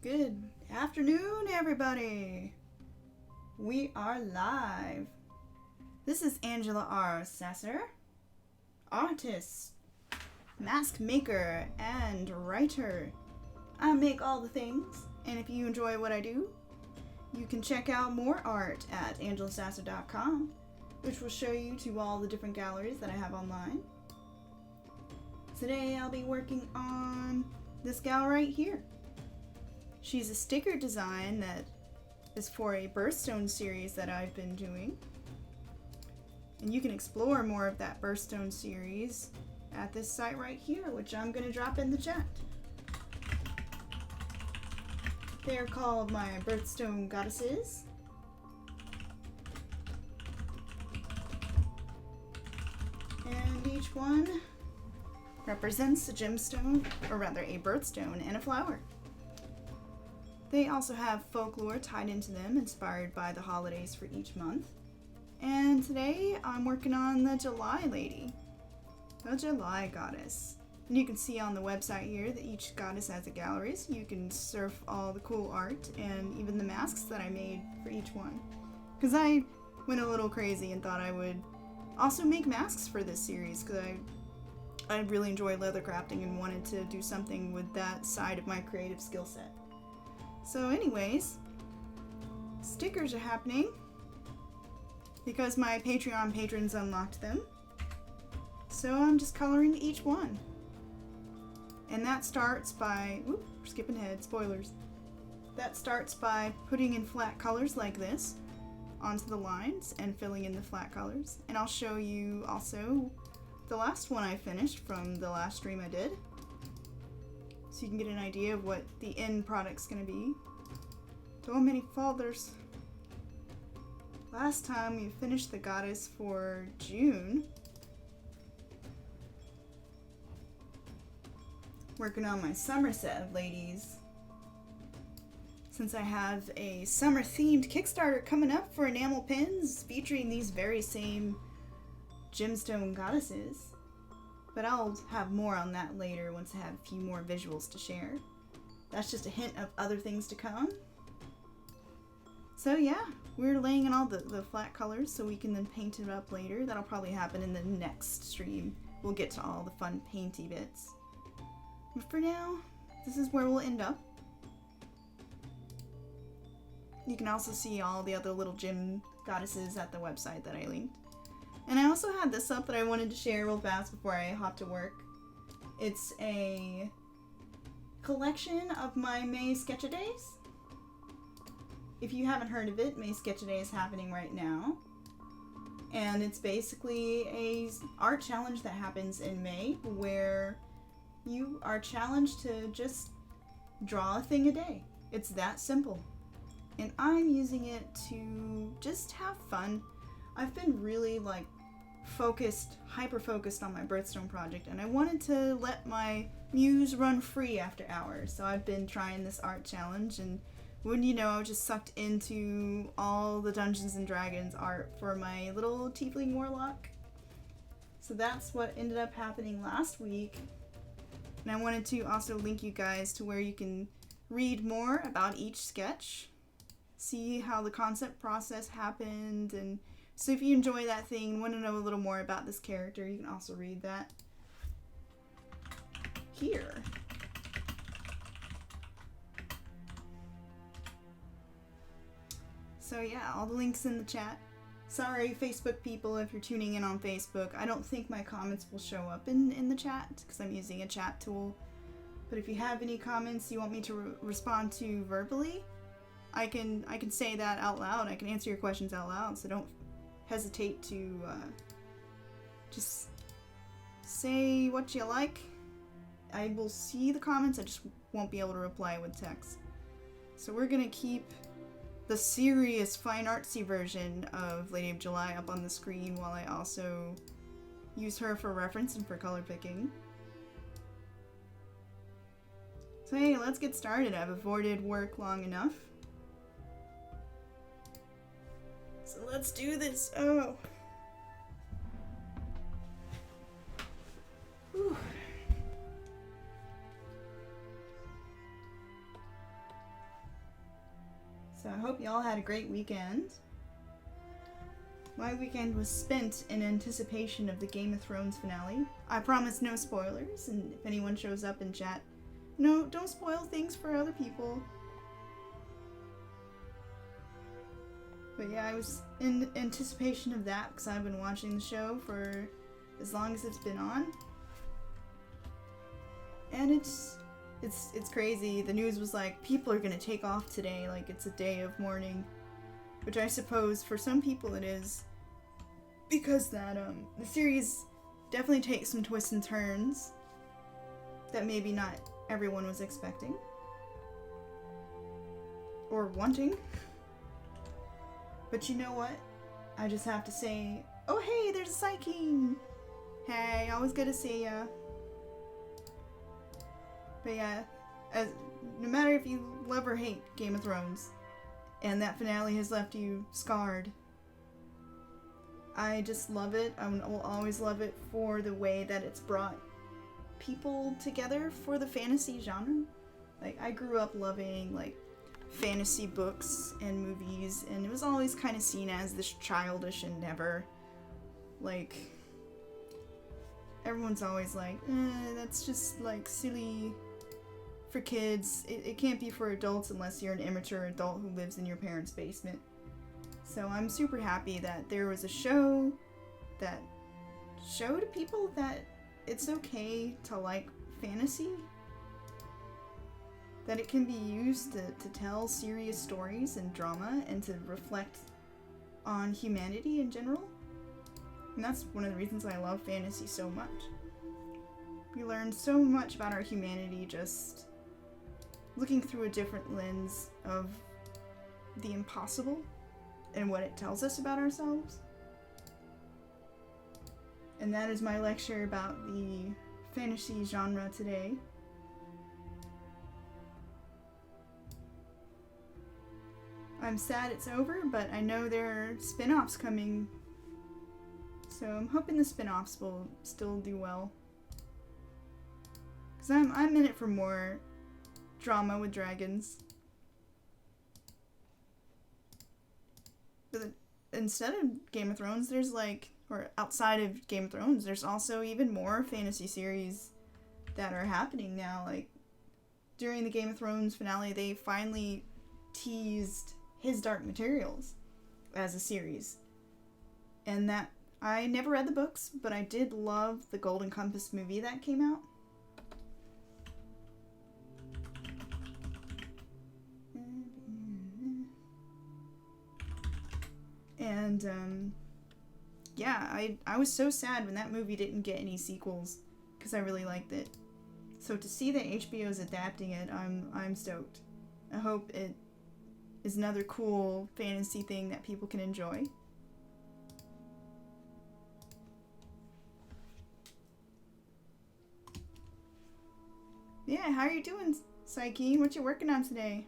Good afternoon, everybody. We are live. This is Angela R. Sasser, artist, mask maker, and writer. I make all the things, and if you enjoy what I do, you can check out more art at angelasasser.com, which will show you to all the different galleries that I have online. Today I'll be working on this gal right here. She's a sticker design that is for a birthstone series that I've been doing. And you can explore more of that birthstone series at this site right here, which I'm going to drop in the chat. They're called my birthstone goddesses. And each one represents a gemstone, or rather a birthstone and a flower. They also have folklore tied into them, inspired by the holidays for each month. And today I'm working on the July lady, the July goddess. And you can see on the website here that each goddess has a gallery, so you can surf all the cool art and even the masks that I made for each one. Because I went a little crazy and thought I would also make masks for this series, because I really enjoy leather crafting and wanted to do something with that side of my creative skill set. So anyways, stickers are happening because my Patreon patrons unlocked them. So I'm just coloring each one. And that starts by, we're skipping ahead, spoilers. That starts by putting in flat colors like this onto the lines and filling in the flat colors. And I'll show you also the last one I finished from the last stream I did, so you can get an idea of what the end product's gonna be. So many folders. Last time we finished the goddess for June. Working on my summer set of ladies. Since I have a summer themed Kickstarter coming up for enamel pins featuring these very same gemstone goddesses. But I'll have more on that later once I have a few more visuals to share. That's just a hint of other things to come. So yeah, we're laying in all the flat colors so we can then paint it up later. That'll probably happen in the next stream. We'll get to all the fun painty bits. But for now, this is where we'll end up. You can also see all the other little gem goddesses at the website that I linked. And I also had this up that I wanted to share real fast before I hop to work. It's a collection of my May Sketch-A-Days. If you haven't heard of it, May Sketch-A-Day is happening right now. And it's basically a art challenge that happens in May where you are challenged to just draw a thing a day. It's that simple. And I'm using it to just have fun. I've been really hyper-focused on my birthstone project, and I wanted to let my muse run free after hours. So I've been trying this art challenge, and wouldn't you know, I was just sucked into all the Dungeons and Dragons art for my little tiefling warlock. So that's what ended up happening last week. And I wanted to also link you guys to where you can read more about each sketch, see how the concept process happened, and so if you enjoy that thing, want to know a little more about this character, you can also read that here. So yeah, all the links in the chat. Sorry, Facebook people, if you're tuning in on Facebook. I don't think my comments will show up in the chat because I'm using a chat tool. But if you have any comments you want me to respond to verbally, I can say that out loud. I can answer your questions out loud, so don't hesitate to just say what you like. I will see the comments, I just won't be able to reply with text. So we're gonna keep the serious fine artsy version of Lady of July up on the screen while I also use her for reference and for color picking. So hey, let's get started. I've avoided work long enough. So let's do this. Oh. Whew. had a great weekend. My weekend was spent in anticipation of the Game of Thrones finale. I promise no spoilers, and if anyone shows up in chat, no, don't spoil things for other people. But yeah, I was in anticipation of that because I've been watching the show for as long as it's been on. And it's crazy. The news was like, people are gonna take off today, like it's a day of mourning. Which I suppose for some people it is. Because that, the series definitely takes some twists and turns that maybe not everyone was expecting. Or wanting. But you know what? I just have to say, oh hey, there's a Psyche! Hey, always good to see ya. But yeah, no matter if you love or hate Game of Thrones, and that finale has left you scarred, I just love it. I will always love it for the way that it's brought people together for the fantasy genre. Like, I grew up loving, like, fantasy books and movies, and it was always kind of seen as this childish endeavor. Like, everyone's always like, that's just, like, silly for kids. It can't be for adults unless you're an immature adult who lives in your parents' basement. So I'm super happy that there was a show that showed people that it's okay to like fantasy. That it can be used to tell serious stories and drama and to reflect on humanity in general. And that's one of the reasons I love fantasy so much. We learn so much about our humanity just looking through a different lens of the impossible and what it tells us about ourselves. And that is my lecture about the fantasy genre today. I'm sad it's over, but I know there are spin-offs coming, so I'm hoping the spin-offs will still do well. Because I'm in it for more drama with dragons. But instead of Game of Thrones, there's like, or outside of Game of Thrones, there's also even more fantasy series that are happening now. Like, during the Game of Thrones finale, they finally teased His Dark Materials as a series. And that, I never read the books, but I did love the Golden Compass movie that came out. And, yeah, I was so sad when that movie didn't get any sequels, because I really liked it. So to see that HBO's adapting it, I'm stoked. I hope it is another cool fantasy thing that people can enjoy. Yeah, how are you doing, Psyche? What you working on today?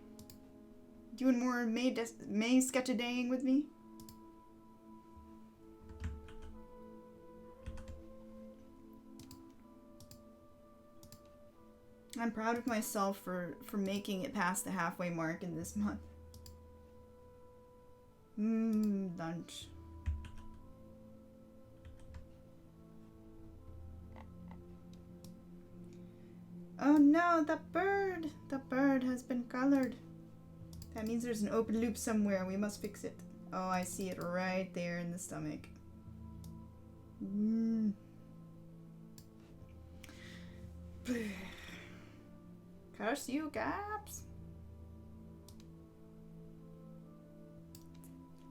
Doing more May sketch-a-daying with me? I'm proud of myself for making it past the halfway mark in this month. Lunch. Oh no, the bird! The bird has been colored. That means there's an open loop somewhere. We must fix it. Oh, I see it right there in the stomach. Curse you, Gaps!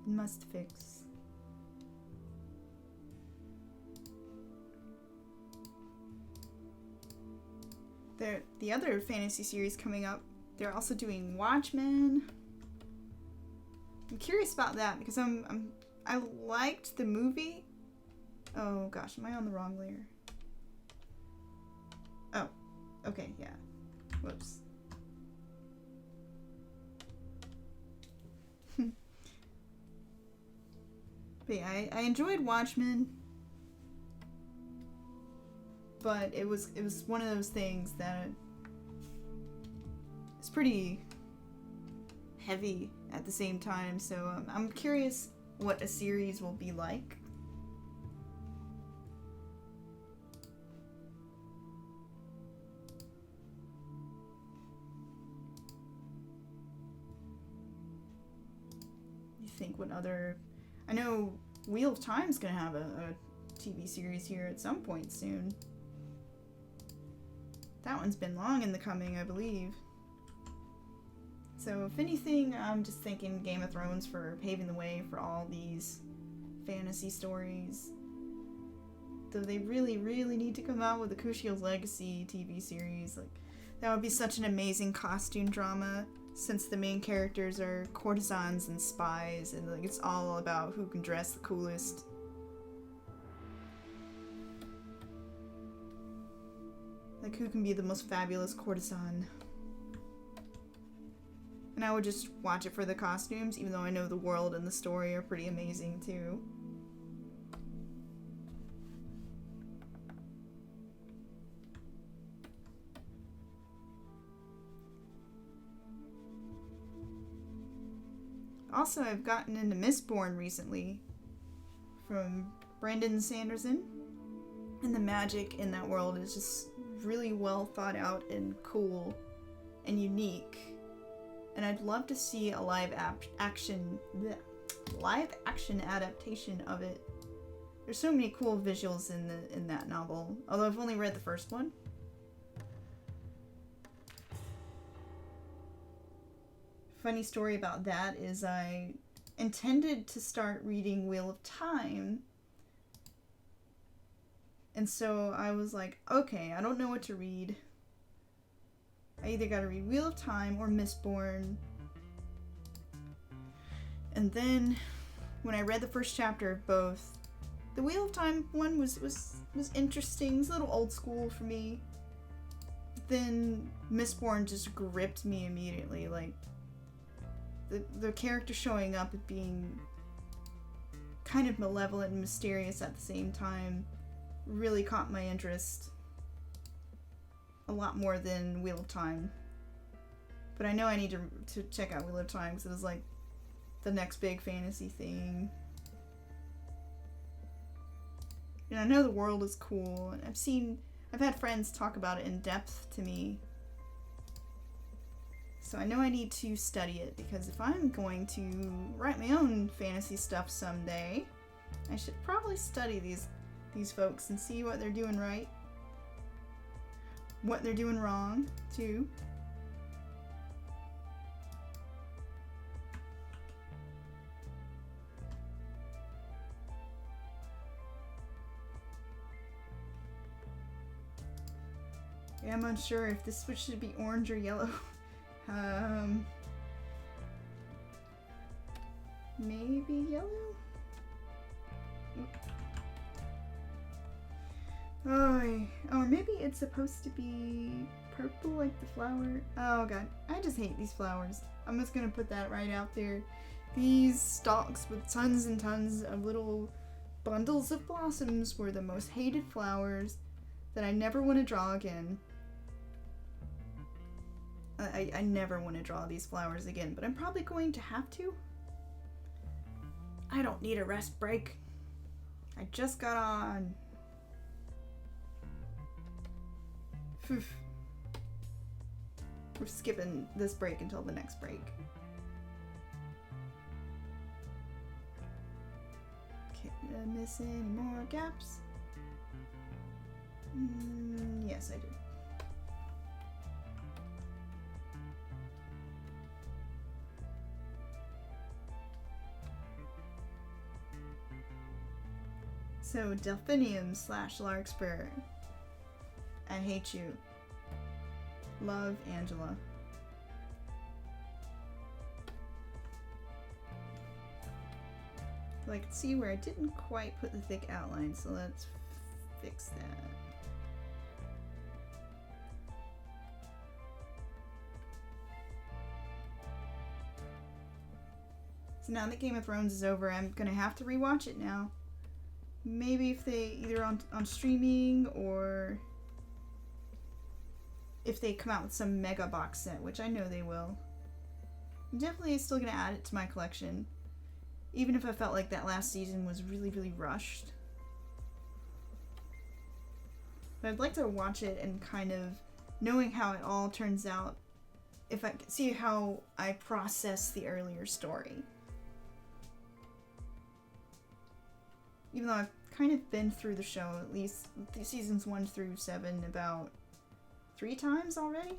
Must fix. The other fantasy series coming up, they're also doing Watchmen. I'm curious about that because I liked the movie. Oh gosh, am I on the wrong layer? Oh, okay, yeah. Whoops. But yeah, I enjoyed Watchmen, but it was one of those things that it's pretty heavy at the same time, so I'm curious what a series will be like. You think what other... I know Wheel of Time's gonna have a TV series here at some point soon. That one's been long in the coming, I believe. So if anything, I'm just thinking Game of Thrones for paving the way for all these fantasy stories. Though they really, really need to come out with a Kushiel's Legacy TV series. Like, that would be such an amazing costume drama, since the main characters are courtesans and spies, and like it's all about who can dress the coolest. Like, who can be the most fabulous courtesan. And I would just watch it for the costumes, even though I know the world and the story are pretty amazing too. Also, I've gotten into Mistborn recently from Brandon Sanderson. And the magic in that world is just really well thought out and cool and unique. And I'd love to see a live action adaptation of it. There's so many cool visuals in that novel, although I've only read the first one. Funny story about that is I intended to start reading Wheel of Time, and so I was like, okay, I don't know what to read. I either gotta read Wheel of Time or Mistborn. And then, when I read the first chapter of both, the Wheel of Time one was interesting. It was a little old school for me. Then Mistborn just gripped me immediately. Like, the character showing up and being kind of malevolent and mysterious at the same time really caught my interest. A lot more than Wheel of Time. But I know I need to check out Wheel of Time because it was like the next big fantasy thing. And I know the world is cool. And I've had friends talk about it in depth to me. So I know I need to study it because if I'm going to write my own fantasy stuff someday, I should probably study these folks and see what they're doing right. What they're doing wrong, too. Yeah, I'm unsure if this switch should be orange or yellow. Maybe yellow? Oh, or maybe it's supposed to be purple like the flower. Oh god, I just hate these flowers. I'm just gonna put that right out there. These stalks with tons and tons of little bundles of blossoms were the most hated flowers that I never want to draw again. I never want to draw these flowers again, but I'm probably going to have to. I don't need a rest break. I just got on. Phew. We're skipping this break until the next break. Okay, did I miss any more gaps? Yes, I did. So, Delphinium / Larkspur. I hate you. Love, Angela. Well, I can see where I didn't quite put the thick outline, so let's fix that. So now that Game of Thrones is over, I'm gonna have to rewatch it now. Maybe if they either on streaming or if they come out with some mega box set, which I know they will. I'm definitely still gonna add it to my collection, even if I felt like that last season was really, really rushed. But I'd like to watch it and kind of knowing how it all turns out, if I can see how I process the earlier story. Even though I've kind of been through the show, at least the seasons 1 through 7, about 3 times already.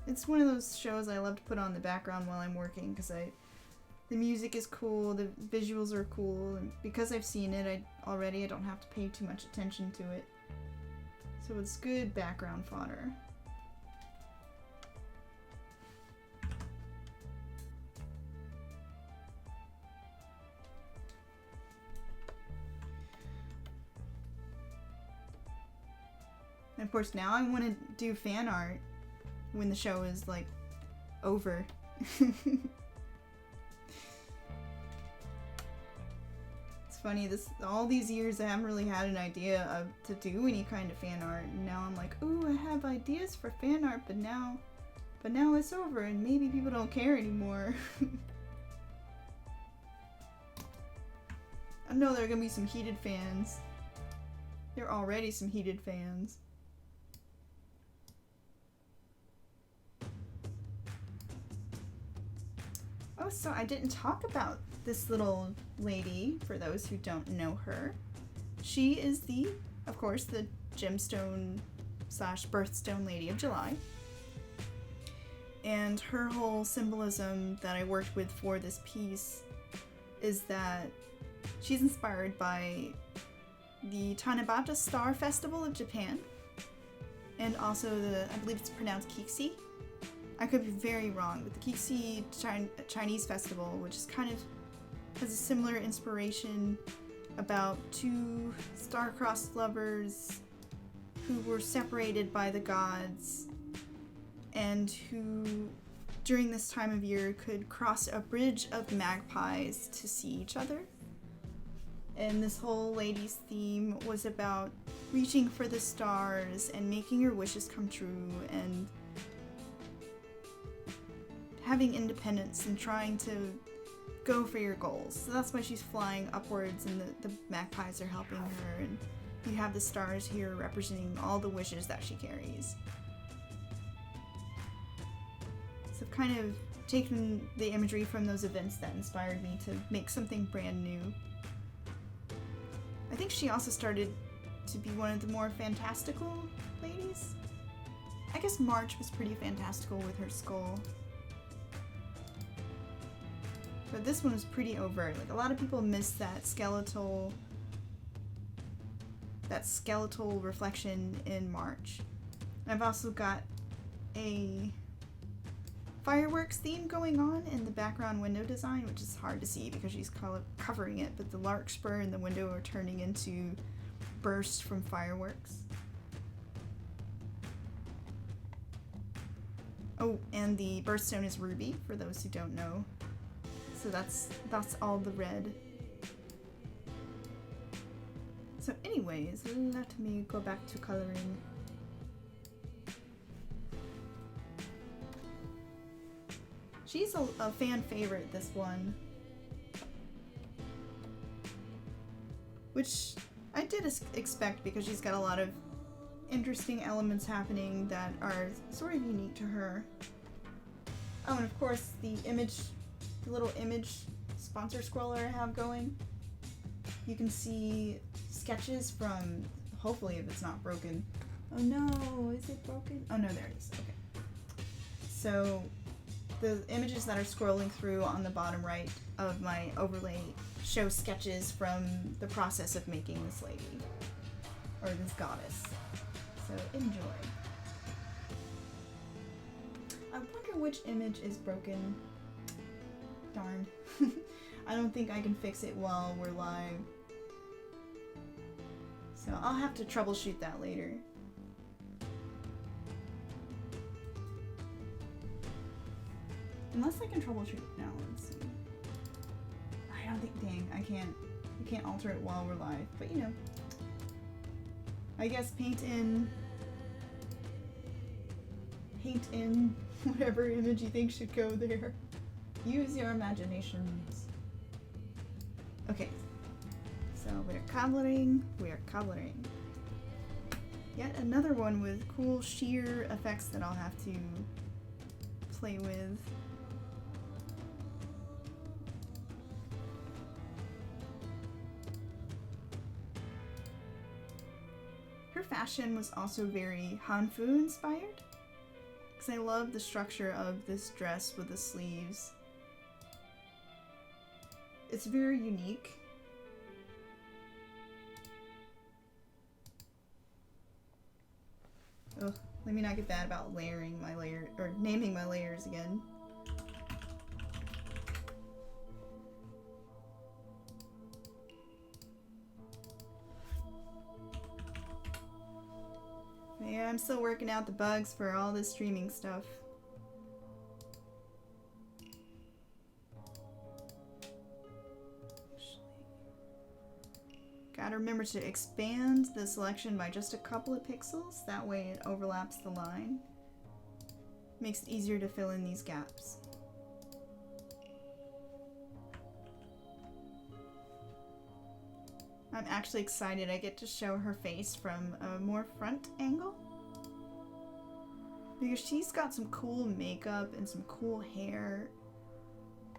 It's one of those shows I love to put on the background while I'm working because the music is cool, the visuals are cool, and because I've seen it already, I don't have to pay too much attention to it. So it's good background fodder. And of course now I want to do fan art when the show is like over. It's funny, all these years I haven't really had an idea to do any kind of fan art, and now I'm like, ooh, I have ideas for fan art, but now it's over and maybe people don't care anymore. I know there are gonna be some heated fans. There are already some heated fans. Oh, so I didn't talk about this little lady, for those who don't know her. She is of course, the gemstone / birthstone Lady of July. And her whole symbolism that I worked with for this piece is that she's inspired by the Tanabata Star Festival of Japan, and also I believe it's pronounced Kiksi. I could be very wrong, but the Kiksi Chinese festival, which is kind of has a similar inspiration about 2 star-crossed lovers who were separated by the gods and who during this time of year could cross a bridge of magpies to see each other. And this whole lady's theme was about reaching for the stars and making your wishes come true and having independence and trying to go for your goals. So that's why she's flying upwards and the magpies are helping her, and you have the stars here representing all the wishes that she carries. So I've kind of taken the imagery from those events that inspired me to make something brand new. I think she also started to be one of the more fantastical ladies. I guess March was pretty fantastical with her skull. But this one was pretty overt. Like, a lot of people miss that skeletal reflection in March. I've also got a fireworks theme going on in the background window design, which is hard to see because she's covering it, but the larkspur in the window are turning into bursts from fireworks. Oh, and the birthstone is ruby, for those who don't know. So that's all the red. So anyways, let me go back to coloring. She's a fan favorite, this one. Which I did expect because she's got a lot of interesting elements happening that are sort of unique to her. Oh, and of course the little image sponsor scroller I have going. You can see sketches from, hopefully if it's not broken. Oh no, is it broken? Oh no, there it is, okay. So the images that are scrolling through on the bottom right of my overlay show sketches from the process of making this lady, or this goddess. So enjoy. I wonder which image is broken. Darn. I don't think I can fix it while we're live. So I'll have to troubleshoot that later. Unless I can troubleshoot it now, let's see. I don't think, dang, I can't alter it while we're live, but you know. I guess paint in whatever image you think should go there. Use your imaginations. Okay. So we're coloring. Yet another one with cool sheer effects that I'll have to play with. Her fashion was also very Hanfu inspired, because I love the structure of this dress with the sleeves. It's very unique. Ugh, let me not get bad about layering my layer or naming my layers again. Yeah, I'm still working out the bugs for all this streaming stuff. Gotta remember to expand the selection by just a couple of pixels, that way it overlaps the line. Makes it easier to fill in these gaps. I'm actually excited I get to show her face from a more front angle, because she's got some cool makeup and some cool hair,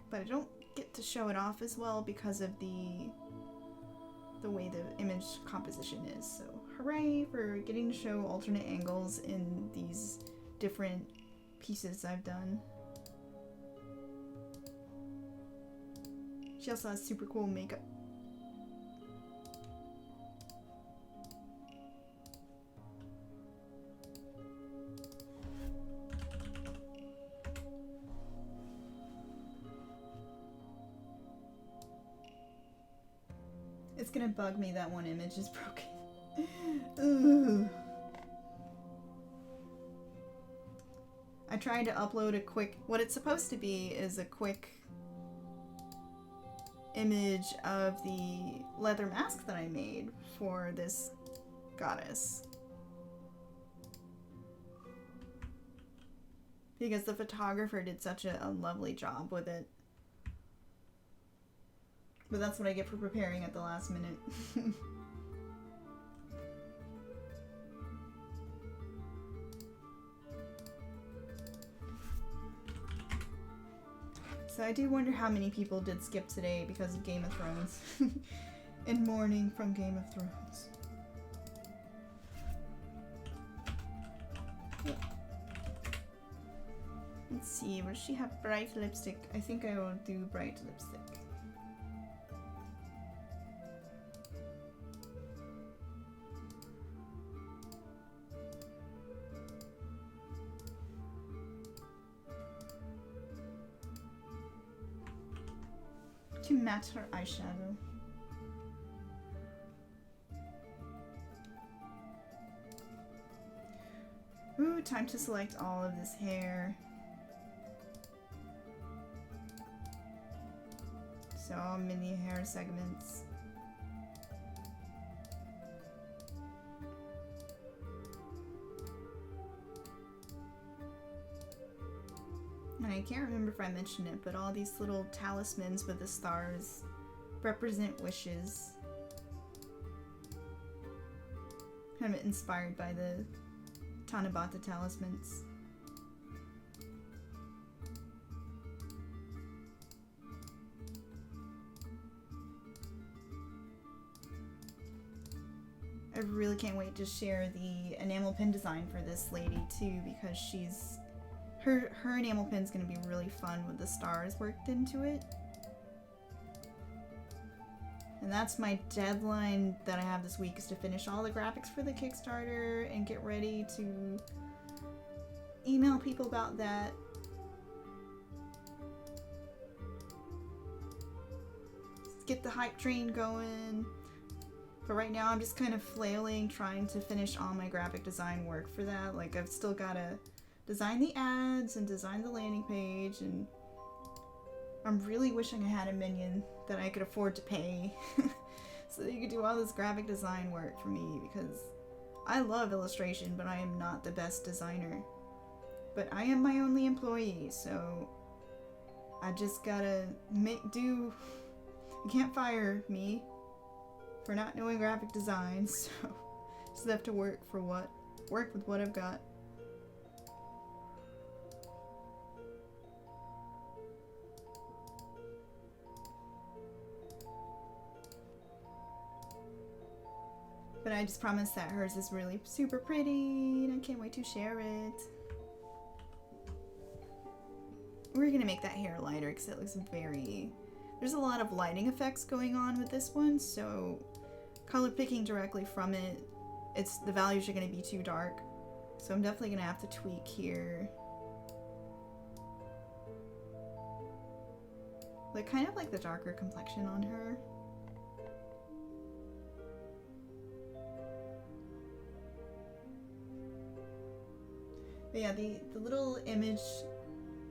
but I don't get to show it off as well because of the way the image composition is. So hooray for getting to show alternate angles in these different pieces I've done. She also has super cool makeup. It's gonna bug me that one image is broken. Ooh. I tried to upload a quick, what it's supposed to be is a quick image of the leather mask that I made for this goddess, because the photographer did such a lovely job with it. But that's what I get for preparing at the last minute. So I do wonder how many people did skip today because of Game of Thrones. In mourning from Game of Thrones. Yep. Let's see, will she have bright lipstick? I think I will do bright lipstick. To match her eyeshadow. Ooh, time to select all of this hair. So many hair segments. And I can't remember if I mentioned it, but all these little talismans with the stars represent wishes. Kind of inspired by the Tanabata talismans. I really can't wait to share the enamel pin design for this lady too, because she's her enamel pin's gonna be really fun with the stars worked into it. And that's my deadline that I have this week, is to finish all the graphics for the Kickstarter and get ready to email people about that. Let's get the hype train going. But right now I'm just kind of flailing, trying to finish all my graphic design work for that. Like, I've still gotta design the ads and design the landing page, and I'm really wishing I had a minion that I could afford to pay so that you could do all this graphic design work for me, because I love illustration, but I am not the best designer. But I am my only employee, so I just gotta You can't fire me for not knowing graphic design, so just have to work with what I've got. But I just promised that hers is really super pretty, and I can't wait to share it. We're gonna make that hair lighter because it looks very... There's a lot of lighting effects going on with this one, so color picking directly from it, the values are gonna be too dark. So I'm definitely gonna have to tweak here. Like, kind of like the darker complexion on her. But yeah, the little image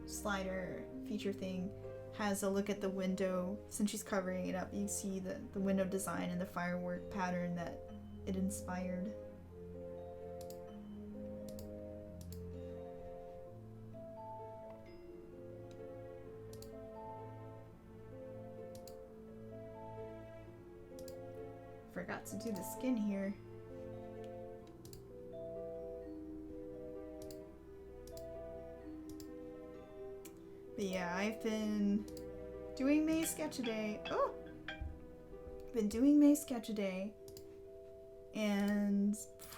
slider feature thing has a look at the window. Since she's covering it up, you see the window design and the firework pattern that it inspired. Forgot to do the skin here. But yeah, I've been doing May Sketch-A-Day. Oh! Been doing May Sketch-A-Day. And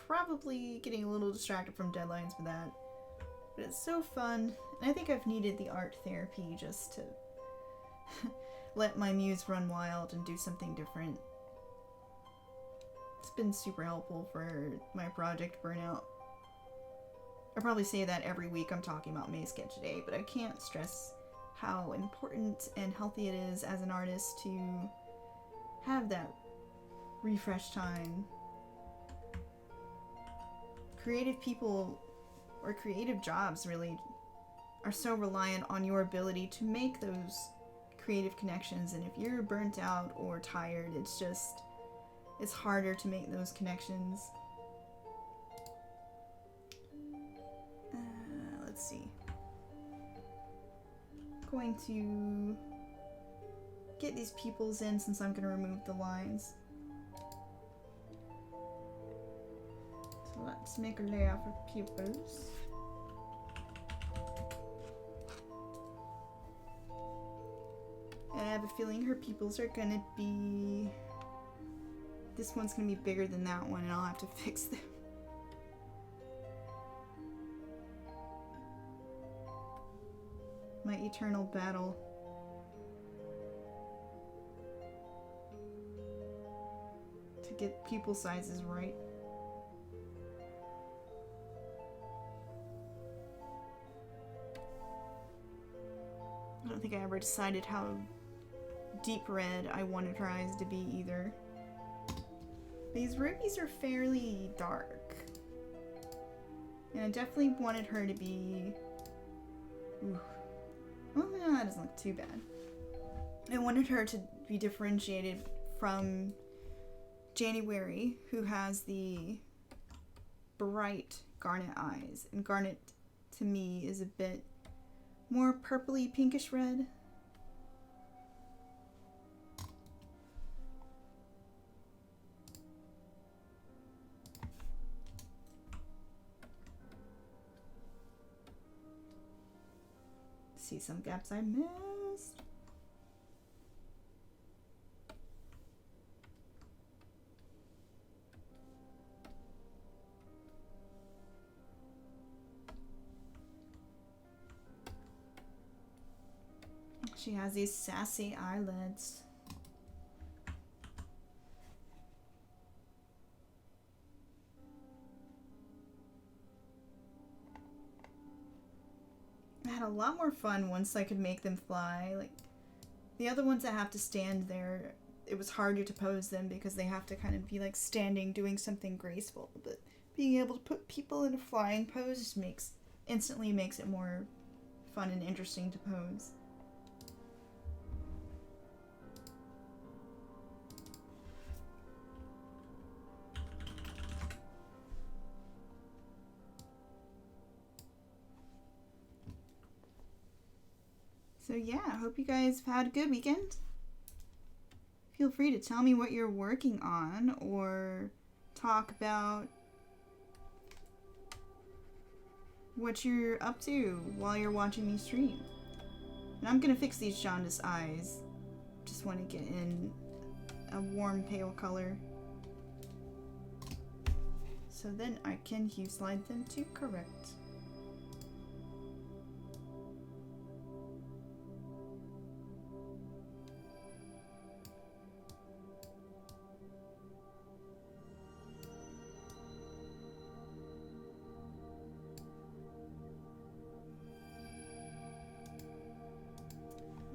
probably getting a little distracted from deadlines with that. But it's so fun. And I think I've needed the art therapy just to let my muse run wild and do something different. It's been super helpful for my project burnout. I probably say that every week I'm talking about May Sketch-A-Day, but I can't stress how important and healthy it is as an artist to have that refresh time. Creative people, or creative jobs really, are so reliant on your ability to make those creative connections, and if you're burnt out or tired, it's harder to make those connections. Let's see. I'm going to get these pupils in since I'm going to remove the lines. So let's make a layout for pupils. And I have a feeling her pupils are going to be... This one's going to be bigger than that one, and I'll have to fix them. My eternal battle. To get pupil sizes right. I don't think I ever decided how deep red I wanted her eyes to be either. These rubies are fairly dark. And I definitely wanted her to be... Ooh. Well, no, that doesn't look too bad. I wanted her to be differentiated from January, who has the bright garnet eyes. And garnet, to me, is a bit more purpley pinkish red. See some gaps I missed. She has these sassy eyelids. I had a lot more fun once I could make them fly. Like, the other ones that have to stand there, it was harder to pose them because they have to kind of be like standing doing something graceful. But being able to put people in a flying pose just instantly makes it more fun and interesting to pose. So So yeah, I hope you guys have had a good weekend. Feel free to tell me what you're working on or talk about what you're up to while you're watching me stream. And I'm gonna fix these jaundiced eyes. Just want to get in a warm pale color. So then I can hue slide them to correct.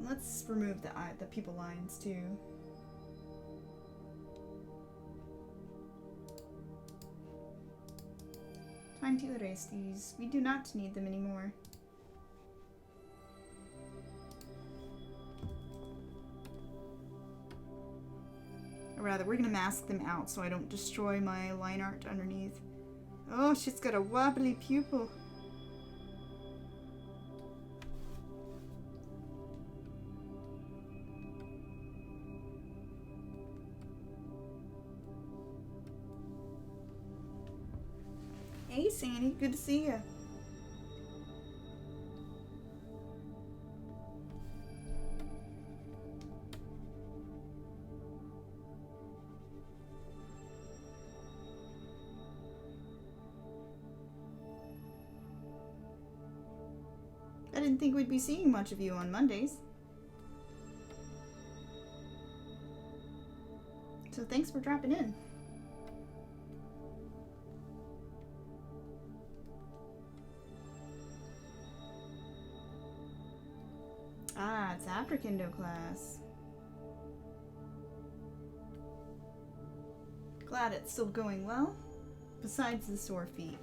Let's remove the pupil lines too. Time to erase these. We do not need them anymore. Or rather, we're gonna mask them out so I don't destroy my line art underneath. Oh, she's got a wobbly pupil. Hey Sandy, good to see you. I didn't think we'd be seeing much of you on Mondays. So thanks for dropping in. Ah, it's after Kendo class. Glad it's still going well, besides the sore feet.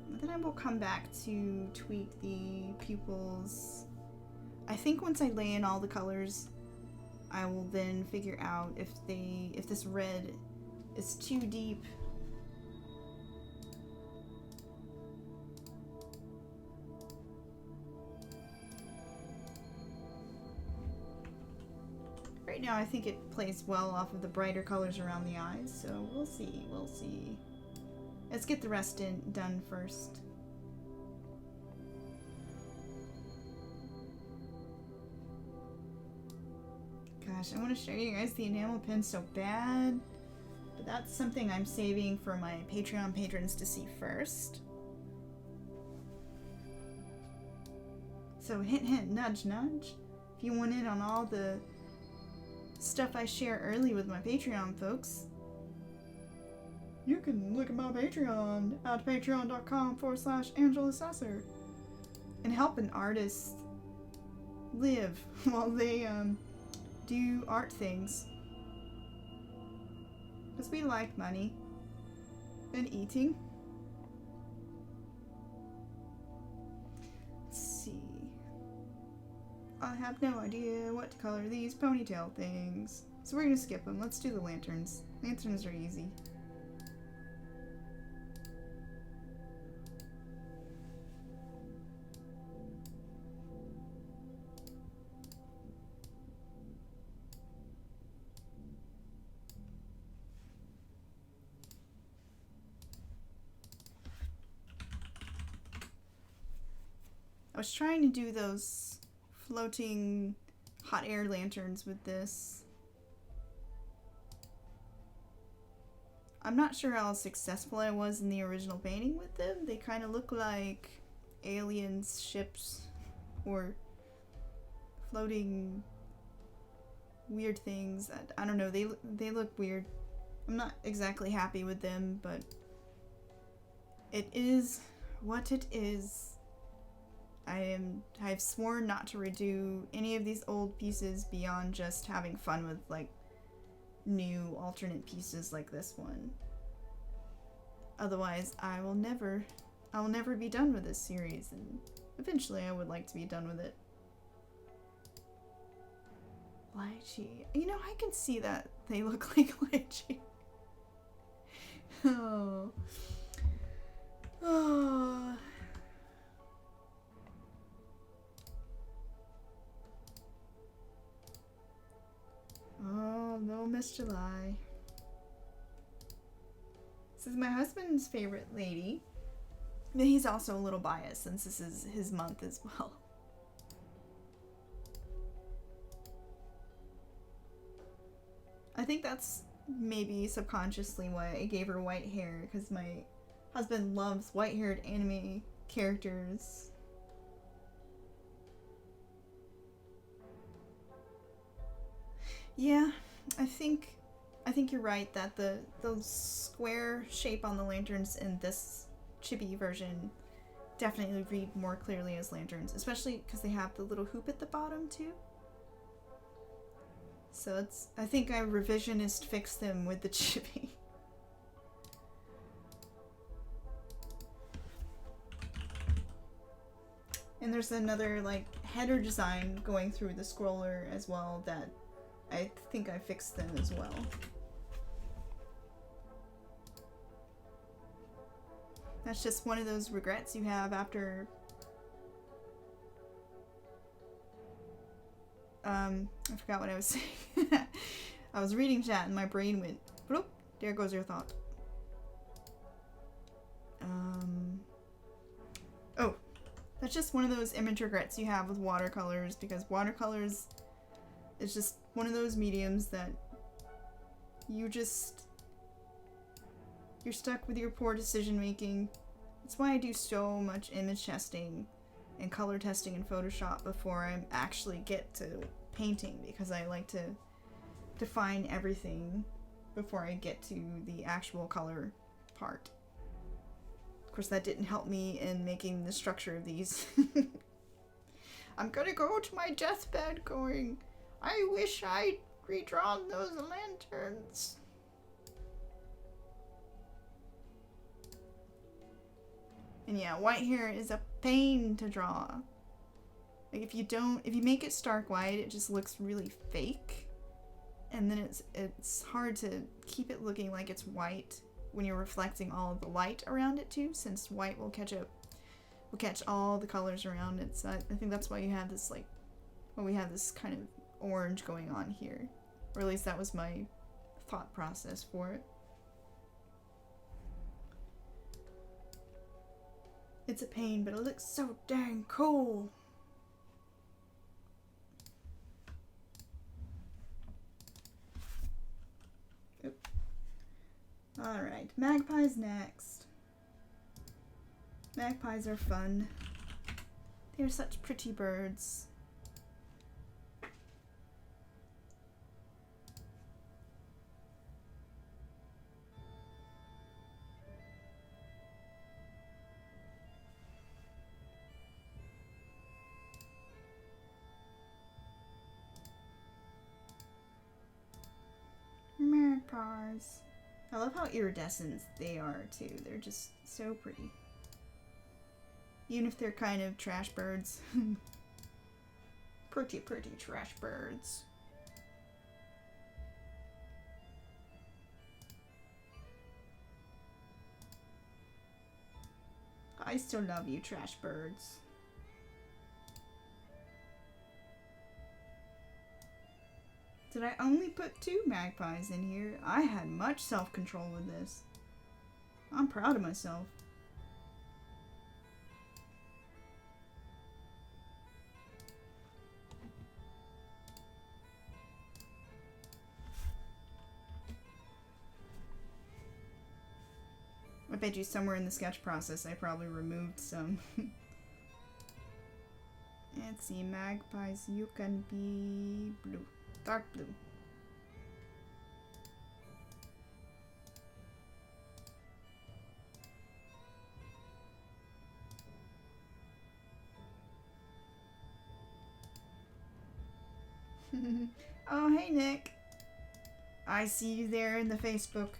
Then I will come back to tweak the pupils. I think once I lay in all the colors, I will then figure out if this red is too deep. Right now I think it plays well off of the brighter colors around the eyes, so we'll see. Let's get the rest done first. Gosh, I want to show you guys the enamel pen so bad, but that's something I'm saving for my Patreon patrons to see first. So hint hint, nudge nudge. If you want in on all the stuff I share early with my Patreon folks, you can look at my Patreon at patreon.com/AngelaSasser and help an artist live while they do art things. Because we like money and eating. Let's see. I have no idea what to color these ponytail things, so we're gonna skip them. Let's do the lanterns. Lanterns are easy. I was trying to do those floating hot air lanterns with this. I'm not sure how successful I was in the original painting with them. They kind of look like aliens, ships, or floating weird things. I don't know, they look weird. I'm not exactly happy with them, but it is what it is. I've sworn not to redo any of these old pieces beyond just having fun with like new alternate pieces like this one. Otherwise, I will never be done with this series, and eventually I would like to be done with it. Lychee. You know, I can see that they look like lychee. Oh. Miss July. This is my husband's favorite lady. But he's also a little biased since this is his month as well. I think that's maybe subconsciously why I gave her white hair, because my husband loves white-haired anime characters. Yeah, I think you're right that the square shape on the lanterns in this chibi version definitely read more clearly as lanterns, especially because they have the little hoop at the bottom too. So I think I revisionist fixed them with the chibi. And there's another like header design going through the scroller as well that I think I fixed them as well. That's just one of those regrets you have after I forgot what I was saying. I was reading chat and my brain went bloop, there goes your thought. Oh, that's just one of those image regrets you have with watercolors, because watercolors is just one of those mediums that you're stuck with your poor decision making. That's why I do so much image testing and color testing in Photoshop before I actually get to painting, because I like to define everything before I get to the actual color part. Of course, that didn't help me in making the structure of these. I'm gonna go to my deathbed going, I wish I'd redrawn those lanterns. And yeah, white hair is a pain to draw. Like if you make it stark white, it just looks really fake. And then it's hard to keep it looking like it's white when you're reflecting all of the light around it too, since white will catch all the colors around it. So I think that's why you have this we have this kind of orange going on here. Or at least that was my thought process for it. It's a pain, but it looks so dang cool. Oop. Alright, magpies next. Magpies are fun. They're such pretty birds. Magpies. I love how iridescent they are too. They're just so pretty. Even if they're kind of trash birds. Pretty trash birds. I still love you, trash birds. Did I only put 2 magpies in here? I had much self-control with this. I'm proud of myself. I bet you somewhere in the sketch process I probably removed some. Let's see, magpies, you can be blue. Dark blue. Oh, hey Nick. I see you there in the Facebook.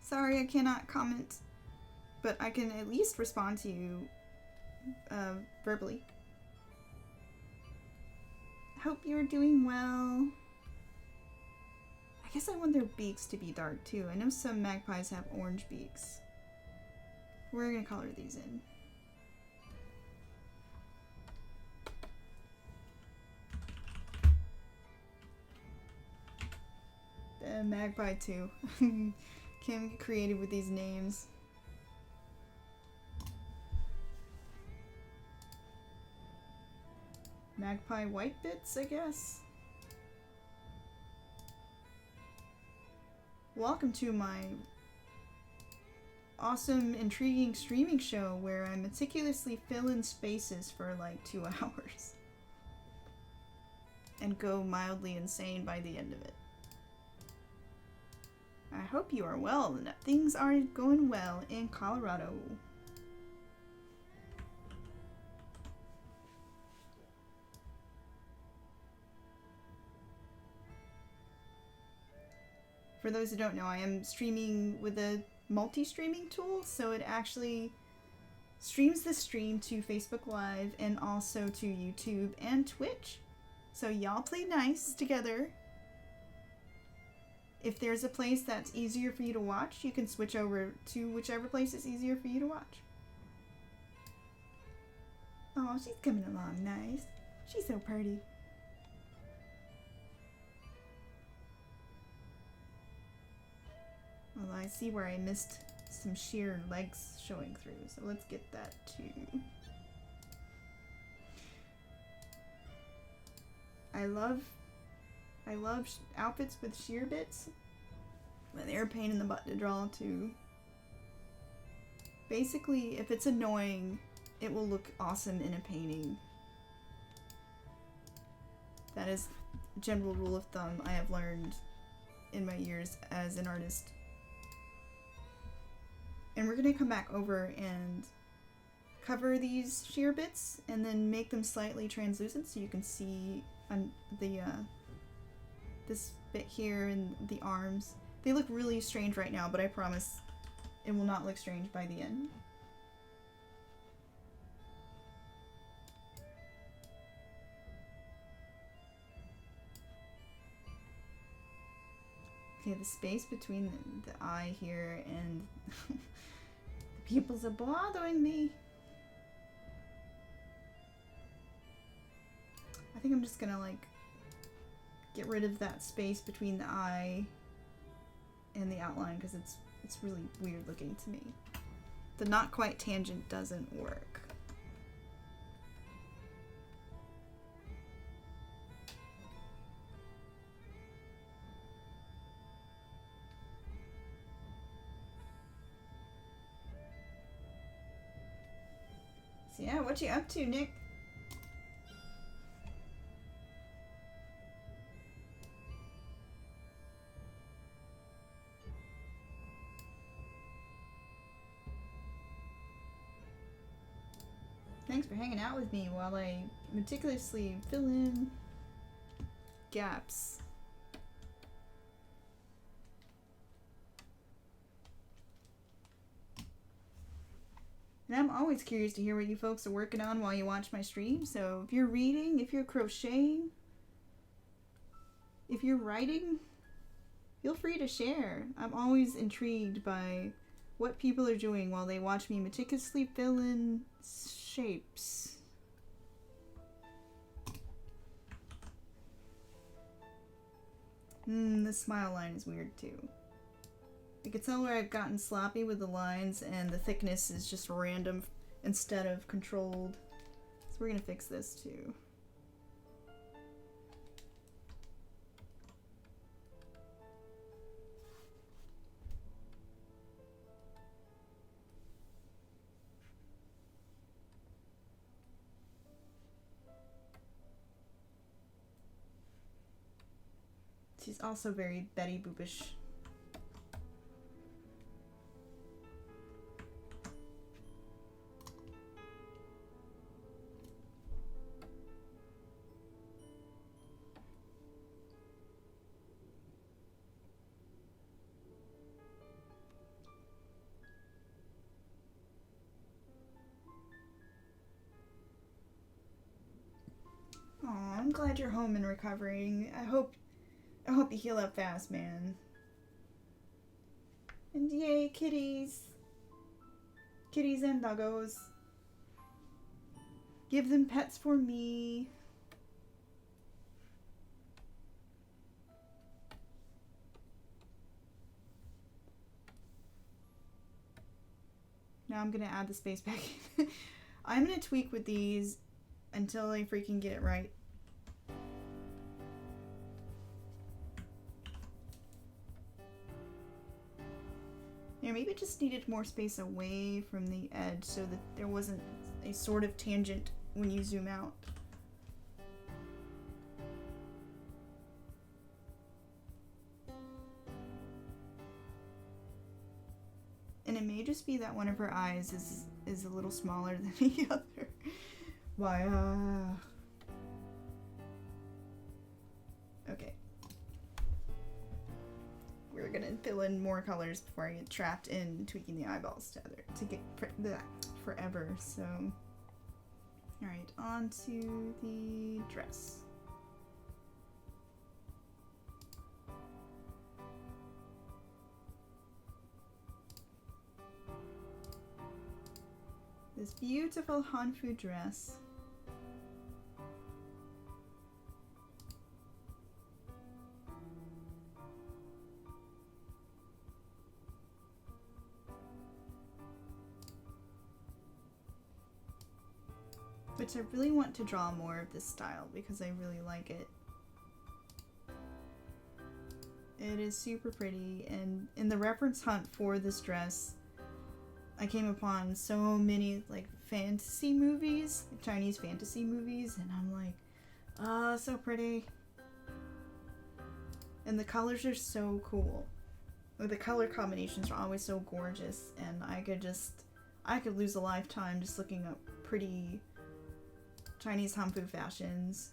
Sorry I cannot comment, but I can at least respond to you verbally. Hope you're doing well. I guess I want their beaks to be dark too. I know some magpies have orange beaks. We're gonna color these in. And Magpie too. Can't get creative with these names. Magpie White Bits, I guess. Welcome to my awesome, intriguing streaming show where I meticulously fill in spaces for like 2 hours. And go mildly insane by the end of it. I hope you are well and that things are going well in Colorado. For those who don't know, I am streaming with a multi-streaming tool, so it actually streams the stream to Facebook Live and also to YouTube and Twitch. So y'all play nice together. If there's a place that's easier for you to watch, you can switch over to whichever place is easier for you to watch. Oh, she's coming along nice. She's so pretty. Well, I see where I missed some sheer legs showing through, so let's get that too. I love outfits with sheer bits, but they're a pain in the butt to draw too. Basically, if it's annoying, it will look awesome in a painting. That is a general rule of thumb I have learned in my years as an artist. And we're gonna come back over and cover these sheer bits and then make them slightly translucent so you can see the this bit here and the arms. They look really strange right now, but I promise it will not look strange by the end. Okay, the space between the eye here and the pupils are bothering me. I think I'm just gonna like get rid of that space between the eye and the outline because it's really weird looking to me. The not quite tangent doesn't work. So yeah, what you up to, Nick? Thanks for hanging out with me while I meticulously fill in gaps. And I'm always curious to hear what you folks are working on while you watch my stream. So if you're reading, if you're crocheting, if you're writing, feel free to share. I'm always intrigued by what people are doing while they watch me meticulously fill in shapes. The smile line is weird too. I can tell where I've gotten sloppy with the lines and the thickness is just random instead of controlled. So we're gonna fix this too. She's also very Betty Boopish. Aw, I'm glad you're home and recovering. I hope you heal up fast, man. And yay, kitties. Kitties and doggos. Give them pets for me. Now I'm gonna add the space back in. I'm gonna tweak with these until I freaking get it right. Yeah, maybe it just needed more space away from the edge so that there wasn't a sort of tangent when you zoom out. And it may just be that one of her eyes is a little smaller than the other. Why, Okay. We're gonna fill in more colors before I get trapped in tweaking the eyeballs to get forever, so. Alright, on to the dress. This beautiful Hanfu dress. Which I really want to draw more of this style because I really like it. It is super pretty, and in the reference hunt for this dress, I came upon so many like fantasy movies, like Chinese fantasy movies, and I'm like, ah, so pretty. And the colors are so cool. Like, the color combinations are always so gorgeous, and I could lose a lifetime just looking up pretty Chinese hanfu fashions.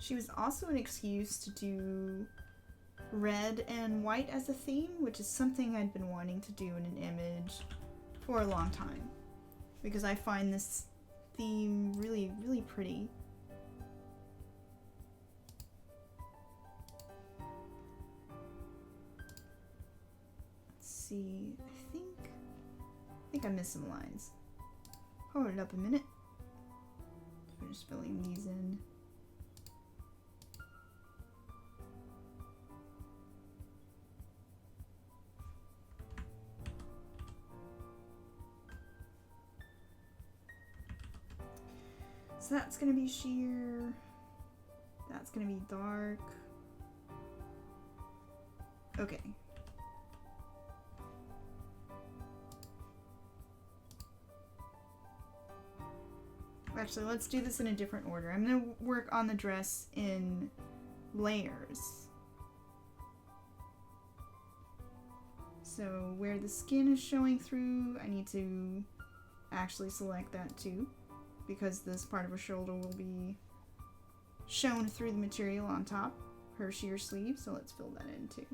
She was also an excuse to do red and white as a theme, which is something I'd been wanting to do in an image for a long time, because I find this theme really, really pretty. Let's see, I think I missed some lines. Hold it up a minute. Finish filling these in. So that's gonna be sheer. That's gonna be dark. Okay. Actually, let's do this in a different order. I'm gonna work on the dress in layers. So where the skin is showing through, I need to actually select that too, because this part of her shoulder will be shown through the material on top, her sheer sleeve, so let's fill that in too.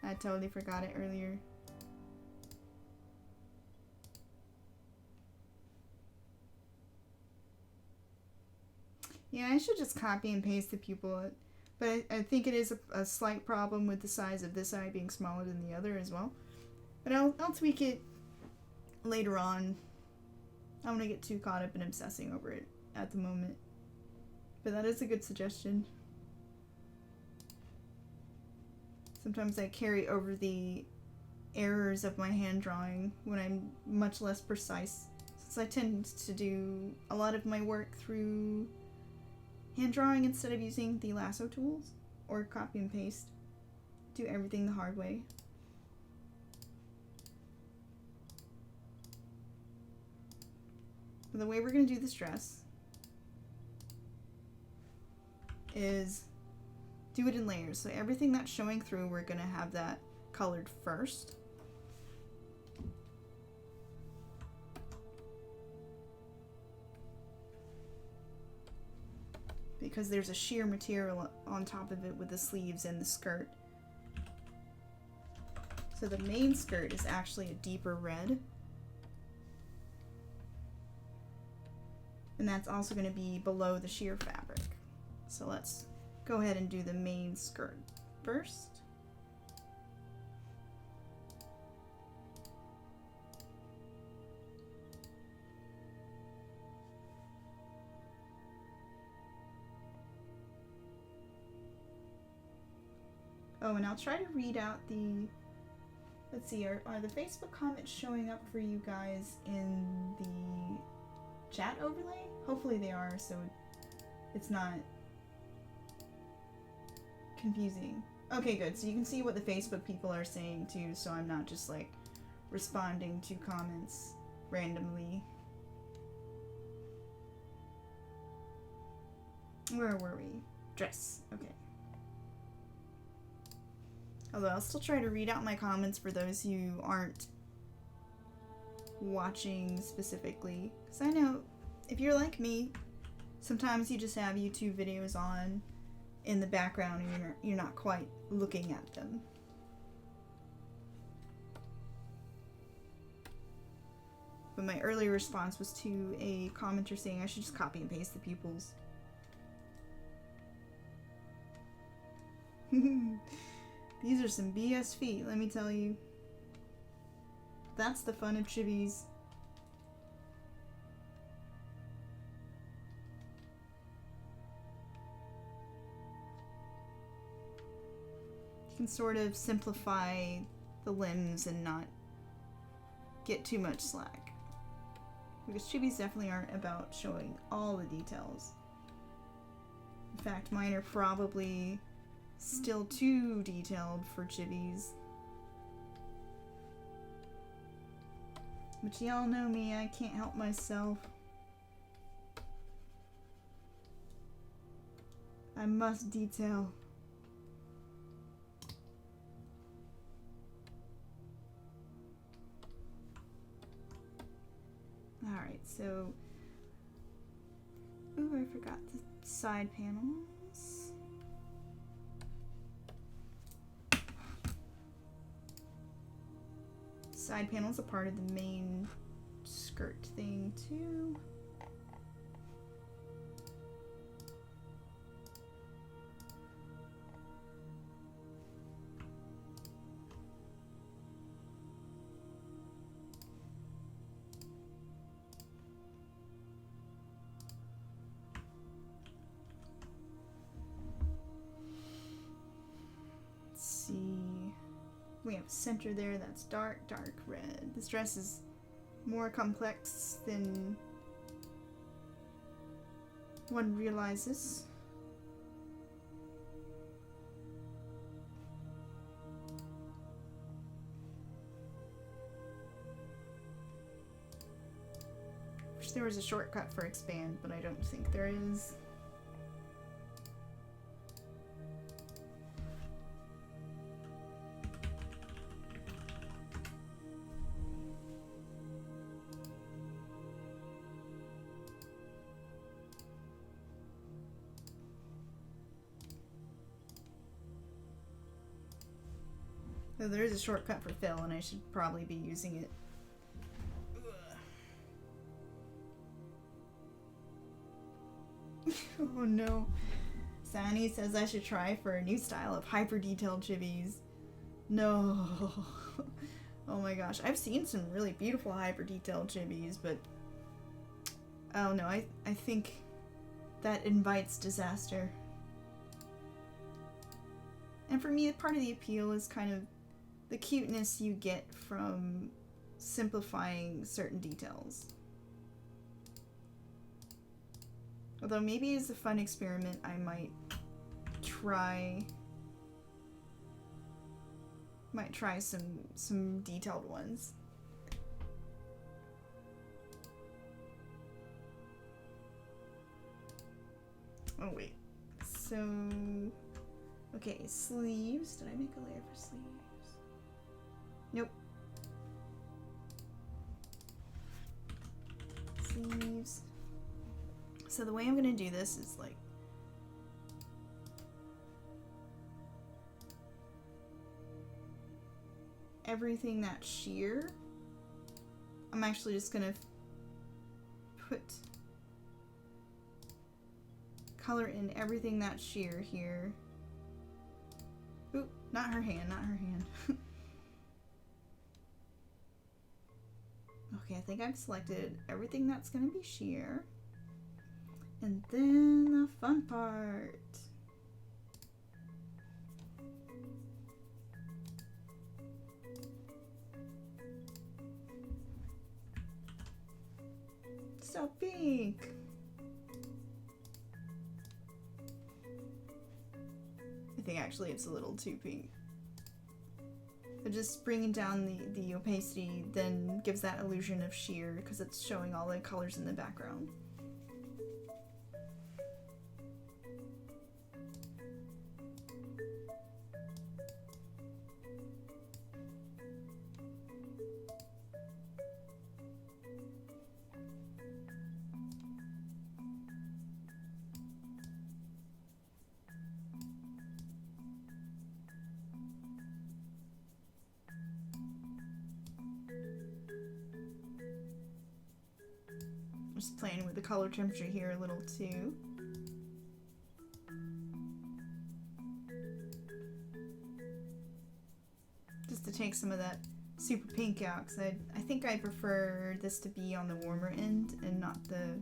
I totally forgot it earlier. Yeah, I should just copy and paste the pupil, but I think it is a slight problem with the size of this eye being smaller than the other as well. But I'll tweak it later on. I don't want to get too caught up in obsessing over it at the moment. But that is a good suggestion. Sometimes I carry over the errors of my hand drawing when I'm much less precise, since I tend to do a lot of my work through hand drawing instead of using the lasso tools or copy and paste. Do everything the hard way. The way we're going to do this dress is do it in layers. So everything that's showing through, we're going to have that colored first. Because there's a sheer material on top of it with the sleeves and the skirt. So the main skirt is actually a deeper red. And that's also going to be below the sheer fabric. So let's go ahead and do the main skirt first. Oh, and I'll try to read out the... Let's see, are the Facebook comments showing up for you guys in the chat overlay? Hopefully they are, so it's not confusing. Okay, good. So you can see what the Facebook people are saying too, so I'm not just like responding to comments randomly. Where were we? Dress. Okay. Although I'll still try to read out my comments for those who aren't watching specifically. Because I know if you're like me, sometimes you just have YouTube videos on in the background and you're not quite looking at them. But my earlier response was to a commenter saying I should just copy and paste the pupils. These are some BS feet, let me tell you. That's the fun of chibis. You can sort of simplify the limbs and not get too much slack. Because chibis definitely aren't about showing all the details. In fact, mine are probably still too detailed for chibis. But y'all know me, I can't help myself. I must detail. Alright, so... Ooh, I forgot the side panels. Side panel's a part of the main skirt thing too. Let's see. We have center there, that's dark red. This dress is more complex than one realizes. Wish there was a shortcut for expand, but I don't think there is. So there is a shortcut for fill, and I should probably be using it. Oh no. Sani says I should try for a new style of hyper detailed chibis. No. Oh my gosh. I've seen some really beautiful hyper detailed chibis, but oh no, I think that invites disaster. And for me, part of the appeal is kind of the cuteness you get from simplifying certain details. Although maybe as a fun experiment, I might try some detailed ones. Oh wait. So okay, sleeves. Did I make a layer for sleeves? Nope. Sleeves. So the way I'm gonna do this is like everything that's sheer, I'm actually just gonna put color in everything that's sheer here. Oop, not her hand, not her hand. Okay, I think I've selected everything that's gonna be sheer. And then the fun part. so pink. I think actually it's a little too pink. But just bringing down the opacity then gives that illusion of sheer because it's showing all the colors in the background. Just playing with the color temperature here a little too. Just to take some of that super pink out, because I think I prefer this to be on the warmer end and not the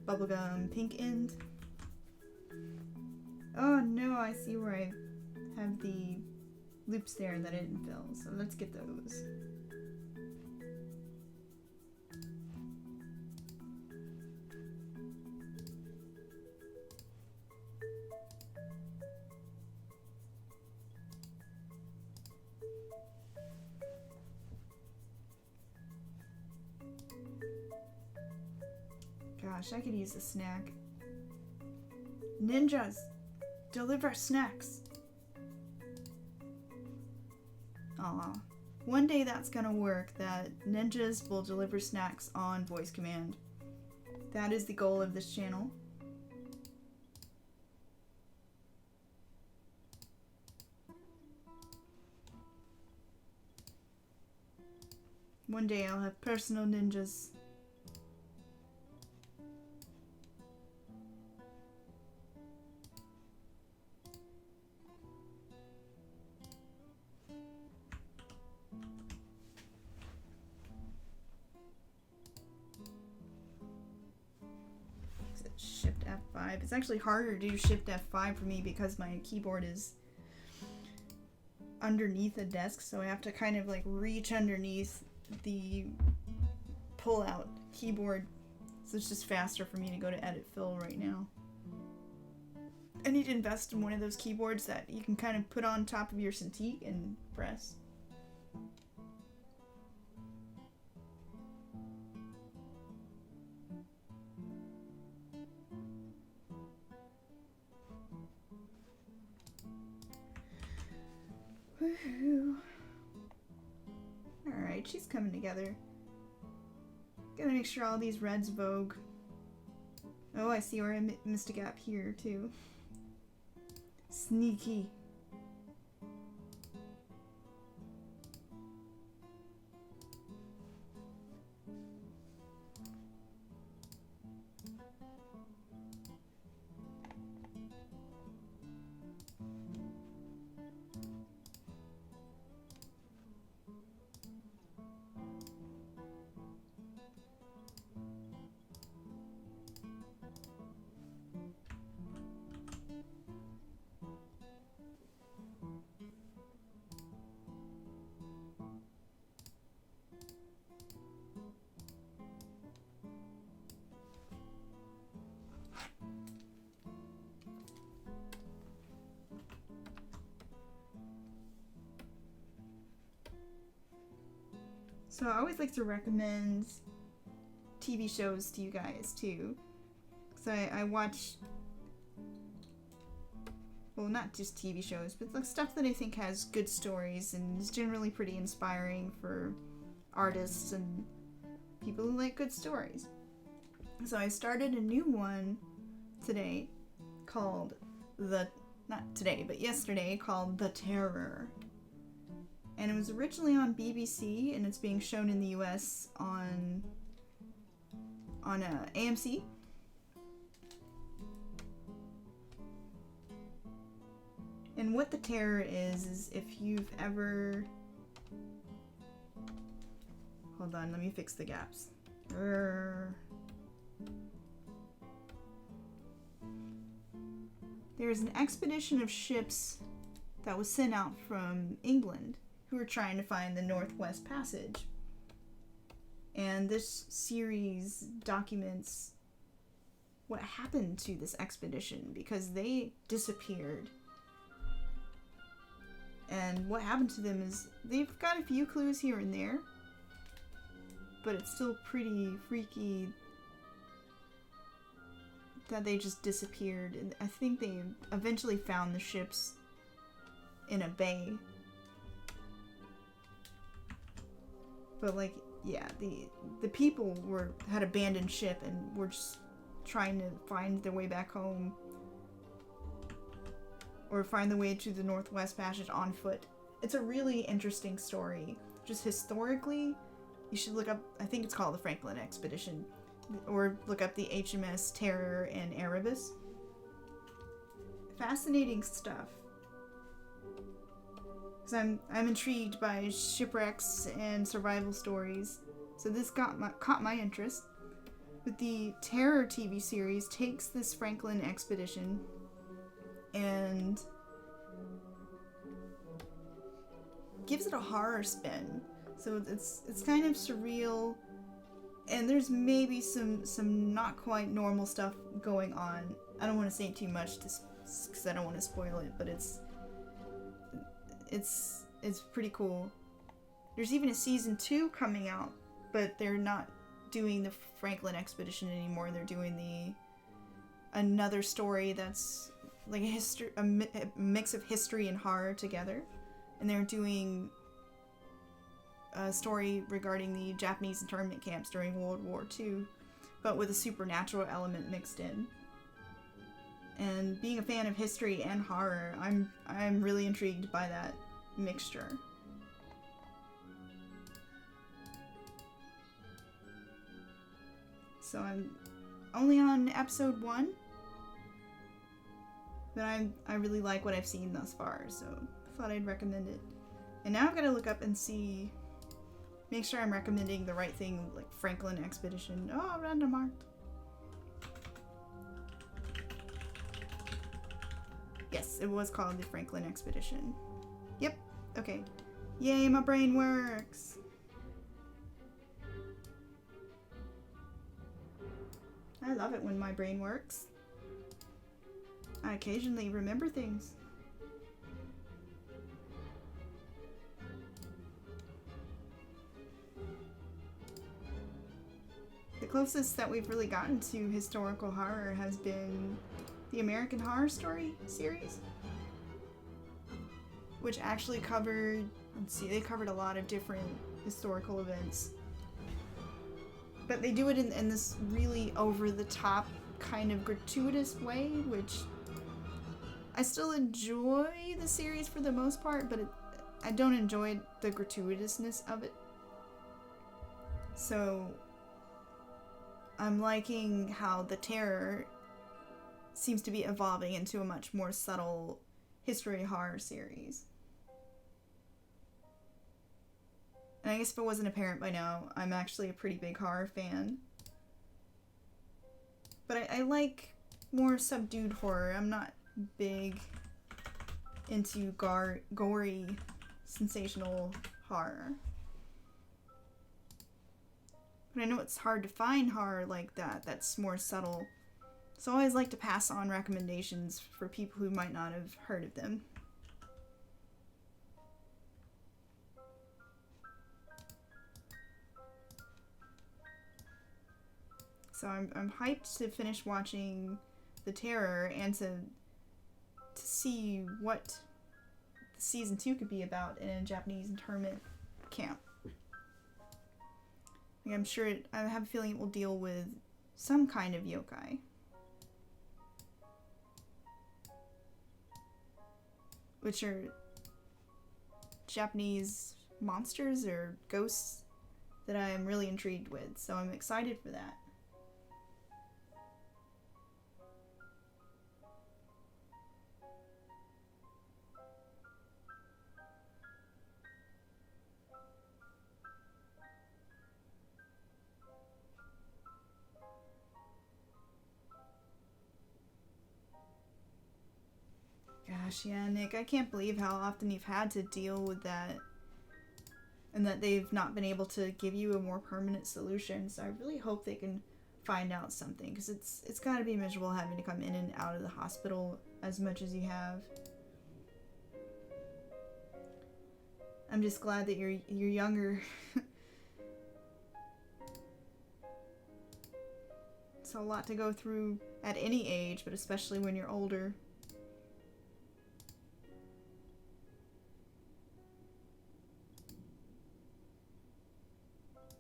bubblegum pink end. Oh no, I see where I have the loops there that I didn't fill, so let's get those. Gosh, I could use a snack. Ninjas, deliver snacks. Aw. One day that's gonna work, that ninjas will deliver snacks on voice command. That is the goal of this channel. One day I'll have personal ninjas. Shift F5. It's actually harder to do Shift F5 for me because my keyboard is underneath a desk, so I have to kind of like reach underneath the pull-out keyboard. So it's just faster for me to go to Edit Fill right now. I need to invest in one of those keyboards that you can kind of put on top of your Cintiq and press. Woohoo. Alright, she's coming together. Gotta make sure all these reds vogue. Oh, I see where I missed a gap here, too. Sneaky. So I always like to recommend TV shows to you guys too. So I watch, well, not just TV shows, but like stuff that I think has good stories and is generally pretty inspiring for artists and people who like good stories. So I started a new one today called not today, but yesterday, called The Terror. And it was originally on BBC, and it's being shown in the US on AMC. And what The Terror is if you've ever... Hold on, let me fix the gaps. There's an expedition of ships that was sent out from England who were trying to find the Northwest Passage. And this series documents what happened to this expedition because they disappeared. And what happened to them is they've got a few clues here and there, but it's still pretty freaky that they just disappeared. And I think they eventually found the ships in a bay. But like, yeah, the people had abandoned ship and were just trying to find their way back home. Or find the way to the Northwest Passage on foot. It's a really interesting story. Just historically, you should look up, I think it's called the Franklin Expedition. Or look up the HMS Terror and Erebus. Fascinating stuff. Because I'm intrigued by shipwrecks and survival stories. So this caught my interest. But the Terror TV series takes this Franklin expedition and gives it a horror spin. So it's kind of surreal, and there's maybe some not quite normal stuff going on. I don't want to say too much because I don't want to spoil it, but it's pretty cool. There's even a season 2 coming out, but they're not doing the Franklin expedition anymore. They're doing another story that's like a mix of history and horror together. And they're doing a story regarding the Japanese internment camps during World War II, but with a supernatural element mixed in. And being a fan of history and horror, I'm really intrigued by that mixture. So I'm only on episode 1. But I really like what I've seen thus far, so I thought I'd recommend it. And now I've got to look up and make sure I'm recommending the right thing, like Franklin Expedition. Oh, random marked. Yes, it was called the Franklin Expedition. Yep, okay. Yay, my brain works! I love it when my brain works. I occasionally remember things. The closest that we've really gotten to historical horror has been the American Horror Story series, which actually covered, they covered a lot of different historical events. But they do it in this really over-the-top kind of gratuitous way, which I still enjoy the series for the most part, but I don't enjoy the gratuitousness of it. So I'm liking how the Terror seems to be evolving into a much more subtle history horror series. And I guess if it wasn't apparent by now, I'm actually a pretty big horror fan. But I like more subdued horror. I'm not big into gory, sensational horror. But I know it's hard to find horror like that that's more subtle. So I always like to pass on recommendations for people who might not have heard of them. So I'm hyped to finish watching The Terror and to see what season 2 could be about in a Japanese internment camp. Like I'm sure I have a feeling it will deal with some kind of yokai. Which are Japanese monsters or ghosts that I am really intrigued with, so I'm excited for that. Gosh, yeah, Nick, I can't believe how often you've had to deal with that. and that they've not been able to give you a more permanent solution. So I really hope they can find out something, because it's got to be miserable having to come in and out of the hospital as much as you have. I'm just glad that you're younger. It's a lot to go through at any age, but especially when you're older.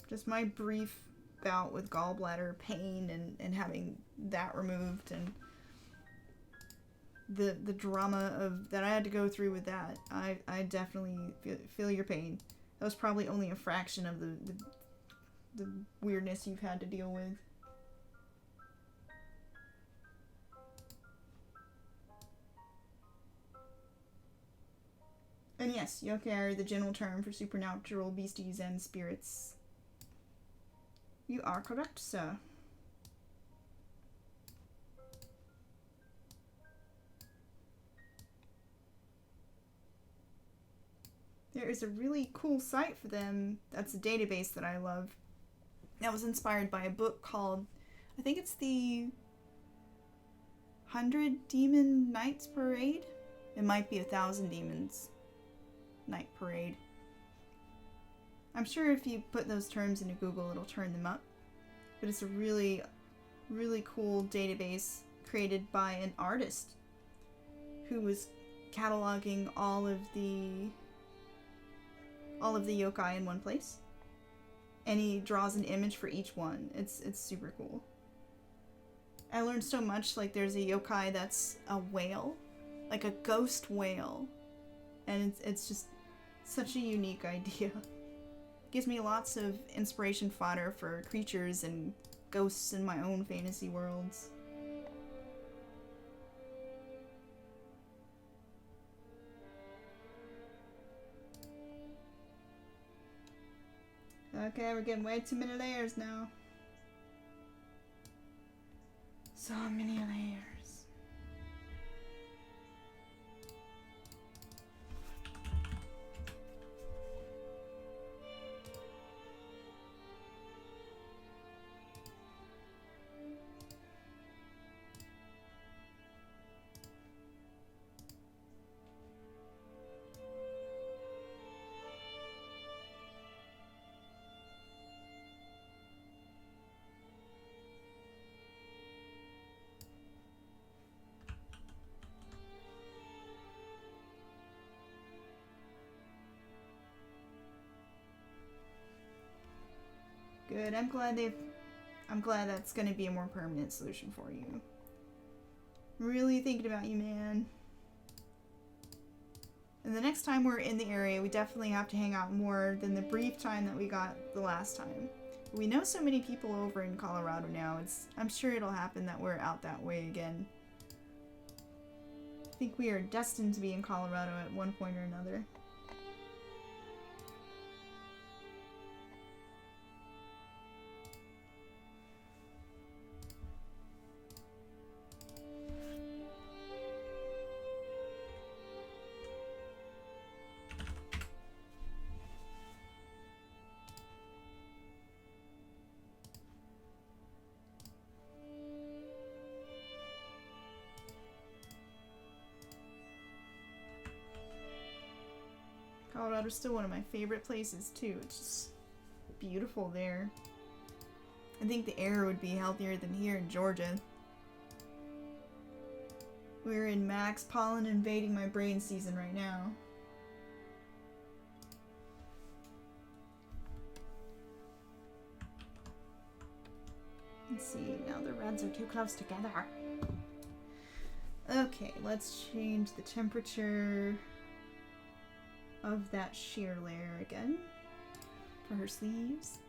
Just my brief bout with gallbladder pain and having that removed, and the drama of that I had to go through with that. I definitely feel your pain. That was probably only a fraction of the weirdness you've had to deal with. And yes, yokai are the general term for supernatural beasties and spirits. You are correct, sir. There is a really cool site for them. That's a database that I love. That was inspired by a book called, I think it's the 100 Demon Nights Parade? It might be 1,000 Demons Night Parade. I'm sure if you put those terms into Google, it'll turn them up. But it's a really, really cool database created by an artist who was cataloging all of the yokai in one place. And he draws an image for each one. It's super cool. I learned so much. Like, there's a yokai that's a whale, like a ghost whale, and it's just such a unique idea. Gives me lots of inspiration fodder for creatures and ghosts in my own fantasy worlds. Okay, we're getting way too many layers now. So many layers. Good. I'm glad that's going to be a more permanent solution for you. Really thinking about you, man. And the next time we're in the area, we definitely have to hang out more than the brief time that we got the last time. We know so many people over in Colorado now. I'm sure it'll happen that we're out that way again. I think we are destined to be in Colorado at one point or another. Colorado's still one of my favorite places too. It's just beautiful there. I think the air would be healthier than here in Georgia. We're in max pollen invading my brain season right now. Let's see, now the reds are too close together. Okay, let's change the temperature of that sheer layer again for her sleeves.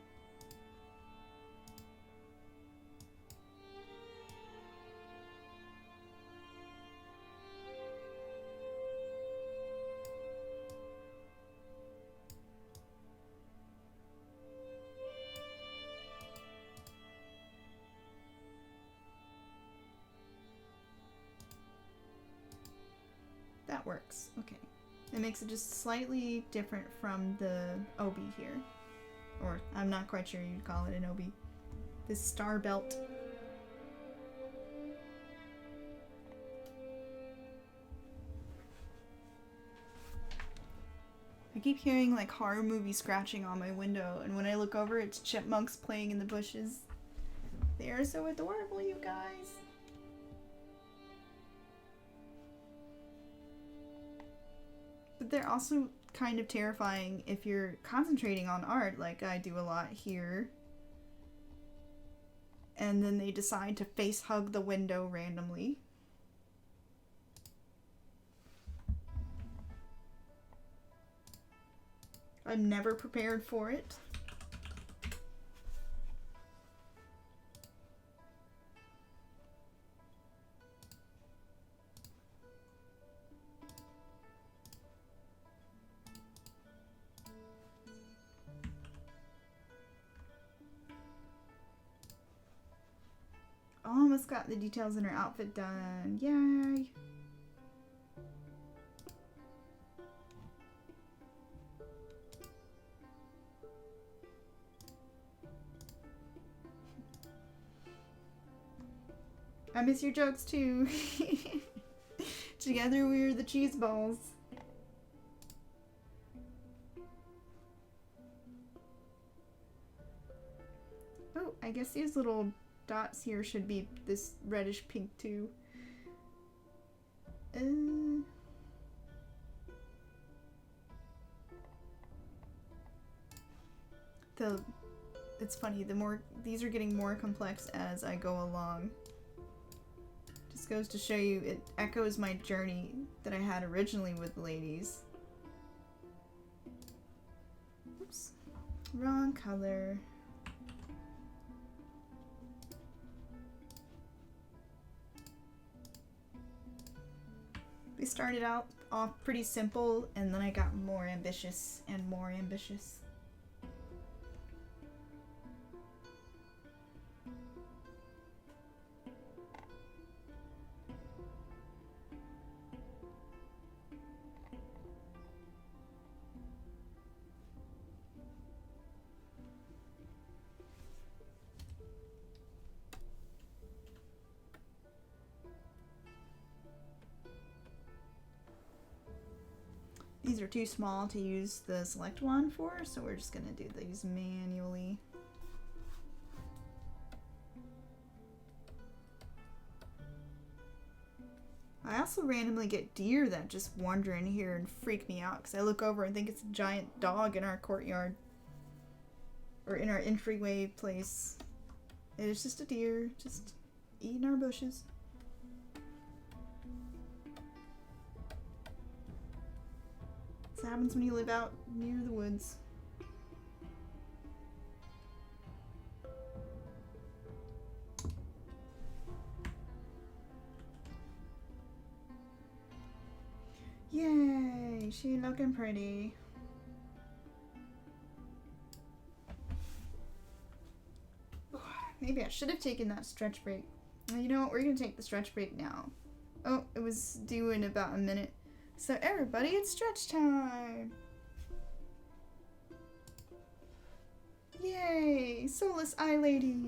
That works. Okay. It makes it just slightly different from the obi here. Or, I'm not quite sure you'd call it an obi. This star belt. I keep hearing like horror movie scratching on my window, and when I look over, it's chipmunks playing in the bushes. They are so adorable, you guys. But they're also kind of terrifying if you're concentrating on art, like I do a lot here. And then they decide to face hug the window randomly. I'm never prepared for it. Almost got the details in her outfit done. Yay! I miss your jokes too. Together we're the cheese balls. Oh, I guess these little dots here should be this reddish pink too. It's funny, the more these are getting more complex as I go along. Just goes to show you, it echoes my journey that I had originally with ladies. Oops. Wrong color. We started out off pretty simple, and then I got more ambitious and more ambitious. These are too small to use the select wand for, so we're just gonna do these manually. I also randomly get deer that just wander in here and freak me out because I look over and think it's a giant dog in our courtyard. Or in our entryway place. It's just a deer, just eating our bushes. This happens when you live out near the woods. Yay, she looking pretty. Maybe I should have taken that stretch break. You know what, we're gonna take the stretch break now. Oh, it was due in about a minute. So everybody, it's stretch time! Yay! Soulless Eye Lady!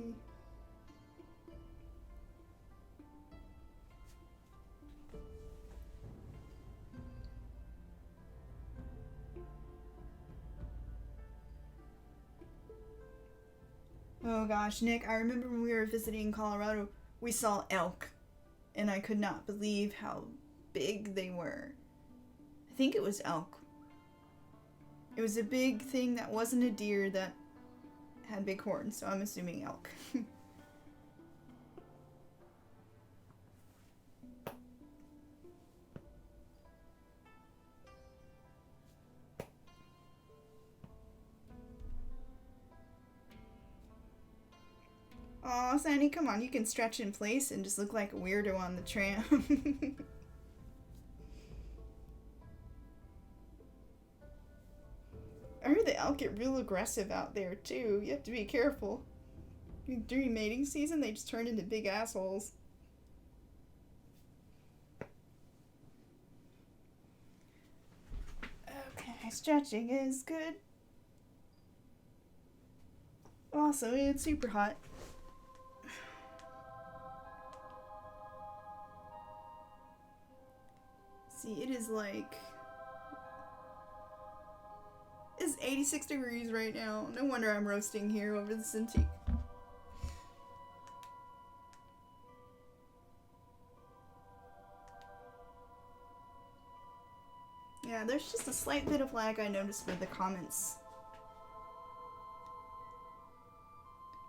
Oh gosh, Nick, I remember when we were visiting Colorado, we saw elk. And I could not believe how big they were. I think it was elk. It was a big thing that wasn't a deer that had big horns, so I'm assuming elk. Aw, Sandy, come on, you can stretch in place and just look like a weirdo on the tram. I heard the elk get real aggressive out there, too. You have to be careful. During mating season, they just turn into big assholes. Stretching is good. Also, it's super hot. See, it is like... It's 86 degrees right now. No wonder I'm roasting here over the Cintiq. Yeah, there's just a slight bit of lag I noticed with the comments.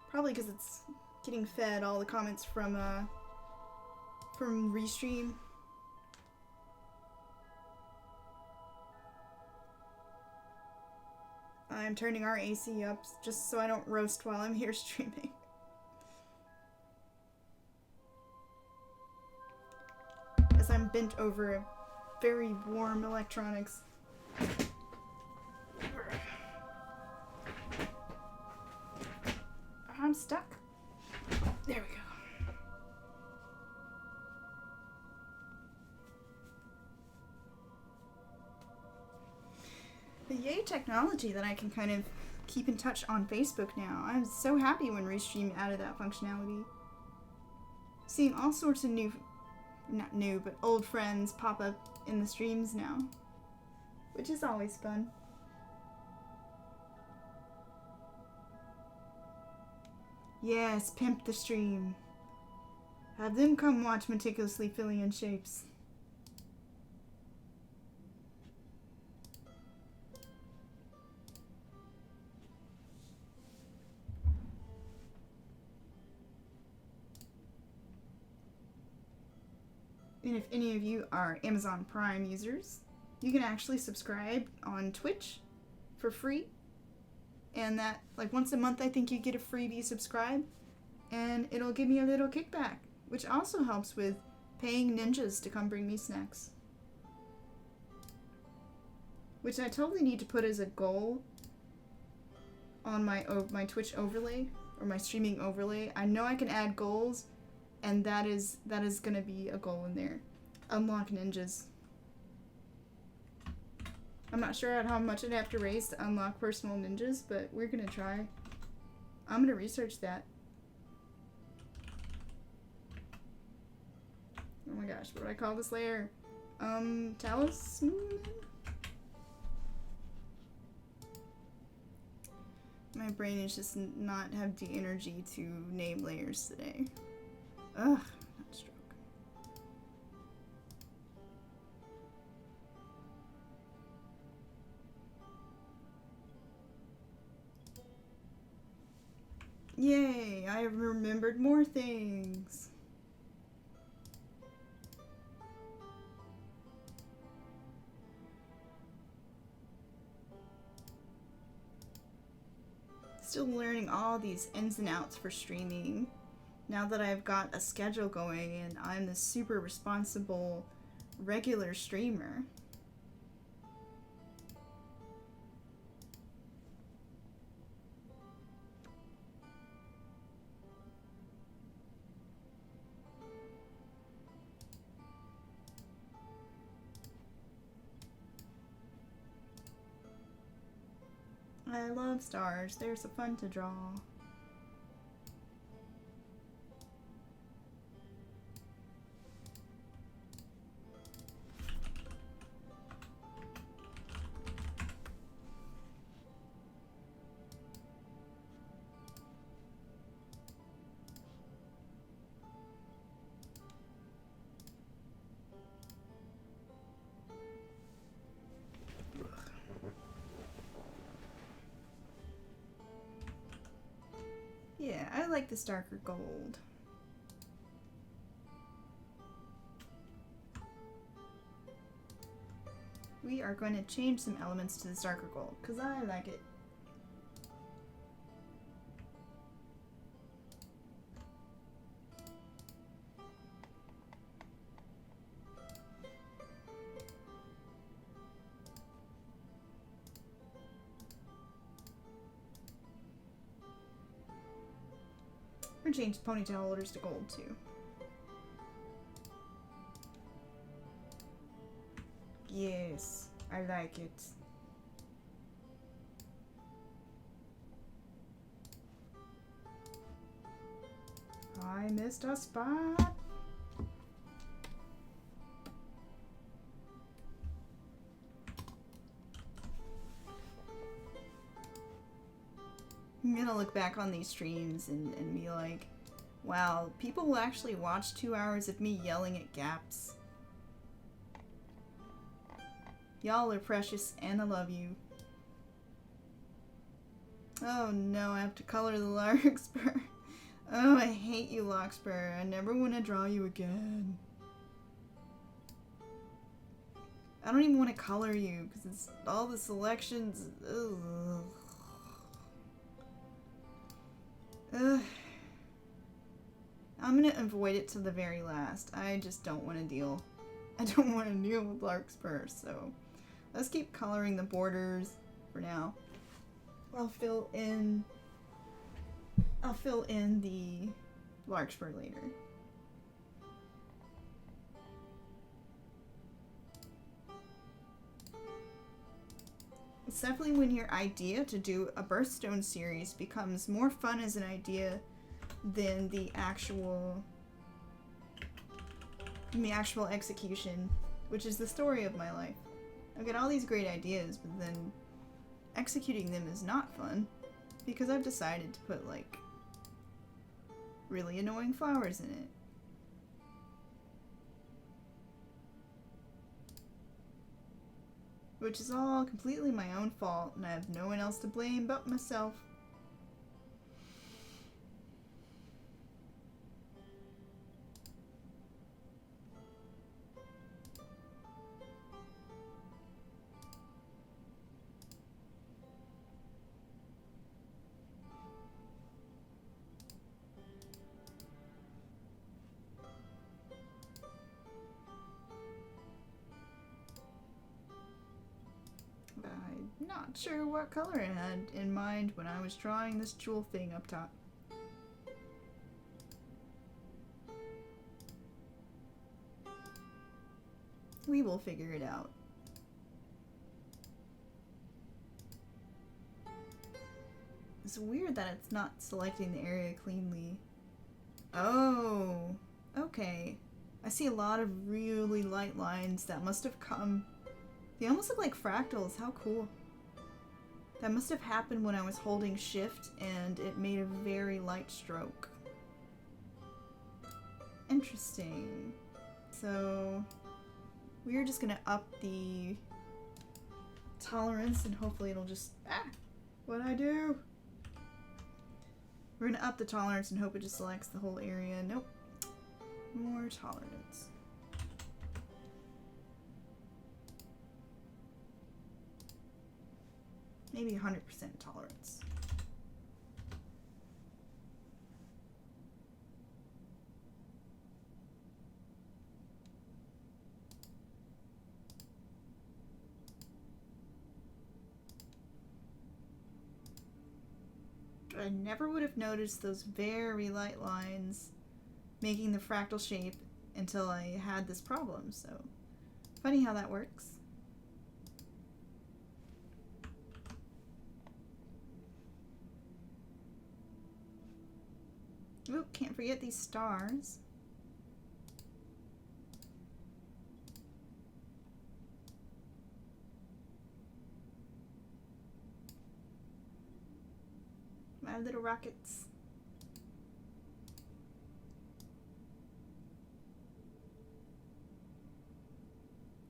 Probably because it's getting fed all the comments from Restream. I'm turning our AC up just so I don't roast while I'm here streaming. As I'm bent over very warm electronics. I'm stuck. There we go. But yay technology that I can kind of keep in touch on Facebook now. I'm so happy when Restream added that functionality. Seeing all sorts of not new, but old friends pop up in the streams now, which is always fun. Yes, pimp the stream. Have them come watch meticulously filling in shapes. And if any of you are Amazon Prime users, you can actually subscribe on Twitch for free. And that, like, once a month I think you get a freebie subscribe. And it'll give me a little kickback, which also helps with paying ninjas to come bring me snacks. Which I totally need to put as a goal on my Twitch overlay, or my streaming overlay. I know I can add goals, and that is gonna be a goal in there. Unlock ninjas. I'm not sure how much I'd have to raise to unlock personal ninjas, but we're gonna try. I'm gonna research that. Oh my gosh, what do I call this layer? Talisman? My brain is just not have the energy to name layers today. Ugh, not stroke. Yay, I have remembered more things. Still learning all these ins and outs for streaming. Now that I've got a schedule going and I'm the super responsible regular streamer. I love stars. They're so fun to draw. Yeah, I like this darker gold. We are going to change some elements to this darker gold, because I like it. We're going to change ponytail holders to gold too. Yes, I like it. missed a spot. I'm gonna look back on these streams and be like, wow, people will actually watch 2 hours of me yelling at gaps. Y'all are precious and I love you. Oh no, I have to color the Larkspur. Oh, I hate you, Larkspur. I never want to draw you again. I don't even want to color you because it's all the selections. Ugh. Ugh. I'm gonna avoid it to the very last. I just don't want to deal. I don't want to deal with Larkspur, so let's keep coloring the borders for now. I'll fill in the Larkspur later. It's definitely when your idea to do a birthstone series becomes more fun as an idea than the actual execution, which is the story of my life. I've got all these great ideas, but then executing them is not fun because I've decided to put like really annoying flowers in it. Which is all completely my own fault, and I have no one else to blame but myself. I'm not sure what color I had in mind when I was drawing this jewel thing up top. We will figure it out. It's weird that it's not selecting the area cleanly. Oh, okay. I see a lot of really light lines that must have come... They almost look like fractals. How cool. That must have happened when I was holding shift and it made a very light stroke. Interesting. So we're just gonna up the tolerance and hopefully it'll just... Ah! What'd I do? We're gonna up the tolerance and hope it just selects the whole area. Nope. More tolerance. Maybe 100% tolerance. I never would have noticed those very light lines making the fractal shape until I had this problem, so funny how that works. Ooh, can't forget these stars. My little rockets.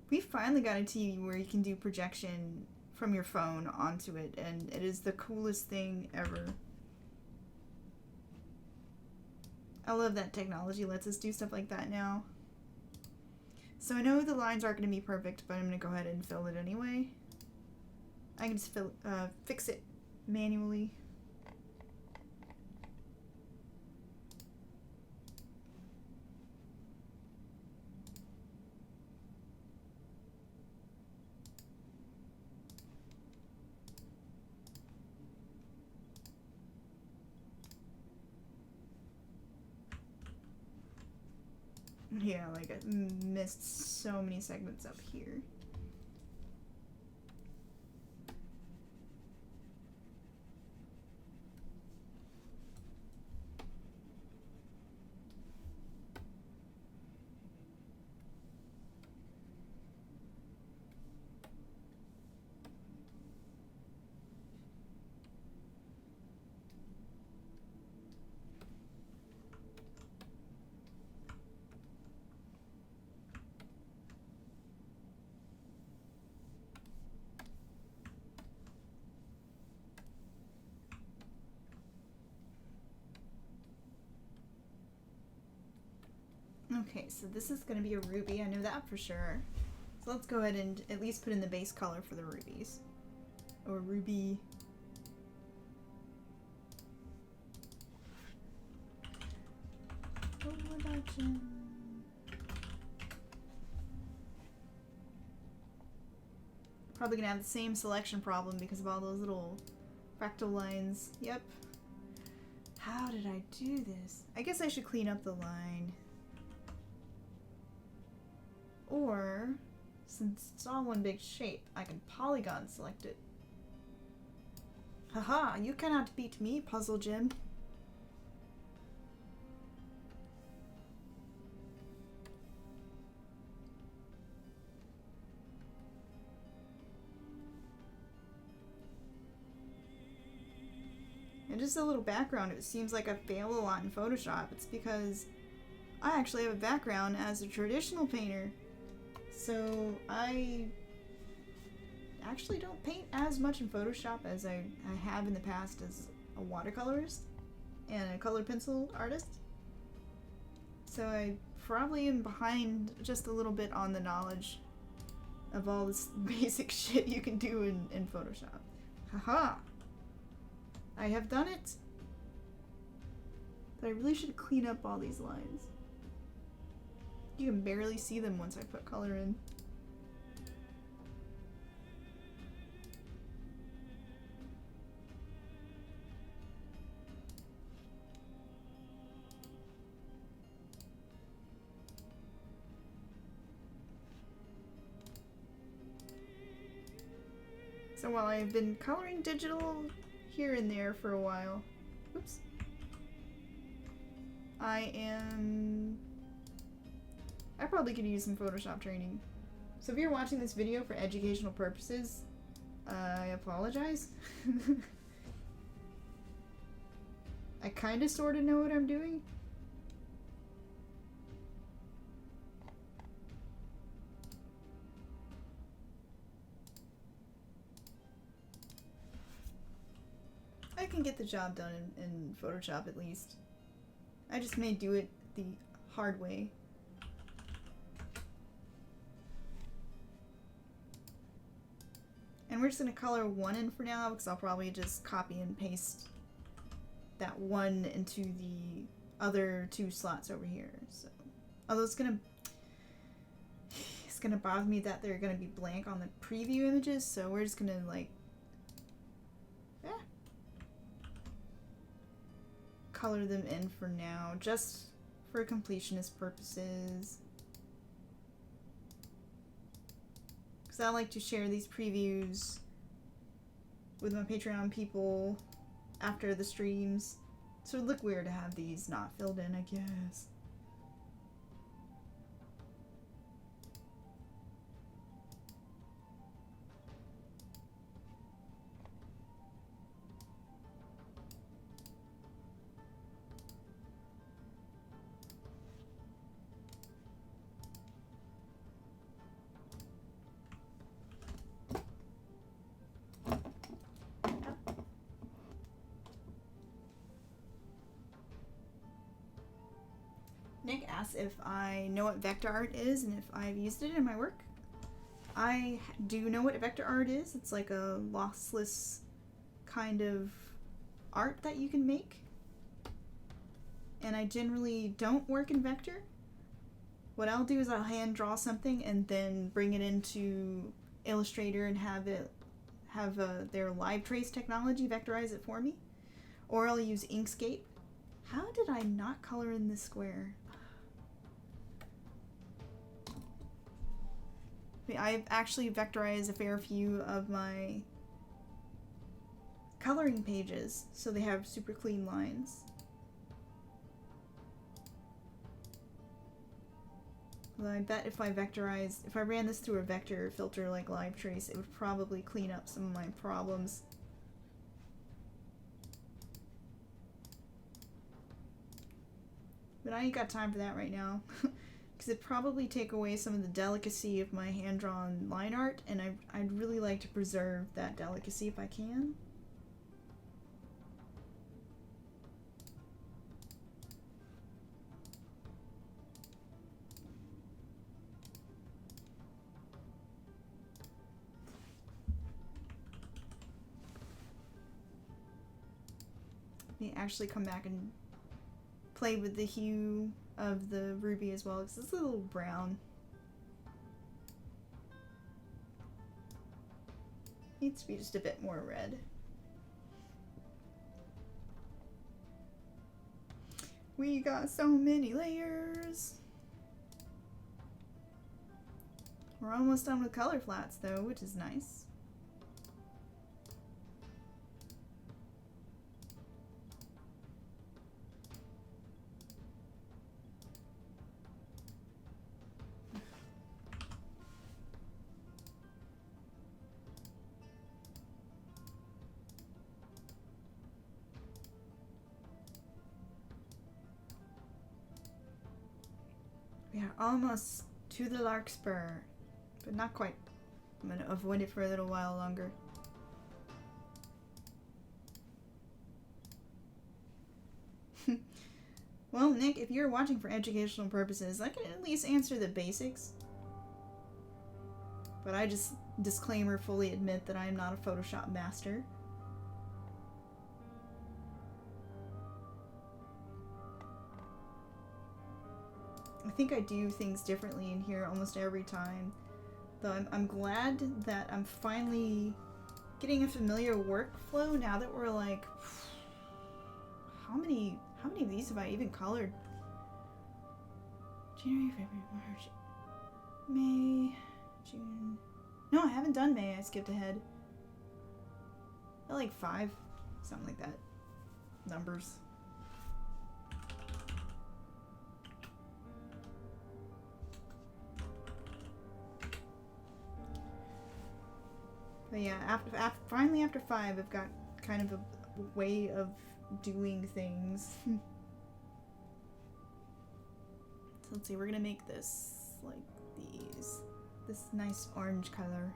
We finally got a TV where you can do projection from your phone onto it, and it is the coolest thing ever. I love that technology lets us do stuff like that now. So I know the lines aren't going to be perfect, but I'm going to go ahead and fill it anyway. I can just fix it manually. Yeah, like I missed so many segments up here. Okay, so this is going to be a ruby. I know that for sure. So let's go ahead and at least put in the base color for the rubies. Or ruby. Oh, what about you? Probably gonna have the same selection problem because of all those little fractal lines. Yep. How did I do this? I guess I should clean up the line. Or, since it's all one big shape, I can polygon select it. Haha, you cannot beat me, Puzzle Jim. And just a little background, it seems like I fail a lot in Photoshop. It's because I actually have a background as a traditional painter. So I actually don't paint as much in Photoshop as I have in the past as a watercolorist and a colored pencil artist. So I probably am behind just a little bit on the knowledge of all this basic shit you can do in Photoshop. Haha! I have done it! But I really should clean up all these lines. You can barely see them once I put color in. So while I've been coloring digital here and there for a while, oops, I probably could use some Photoshop training. So if you're watching this video for educational purposes, I apologize. I kinda sorta know what I'm doing. I can get the job done in Photoshop at least. I just may do it the hard way. And we're just gonna color one in for now because I'll probably just copy and paste that one into the other two slots over here. So, although it's gonna bother me that they're gonna be blank on the preview images, so we're just gonna like color them in for now, just for completionist purposes. Because I like to share these previews with my Patreon people after the streams. So it would look weird to have these not filled in, I guess. Nick asks if I know what vector art is and if I've used it in my work. I do know what vector art is. It's like a lossless kind of art that you can make. And I generally don't work in vector. What I'll do is I'll hand draw something and then bring it into Illustrator and have their live trace technology vectorize it for me. Or I'll use Inkscape. How did I not color in this square? I've actually vectorized a fair few of my coloring pages, so they have super clean lines. Although I bet if I ran this through a vector filter like Live Trace, it would probably clean up some of my problems. But I ain't got time for that right now. Because it'd probably take away some of the delicacy of my hand-drawn line art, and I'd really like to preserve that delicacy if I can. They actually come back and play with the hue of the ruby as well, because it's a little brown. Needs to be just a bit more red. We got so many layers. We're almost done with color flats though, which is nice. We are almost to the Larkspur, but not quite. I'm gonna avoid it for a little while longer. Well, Nick, if you're watching for educational purposes, I can at least answer the basics. But I just, disclaimer, fully admit that I am not a Photoshop master. I think I do things differently in here almost every time. Though I'm glad that I'm finally getting a familiar workflow now that we're like, how many of these have I even colored? January, February, March, May, June. No, I haven't done May. I skipped ahead. Like 5, something like that. Numbers. But yeah, finally after 5, I've got kind of a way of doing things. So let's see, we're gonna make this like this nice orange color.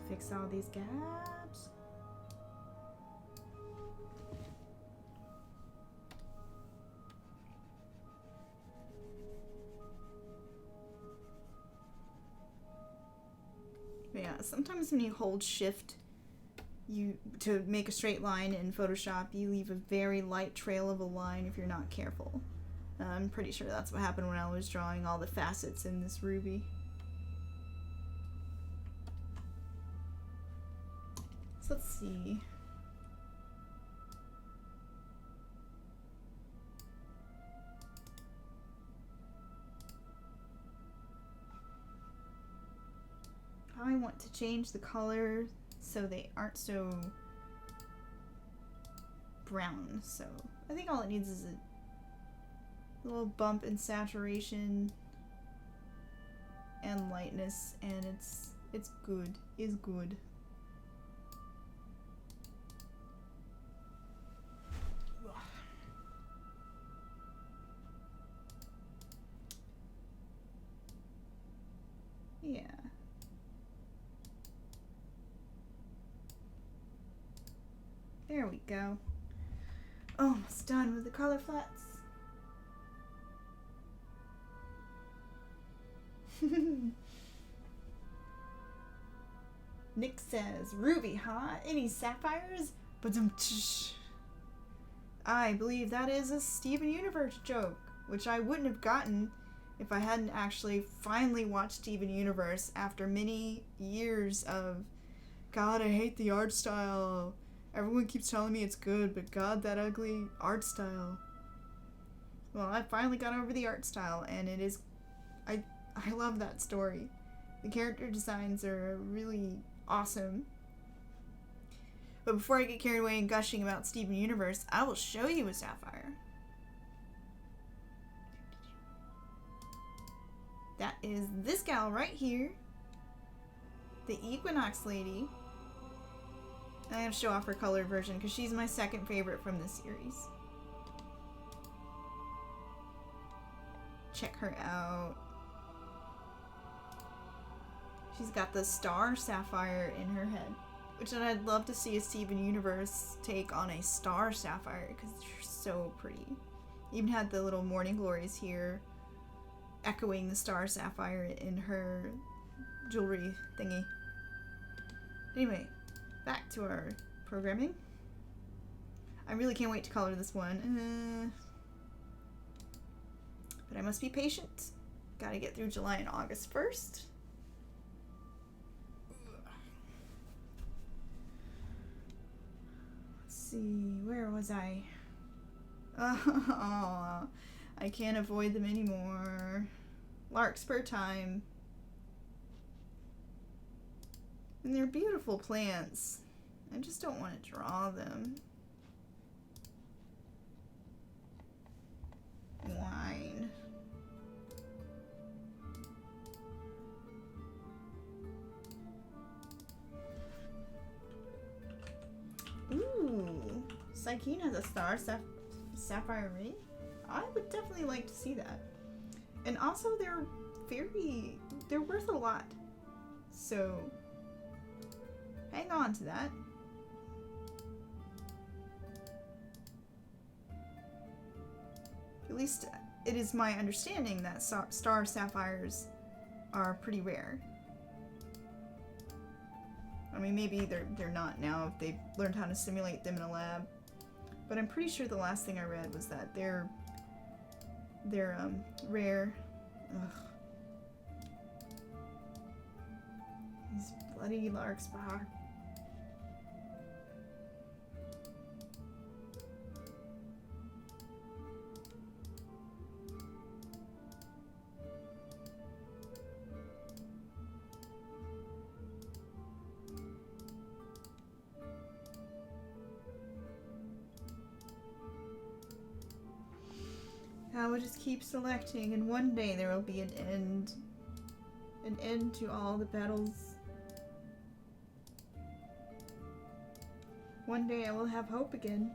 Fix all these gaps. Yeah, sometimes when you hold shift to make a straight line in Photoshop, you leave a very light trail of a line if you're not careful. I'm pretty sure that's what happened when I was drawing all the facets in this ruby. So let's see. I want to change the color so they aren't so brown. So I think all it needs is a little bump in saturation and lightness, and it's good. Is good. Yeah. There we go. Almost done with the color flats. Nick says, Ruby, huh? Any sapphires? I believe that is a Steven Universe joke, which I wouldn't have gotten if I hadn't actually finally watched Steven Universe after many years of, God, I hate the art style. Everyone keeps telling me it's good, but God, that ugly art style. Well, I finally got over the art style, and it is... I love that story. The character designs are really awesome. But before I get carried away and gushing about Steven Universe, I will show you a sapphire. That is this gal right here. The Equinox Lady. I'm going to show off her colored version because she's my second favorite from this series. Check her out. She's got the star sapphire in her head, which I'd love to see a Steven Universe take on a star sapphire because they're so pretty. Even had the little morning glories here, echoing the star sapphire in her jewelry thingy. Anyway, back to our programming. I really can't wait to color this one. But I must be patient. Gotta get through July and August first. Let's see, where was I? Oh, I can't avoid them anymore. Larkspur time. And they're beautiful plants. I just don't want to draw them. Wine. Ooh, Psyche has a star sapphire ring. I would definitely like to see that. And also they're worth a lot. So hang on to that. At least it is my understanding that star sapphires are pretty rare. I mean, maybe they're not now if they've learned how to simulate them in a lab. But I'm pretty sure the last thing I read was that they're rare. Ugh. These bloody larkspur. I will just keep selecting, and one day there will be an end to all the battles. One day I will have hope again.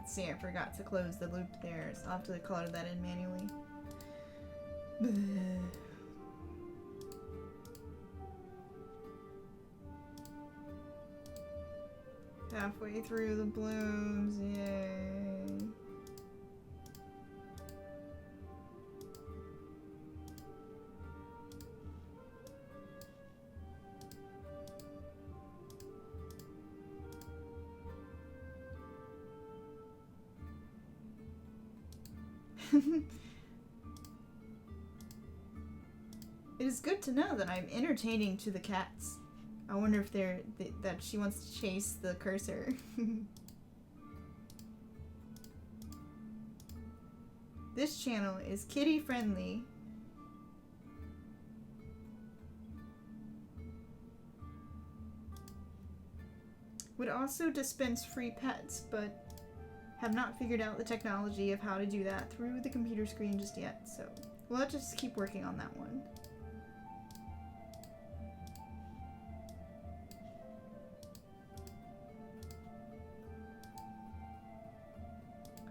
See, I forgot to close the loop there, so I'll have to color that in manually. Halfway through the blooms, yay. It is good to know that I'm entertaining to the cats. I wonder if that she wants to chase the cursor. This channel is kitty friendly. Would also dispense free pets, but have not figured out the technology of how to do that through the computer screen just yet, so we'll have to just keep working on that one.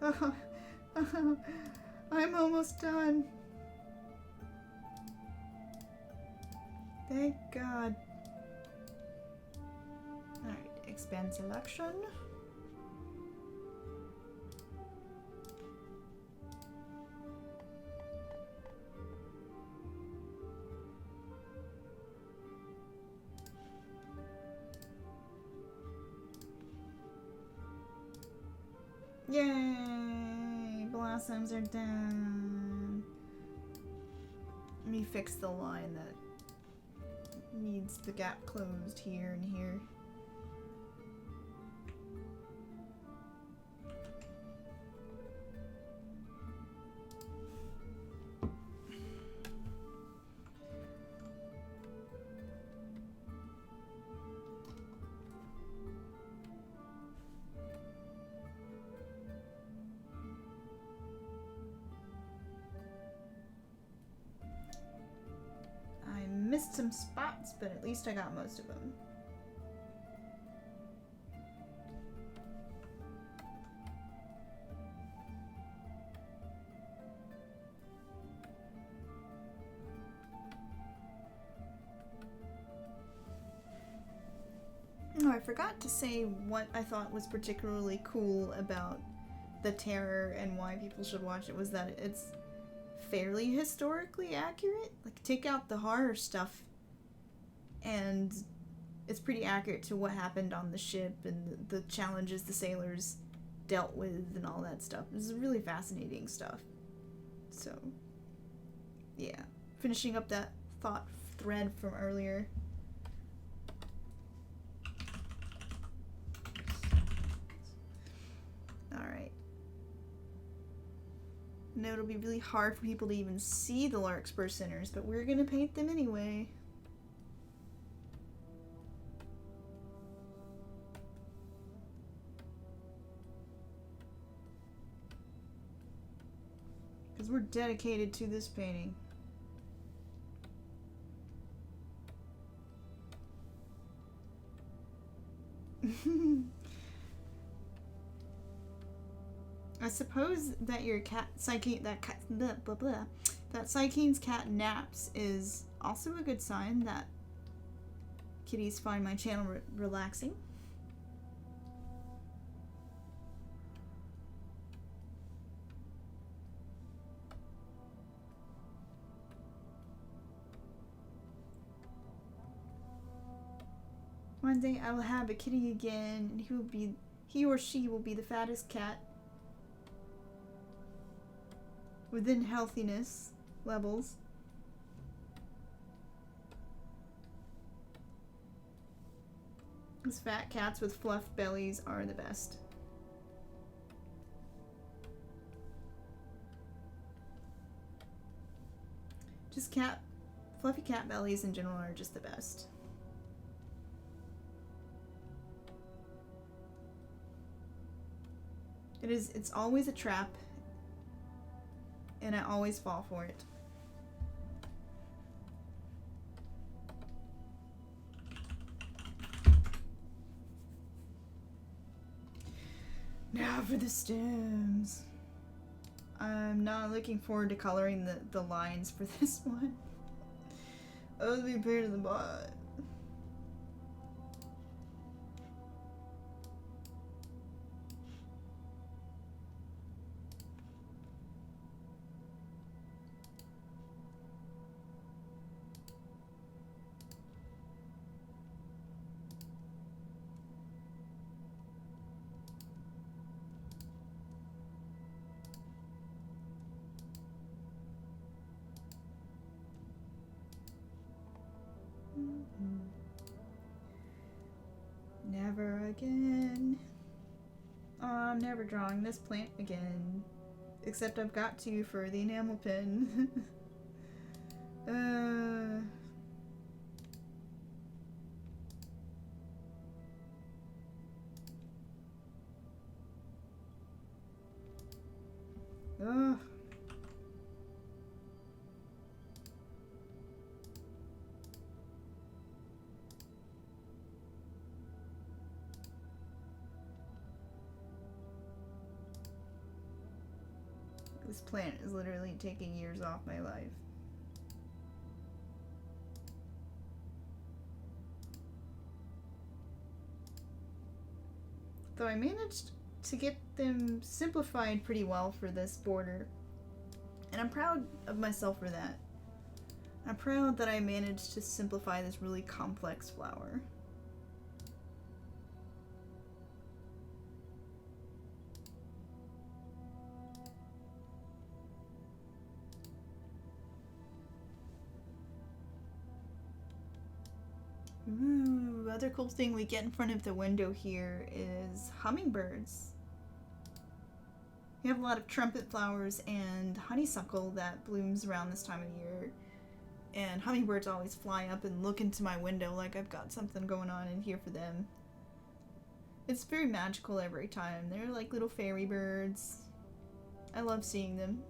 Oh, I'm almost done. Thank God. Alright, expand selection. Yay! Blossoms are done. Let me fix the line that needs the gap closed here and here. Missed some spots, but at least I got most of them. forgot to say what I thought was particularly cool about The Terror and why people should watch it was that it's fairly historically accurate. Like, take out the horror stuff and it's pretty accurate to what happened on the ship and the challenges the sailors dealt with and all that stuff. This is really fascinating stuff. So, yeah. Finishing up that thought thread from earlier. Alright. Now it'll be really hard for people to even see the Larkspur Centers, but we're gonna paint them anyway. Because we're dedicated to this painting. I suppose that your cat, that Psychene's cat naps is also a good sign that kitties find my channel relaxing. One day I will have a kitty again, and he or she will be the fattest cat within healthiness levels. These fat cats with fluff bellies are the best. Just fluffy cat bellies in general are just the best. It's always a trap, and I always fall for it. Now for the stems. I'm not looking forward to coloring the lines for this one. Oh, it'll be a pain in the butt. Never again. Oh, I'm never drawing this plant again. Except I've got to for the enamel pen. Ugh. This plant is literally taking years off my life. Though I managed to get them simplified pretty well for this border. And I'm proud of myself for that. I'm proud that I managed to simplify this really complex flower. Ooh, other cool thing we get in front of the window here is hummingbirds. We have a lot of trumpet flowers and honeysuckle that blooms around this time of year. And hummingbirds always fly up and look into my window like I've got something going on in here for them. It's very magical every time. They're like little fairy birds. I love seeing them.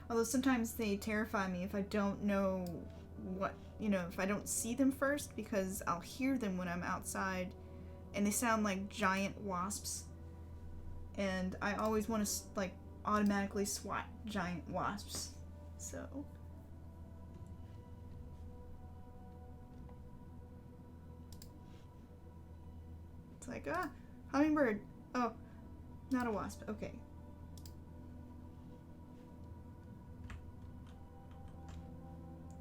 Although sometimes they terrify me if I don't know what, if I don't see them first, because I'll hear them when I'm outside and they sound like giant wasps. And I always want to, automatically swat giant wasps. So. It's like, hummingbird. Oh, not a wasp. Okay.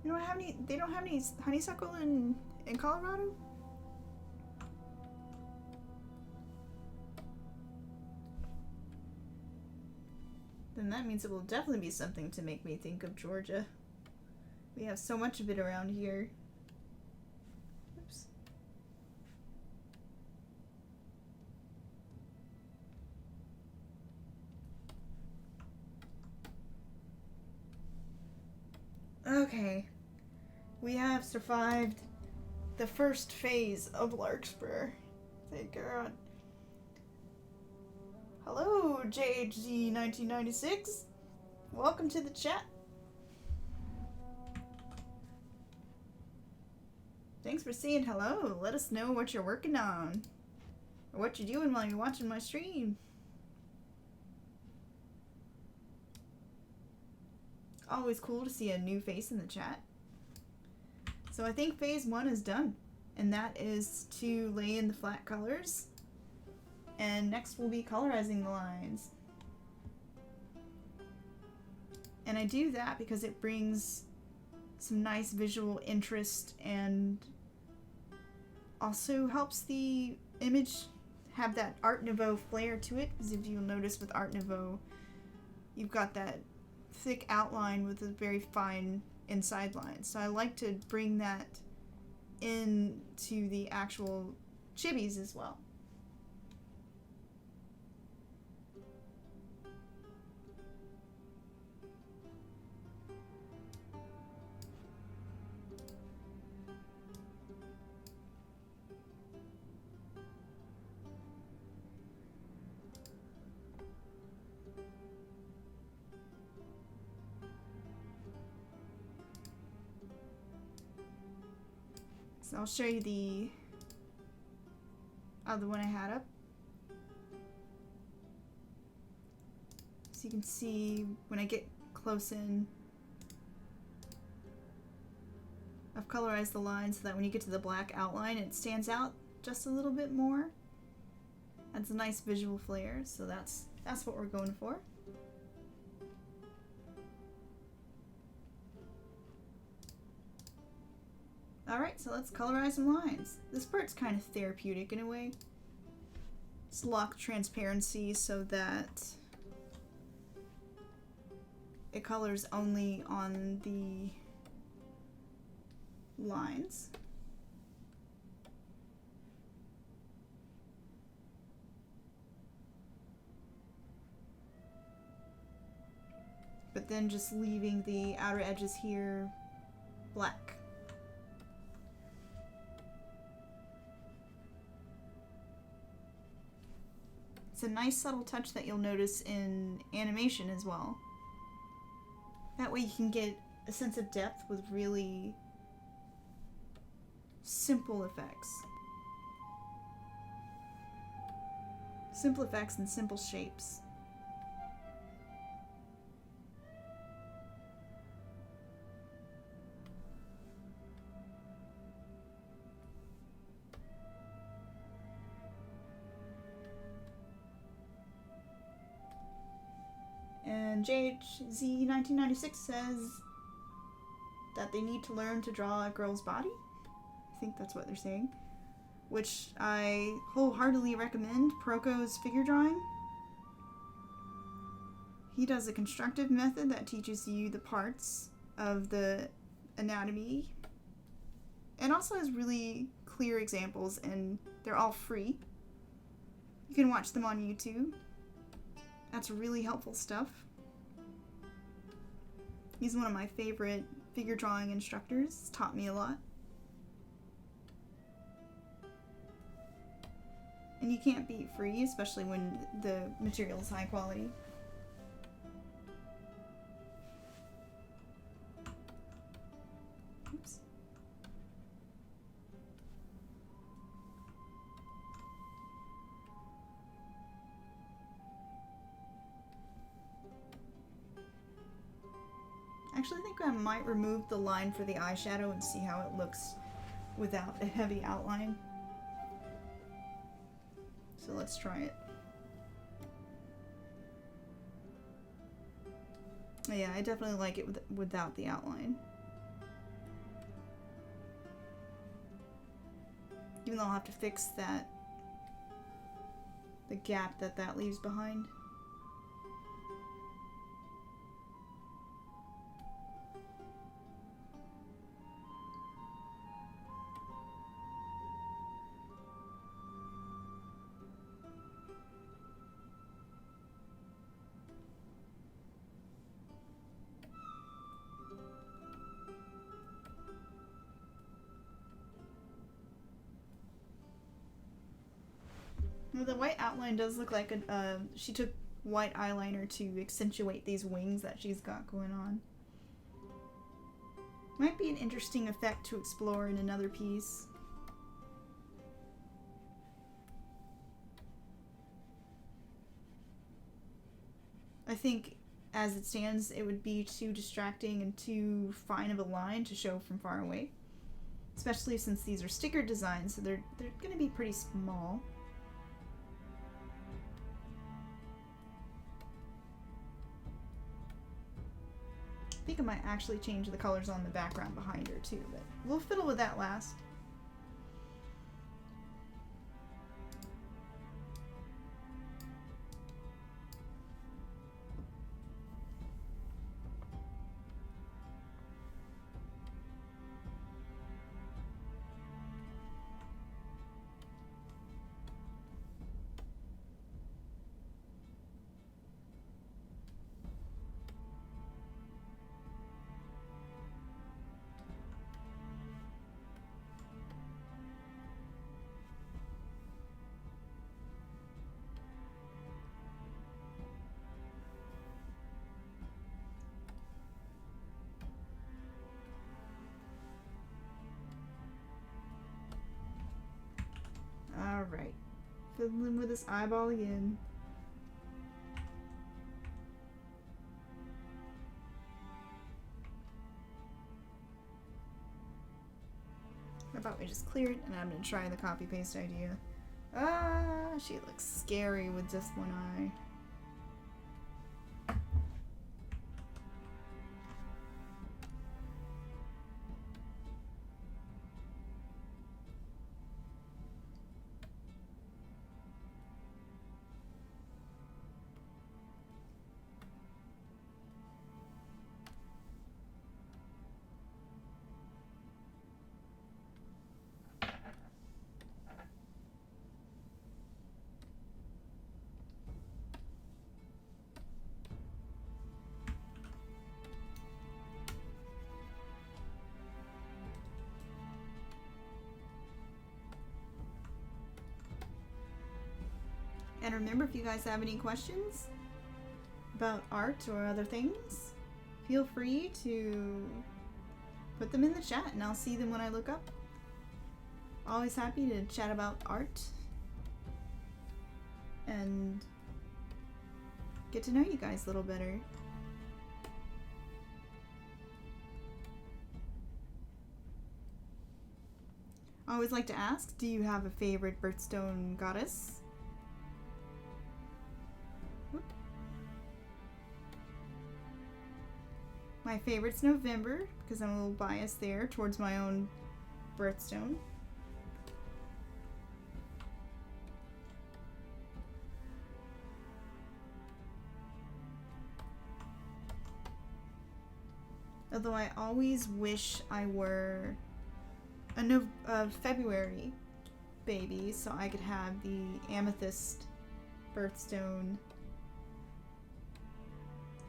You don't have any, they don't have any honeysuckle in Colorado? Then that means it will definitely be something to make me think of Georgia. We have so much of it around here. Oops. Okay. We have survived the first phase of Larkspur. Thank God. Hello, JHZ1996. Welcome to the chat. Thanks for saying hello. Let us know what you're working on. Or what you're doing while you're watching my stream. Always cool to see a new face in the chat. So I think phase 1 is done. And that is to lay in the flat colors. And next we'll be colorizing the lines. And I do that because it brings some nice visual interest and also helps the image have that Art Nouveau flair to it. Because if you'll notice with Art Nouveau, you've got that thick outline with a very fine inside line. So I like to bring that into the actual chibis as well. So I'll show you the other one I had up. So you can see when I get close in, I've colorized the line so that when you get to the black outline, it stands out just a little bit more. Adds a nice visual flair, so that's what we're going for. Alright, so let's colorize some lines. This part's kind of therapeutic in a way. It's lock transparency so that it colors only on the lines. But then just leaving the outer edges here black. It's a nice subtle touch that you'll notice in animation as well. That way you can get a sense of depth with really simple effects. Simple effects and simple shapes. And JHZ1996 says that they need to learn to draw a girl's body. I think that's what they're saying. Which I wholeheartedly recommend Proko's figure drawing. He does a constructive method that teaches you the parts of the anatomy and also has really clear examples, and they're all free. You can watch them on YouTube. That's really helpful stuff. He's one of my favorite figure drawing instructors. He's taught me a lot. And you can't beat free, especially when the material is high quality. Oops. Actually, I think I might remove the line for the eyeshadow and see how it looks without a heavy outline. So let's try it. Yeah, I definitely like it without the outline. Even though I'll have to fix the gap that leaves behind. Well, the white outline does look like she took white eyeliner to accentuate these wings that she's got going on. Might be an interesting effect to explore in another piece. I think as it stands, it would be too distracting and too fine of a line to show from far away. Especially since these are sticker designs, so they're going to be pretty small. I think I might actually change the colors on the background behind her too, but we'll fiddle with that last. Alright. Fiddling with this eyeball again. How about we just clear it and I'm going to try the copy paste idea. Ah, she looks scary with just one eye. And remember, if you guys have any questions about art or other things, feel free to put them in the chat and I'll see them when I look up. Always happy to chat about art and get to know you guys a little better. I always like to ask, do you have a favorite birthstone goddess? My favorite's November, because I'm a little biased there towards my own birthstone. Although I always wish I were a February baby, so I could have the amethyst birthstone.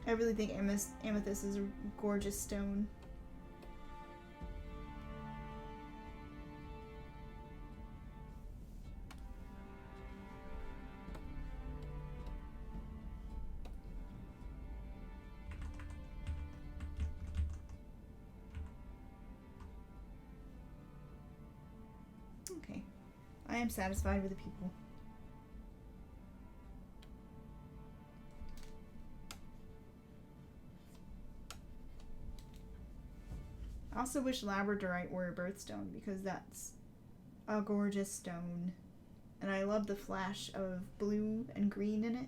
I really think amethyst is a gorgeous stone. Okay, I am satisfied with the people. I also wish labradorite were a birthstone because that's a gorgeous stone. And I love the flash of blue and green in it.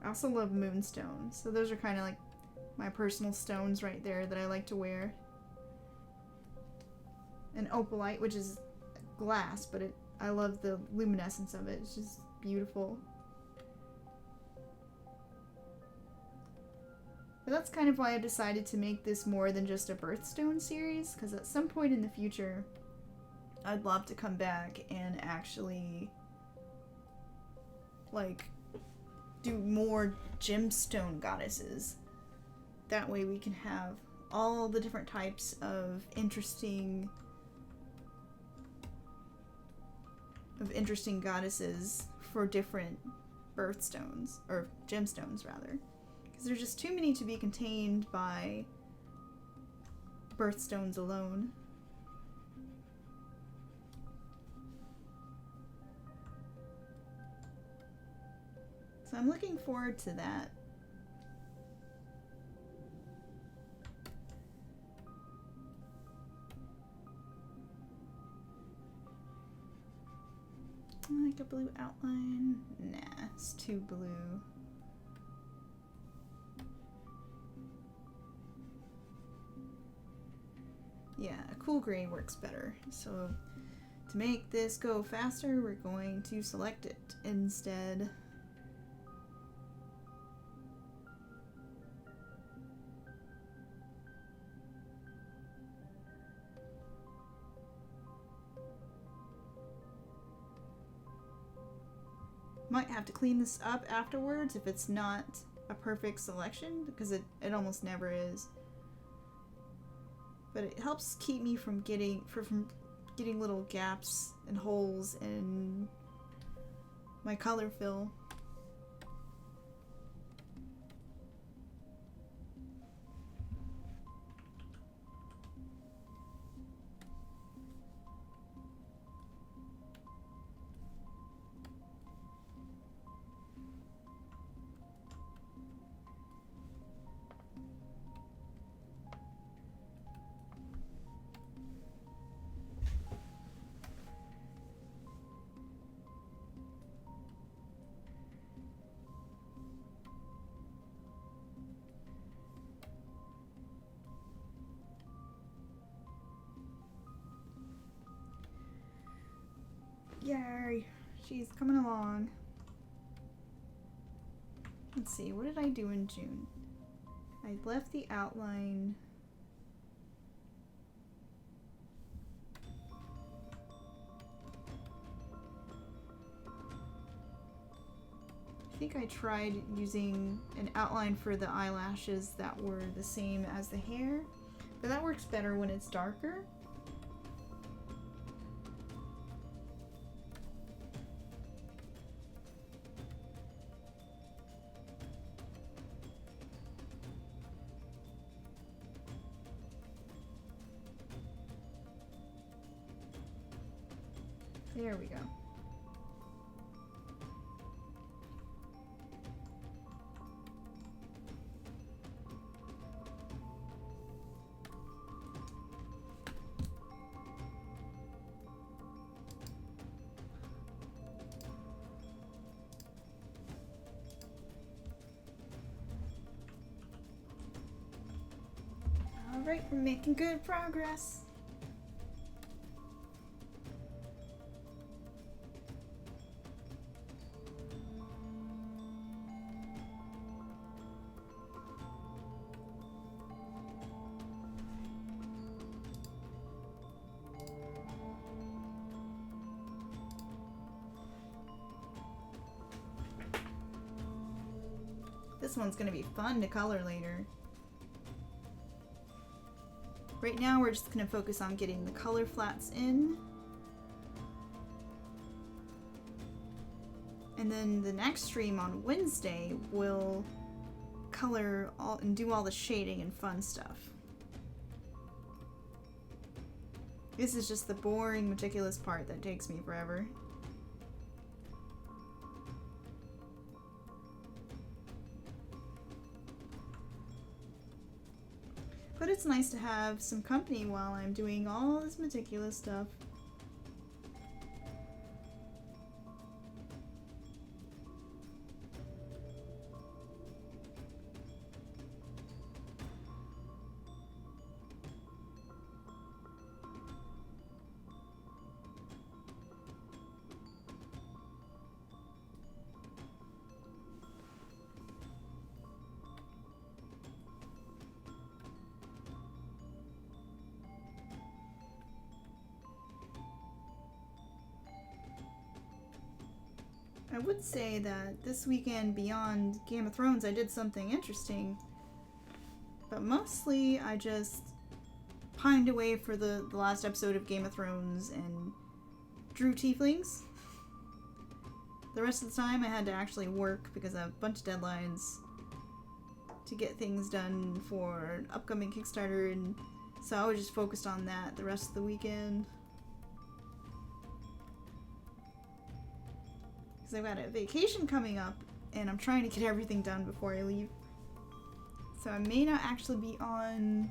I also love moonstones, so those are kind of like my personal stones right there that I like to wear. And opalite, which is glass, but I love the luminescence of it. It's just beautiful. But that's kind of why I decided to make this more than just a birthstone series, because at some point in the future, I'd love to come back and actually, like, do more gemstone goddesses. That way we can have all the different types of interesting goddesses for different birthstones, or gemstones rather. Because there's just too many to be contained by birthstones alone. So I'm looking forward to that. I like a blue outline. Nah, it's too blue. Yeah, a cool gray works better. So to make this go faster, we're going to select it instead. Might have to clean this up afterwards if it's not a perfect selection, because it almost never is. But it helps keep me from getting little gaps and holes in my color fill. Yay! She's coming along. Let's see, what did I do in June? I left the outline. I think I tried using an outline for the eyelashes that were the same as the hair, but that works better when it's darker. There we go. All right, we're making good progress. This one's gonna be fun to color later. Right now we're just gonna focus on getting the color flats in. And then the next stream on Wednesday will color all and do all the shading and fun stuff. This is just the boring, meticulous part that takes me forever. But it's nice to have some company while I'm doing all this meticulous stuff. I would say that this weekend beyond Game of Thrones I did something interesting, but mostly I just pined away for the last episode of Game of Thrones and drew tieflings. The rest of the time I had to actually work because I have a bunch of deadlines to get things done for an upcoming Kickstarter, and so I was just focused on that the rest of the weekend. I've got a vacation coming up and I'm trying to get everything done before I leave. So I may not actually be on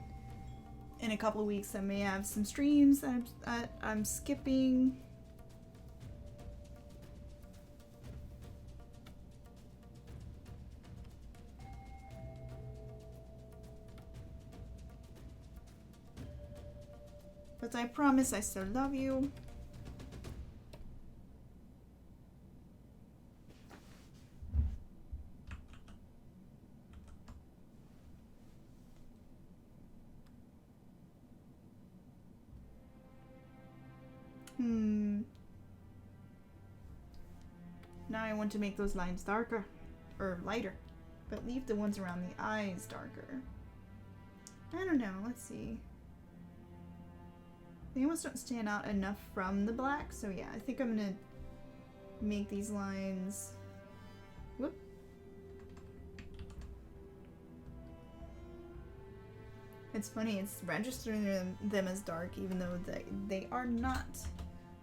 in a couple of weeks. I may have some streams that I'm skipping. But I promise I still love you. Now I want to make those lines darker, or lighter, but leave the ones around the eyes darker. I don't know, let's see. They almost don't stand out enough from the black, so yeah, I think I'm gonna make these lines... Whoop. It's funny, it's registering them as dark even though they are not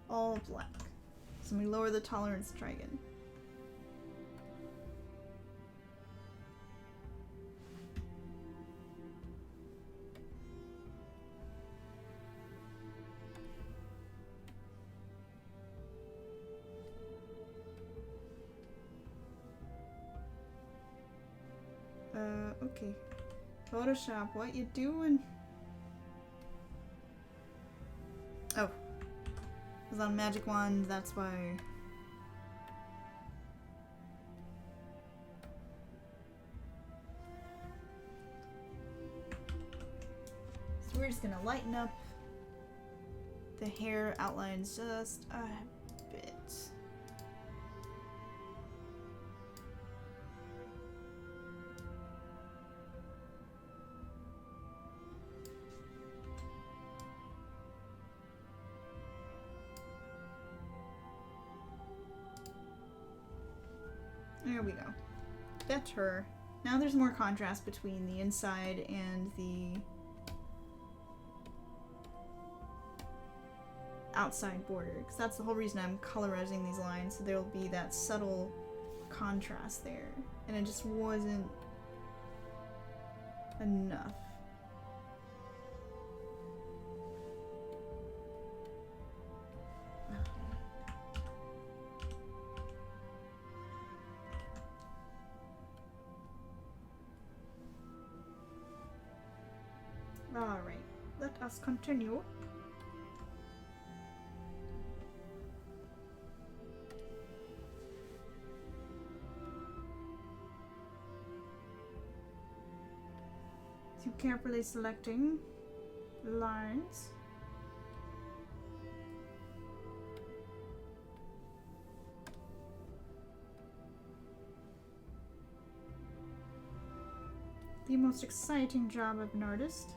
all black. So let me lower the tolerance, try again. Okay. Photoshop, what you doing? Oh. It was on Magic Wand, that's why. So we're just gonna lighten up the hair outlines just a bit. There we go. Better. Now there's more contrast between the inside and the outside border, because that's the whole reason I'm colorizing these lines, so there'll be that subtle contrast there, and it just wasn't enough. Alright, let us continue. So carefully selecting lines. The most exciting job of an artist.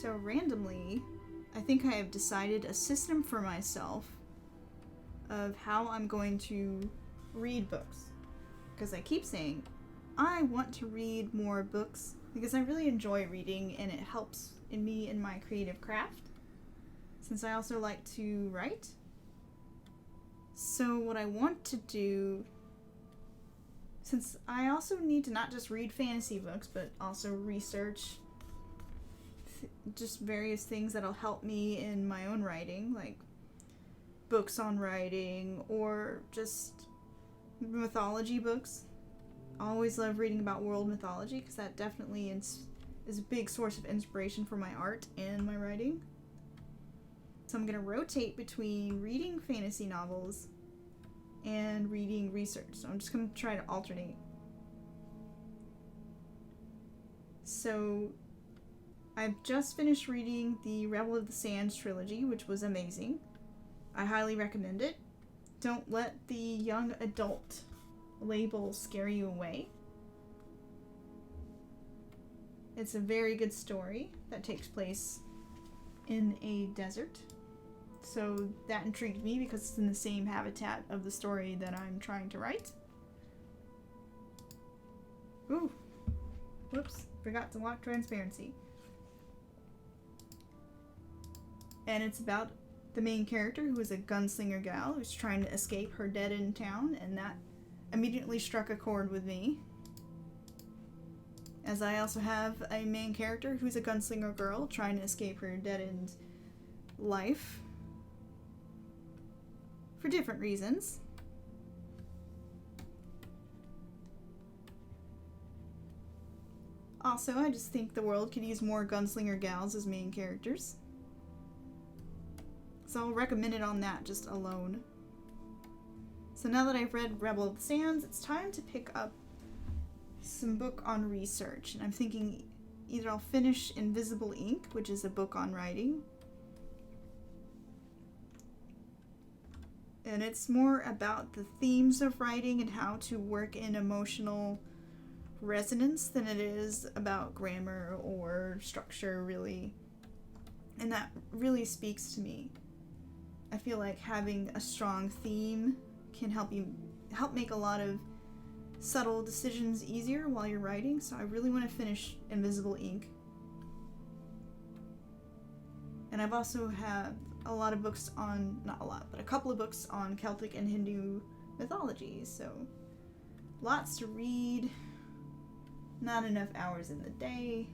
So randomly, I think I have decided a system for myself of how I'm going to read books. Because I keep saying, I want to read more books because I really enjoy reading and it helps in me in my creative craft. Since I also like to write. So what I want to do, since I also need to not just read fantasy books, but also research just various things that'll help me in my own writing, like books on writing or just mythology books. I always love reading about world mythology because that definitely is a big source of inspiration for my art and my writing. So I'm going to rotate between reading fantasy novels and reading research. So I'm just going to try to alternate. So I've just finished reading the Rebel of the Sands trilogy, which was amazing. I highly recommend it. Don't let the young adult label scare you away. It's a very good story that takes place in a desert. So that intrigued me because it's in the same habitat of the story that I'm trying to write. Ooh. Whoops. Forgot to lock transparency. And it's about the main character who is a gunslinger gal who's trying to escape her dead-end town, and that immediately struck a chord with me. As I also have a main character who's a gunslinger girl trying to escape her dead-end life. For different reasons. Also, I just think the world could use more gunslinger gals as main characters. So I'll recommend it on that just alone. So now that I've read Rebel of the Sands, it's time to pick up some book on research. And I'm thinking either I'll finish Invisible Ink, which is a book on writing. And it's more about the themes of writing and how to work in emotional resonance than it is about grammar or structure, really. And that really speaks to me. I feel like having a strong theme can help make a lot of subtle decisions easier while you're writing, so I really want to finish Invisible Ink. And I've also had a lot of books on, not a lot, but a couple of books on Celtic and Hindu mythology, so lots to read, not enough hours in the day.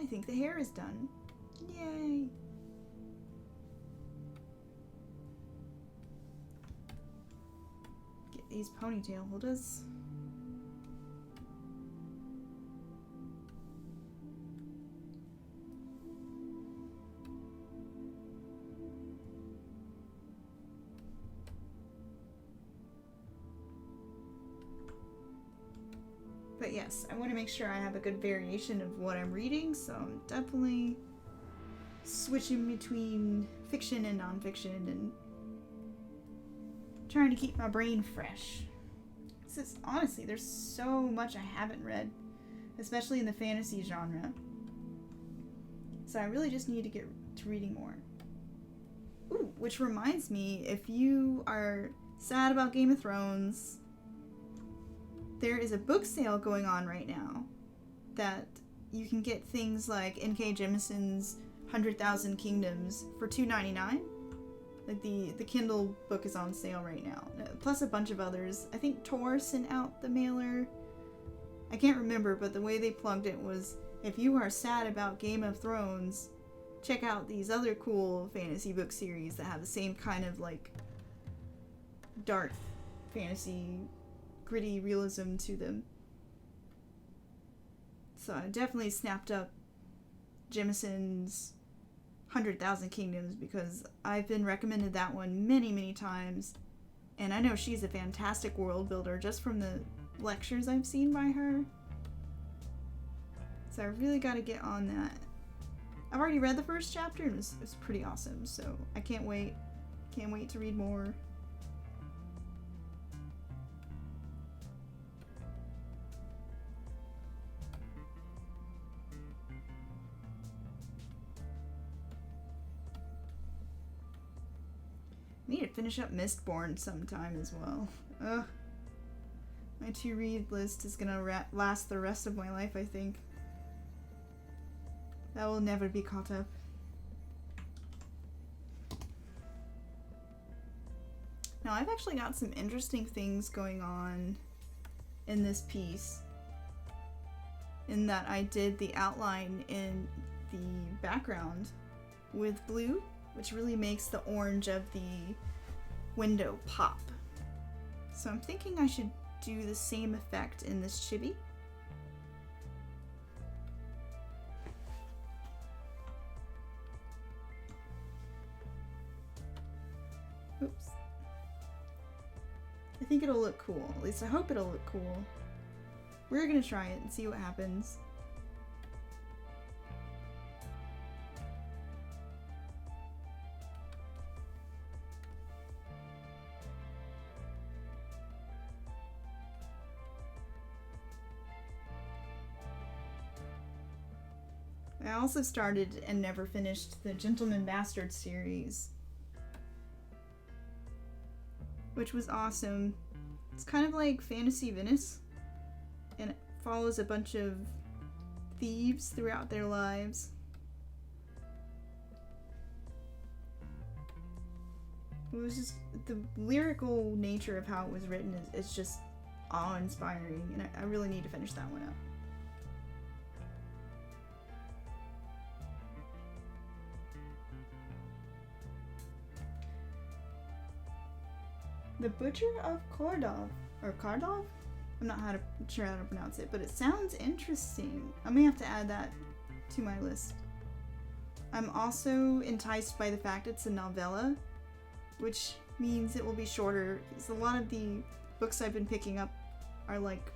I think the hair is done. Yay! Get these ponytail holders. But yes, I want to make sure I have a good variation of what I'm reading, so I'm definitely switching between fiction and nonfiction and trying to keep my brain fresh. Honestly, there's so much I haven't read, especially in the fantasy genre. So I really just need to get to reading more. Ooh, which reminds me, if you are sad about Game of Thrones, there is a book sale going on right now that you can get things like N.K. Jemison's 100,000 Kingdoms for $2.99. Like the Kindle book is on sale right now. Plus a bunch of others. I think Tor sent out the mailer. I can't remember, but the way they plugged it was, if you are sad about Game of Thrones, check out these other cool fantasy book series that have the same kind of like dark fantasy, gritty realism to them. So I definitely snapped up Jemison's 100,000 Kingdoms because I've been recommended that one many, many times. And I know she's a fantastic world builder just from the lectures I've seen by her. So I really got to get on that. I've already read the first chapter and it was pretty awesome. So I can't wait. Can't wait to read more. I need to finish up Mistborn sometime as well. Ugh. My to-read list is gonna last the rest of my life, I think. That will never be caught up. Now, I've actually got some interesting things going on in this piece. In that I did the outline in the background with blue, which really makes the orange of the window pop. So I'm thinking I should do the same effect in this chibi. Oops. I think it'll look cool. At least I hope it'll look cool. We're gonna try it and see what happens. I also started and never finished the Gentleman Bastard series, which was awesome. It's kind of like Fantasy Venice, and it follows a bunch of thieves throughout their lives. It was just, the lyrical nature of how it was written is just awe-inspiring, and I really need to finish that one up. The Butcher of Kordov, or Kardov? I'm not sure how to pronounce it, but it sounds interesting. I may have to add that to my list. I'm also enticed by the fact it's a novella, which means it will be shorter, because a lot of the books I've been picking up are like,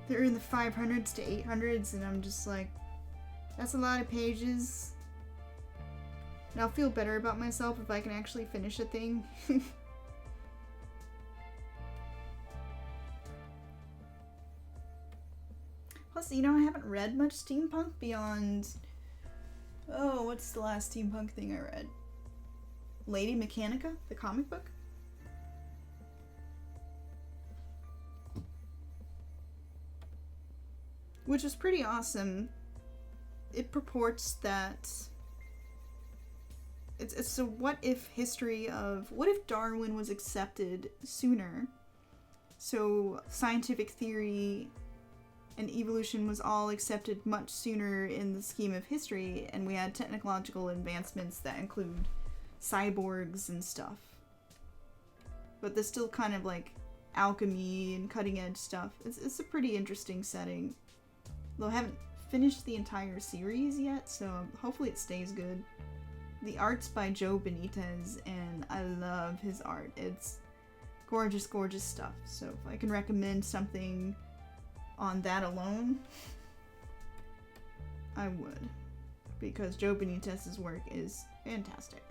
they're in the 500s to 800s, and I'm just like, that's a lot of pages. And I'll feel better about myself if I can actually finish a thing. Plus, you know, I haven't read much steampunk beyond... Oh, what's the last steampunk thing I read? Lady Mechanica, the comic book? Which is pretty awesome. It purports that... It's a what-if history of... What if Darwin was accepted sooner? So, scientific theory and evolution was all accepted much sooner in the scheme of history, and we had technological advancements that include cyborgs and stuff. But there's still kind of like alchemy and cutting-edge stuff. It's a pretty interesting setting. Though I haven't finished the entire series yet, so hopefully it stays good. The art's by Joe Benitez, and I love his art. It's gorgeous, gorgeous stuff. So if I can recommend something on that alone, I would. Because Joe Benitez's work is fantastic.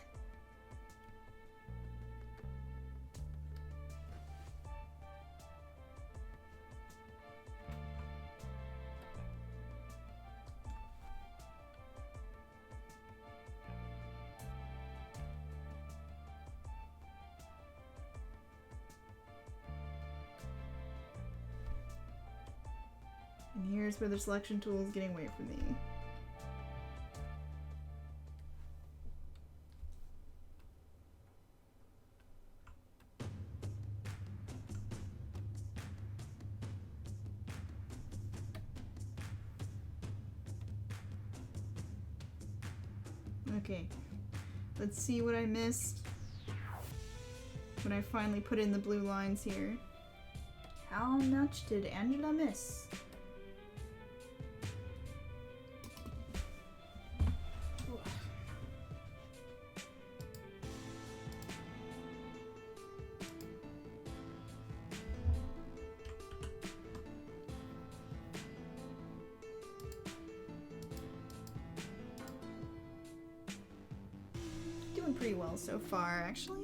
And here's where the selection tool is getting away from me. Okay, let's see what I missed when I finally put in the blue lines here. How much did Angela miss? Doing pretty well so far, actually.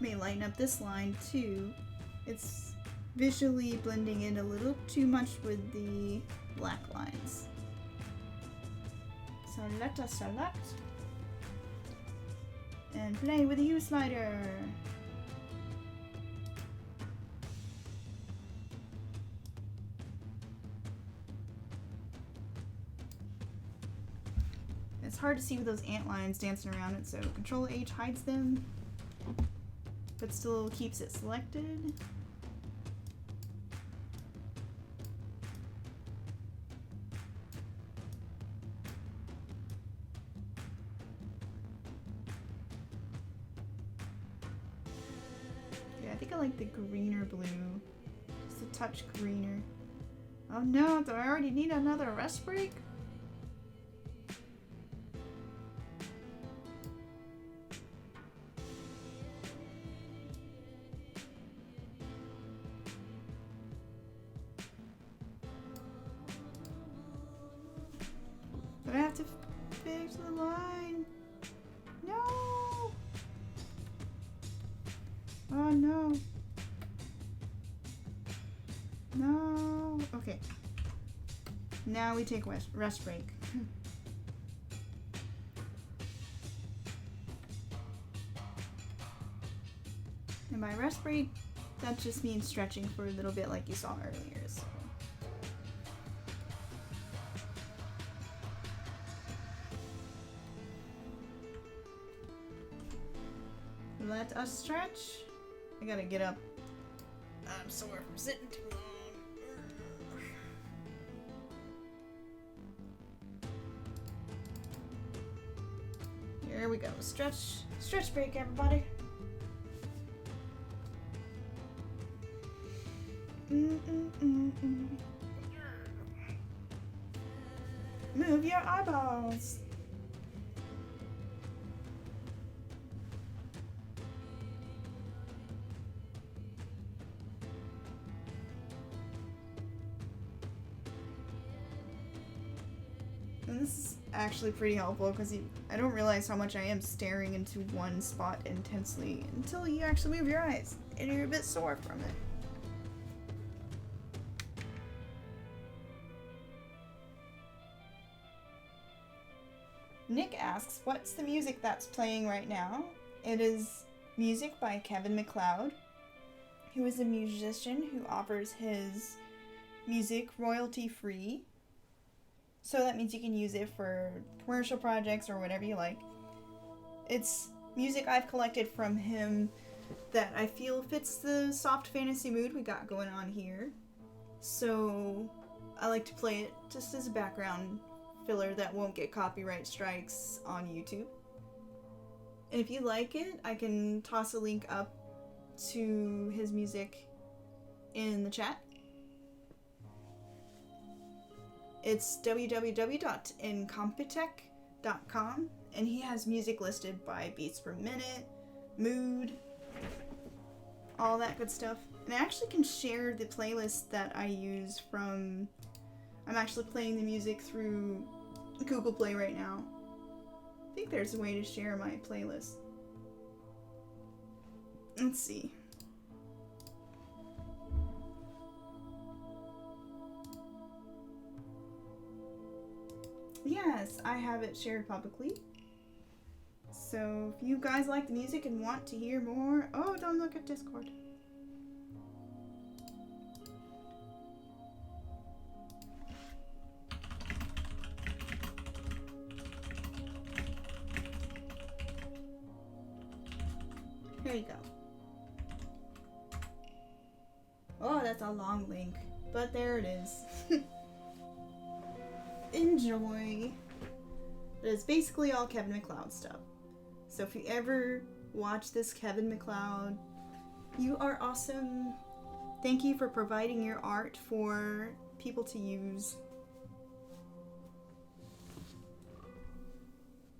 may lighten up this line too. It's visually blending in a little too much with the black lines. So let us select and play with the hue slider. It's hard to see with those ant lines dancing around it, so Control H hides them, but still keeps it selected. Yeah, I think I like the greener blue. Just a touch greener. Oh no, do I already need another rest break? But I have to fix the line. No! Oh no. No. Okay. Now we take rest break. And by rest break, that just means stretching for a little bit like you saw earlier. So. Let us stretch. I gotta get up. I'm sore from sitting too long. Here we go. Stretch break, everybody. Move your eyeballs. And this is actually pretty helpful because I don't realize how much I am staring into one spot intensely until you actually move your eyes and you're a bit sore from it. Nick asks, what's the music that's playing right now? It is music by Kevin MacLeod, who is a musician who offers his music royalty free. So that means you can use it for commercial projects or whatever you like. It's music I've collected from him that I feel fits the soft fantasy mood we got going on here. So I like to play it just as a background filler that won't get copyright strikes on YouTube. And if you like it, I can toss a link up to his music in the chat. It's www.incompetech.com, and he has music listed by beats per minute, mood, all that good stuff. And I actually can share the playlist that I use from... I'm actually playing the music through Google Play right now. I think there's a way to share my playlist. Let's see. Yes, I have it shared publicly. So if you guys like the music and want to hear more... Oh, don't look at Discord. There you go. Oh, that's a long link, but there it is. Enjoy. But it's basically all Kevin MacLeod stuff. So if you ever watch this Kevin MacLeod, you are awesome. Thank you for providing your art for people to use.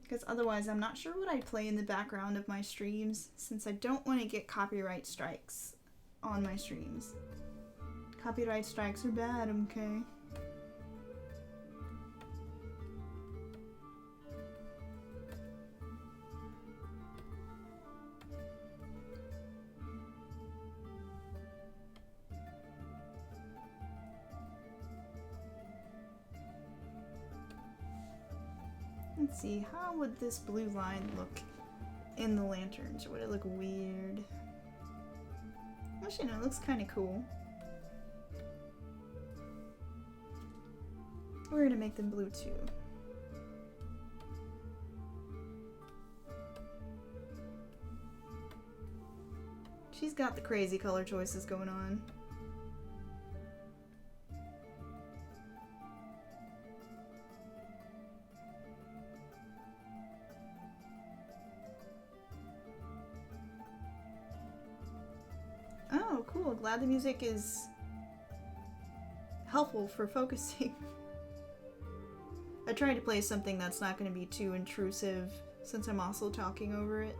Because otherwise I'm not sure what I'd play in the background of my streams, since I don't want to get copyright strikes on my streams. Copyright strikes are bad, okay? Let's see, how would this blue line look in the lanterns? Or would it look weird? Actually, no, it looks kind of cool. We're gonna make them blue too. She's got the crazy color choices going on. Oh, cool. Glad the music is helpful for focusing. I tried to play something that's not going to be too intrusive since I'm also talking over it.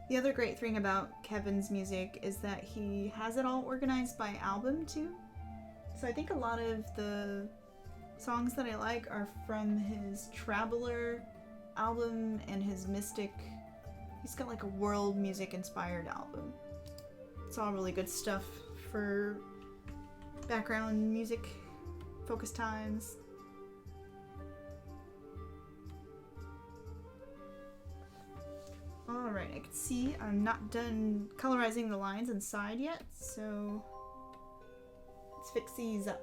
The other great thing about Kevin's music is that he has it all organized by album too. So I think a lot of the songs that I like are from his Traveler album and his Mystic. He's got like a world music inspired album. It's all really good stuff for background music, focus times. Alright, I can see I'm not done colorizing the lines inside yet, so let's fix these up.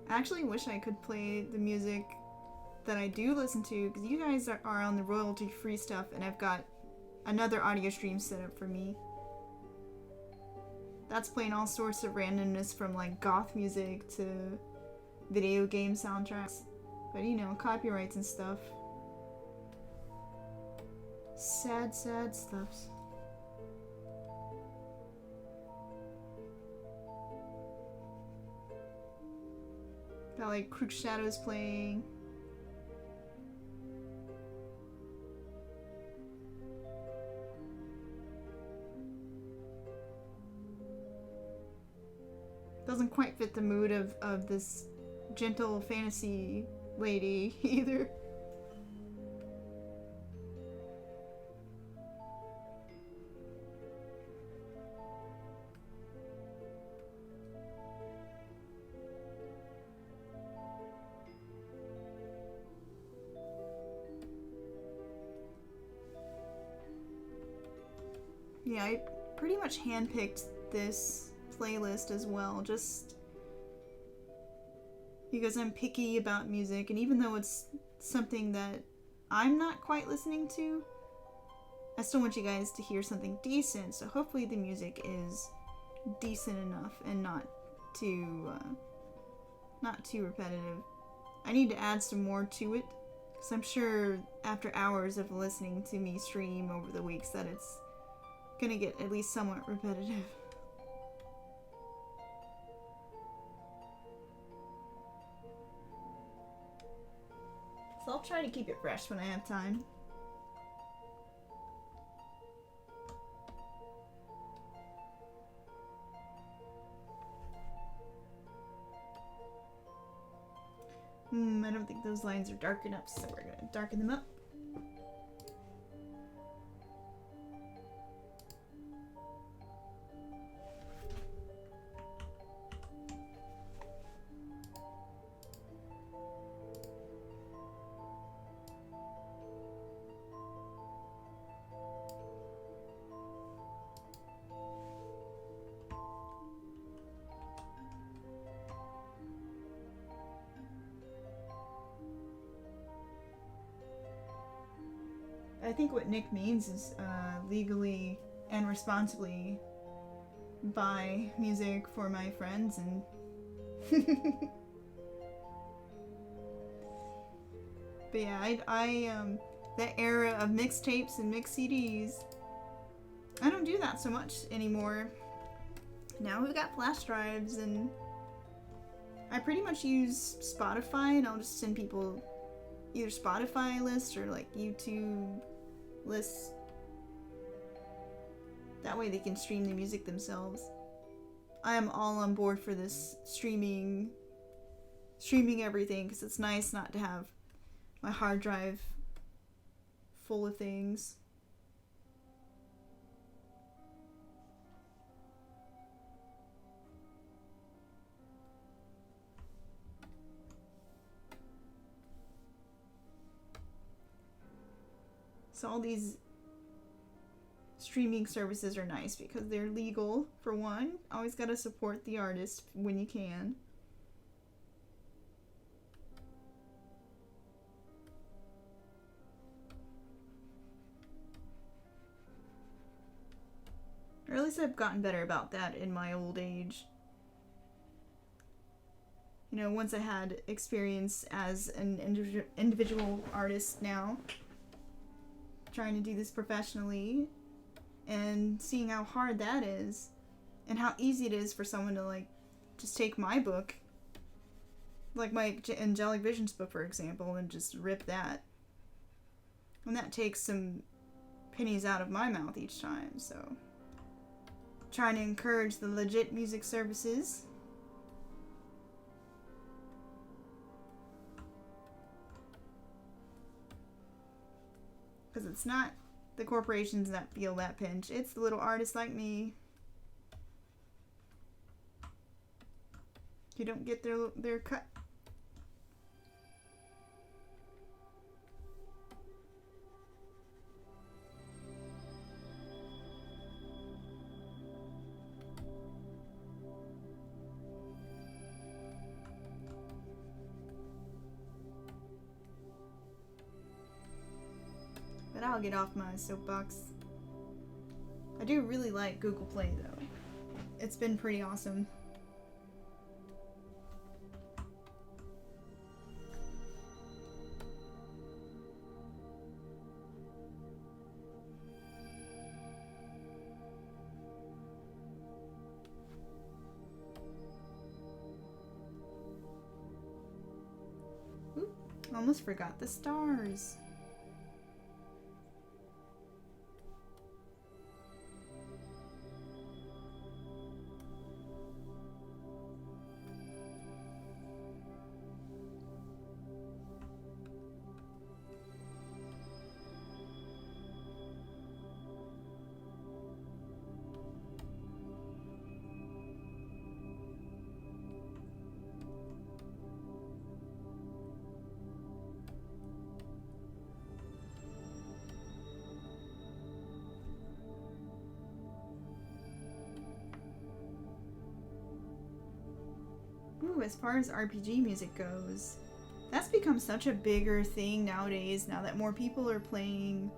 I actually wish I could play the music that I do listen to, because you guys are on the royalty-free stuff, and I've got another audio stream set up for me. That's playing all sorts of randomness from like goth music to video game soundtracks. But you know, copyrights and stuff. Sad, sad stuff. Got like Crook Shadows playing. Doesn't quite fit the mood of this gentle fantasy lady either. Yeah, I pretty much handpicked this playlist as well, just because I'm picky about music, and even though it's something that I'm not quite listening to, I still want you guys to hear something decent, so hopefully the music is decent enough and not too repetitive. I need to add some more to it, because I'm sure after hours of listening to me stream over the weeks that it's gonna get at least somewhat repetitive. So I'll try to keep it fresh when I have time. I don't think those lines are dark enough, so we're gonna darken them up. I think what Nick means is legally and responsibly buy music for my friends and but yeah, I that era of mixtapes and mix CDs, I don't do that so much anymore. Now we've got flash drives, and I pretty much use Spotify, and I'll just send people either Spotify lists or like YouTube lists. That way they can stream the music themselves. I am all on board for this streaming everything, because it's nice not to have my hard drive full of things. So all these streaming services are nice because they're legal, for one. Always gotta support the artist when you can. Or at least I've gotten better about that in my old age. You know, once I had experience as an individual artist now, trying to do this professionally, and seeing how hard that is, and how easy it is for someone to, like, just take my book, like my Angelic Visions book, for example, and just rip that. And that takes some pennies out of my mouth each time, so trying to encourage the legit music services. Because it's not the corporations that feel that pinch, it's the little artists like me who don't get their cut. But I'll get off my soapbox. I do really like Google Play, though. It's been pretty awesome. Ooh, almost forgot the stars. Ooh, as far as RPG music goes, that's become such a bigger thing nowadays, now that more people are playing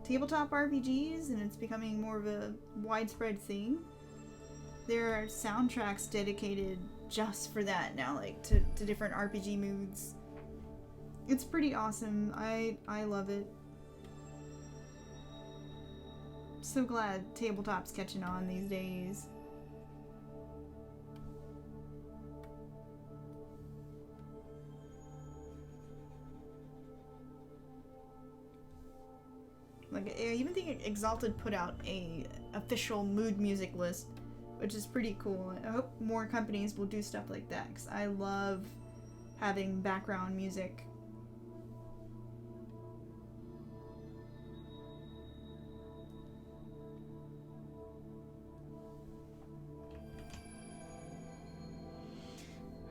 tabletop RPGs and it's becoming more of a widespread thing. There are soundtracks dedicated just for that now, like to different RPG moods. It's pretty awesome. I love it. So glad tabletop's catching on these days. Like, I even think Exalted put out a official mood music list, which is pretty cool. I hope more companies will do stuff like that, because I love having background music.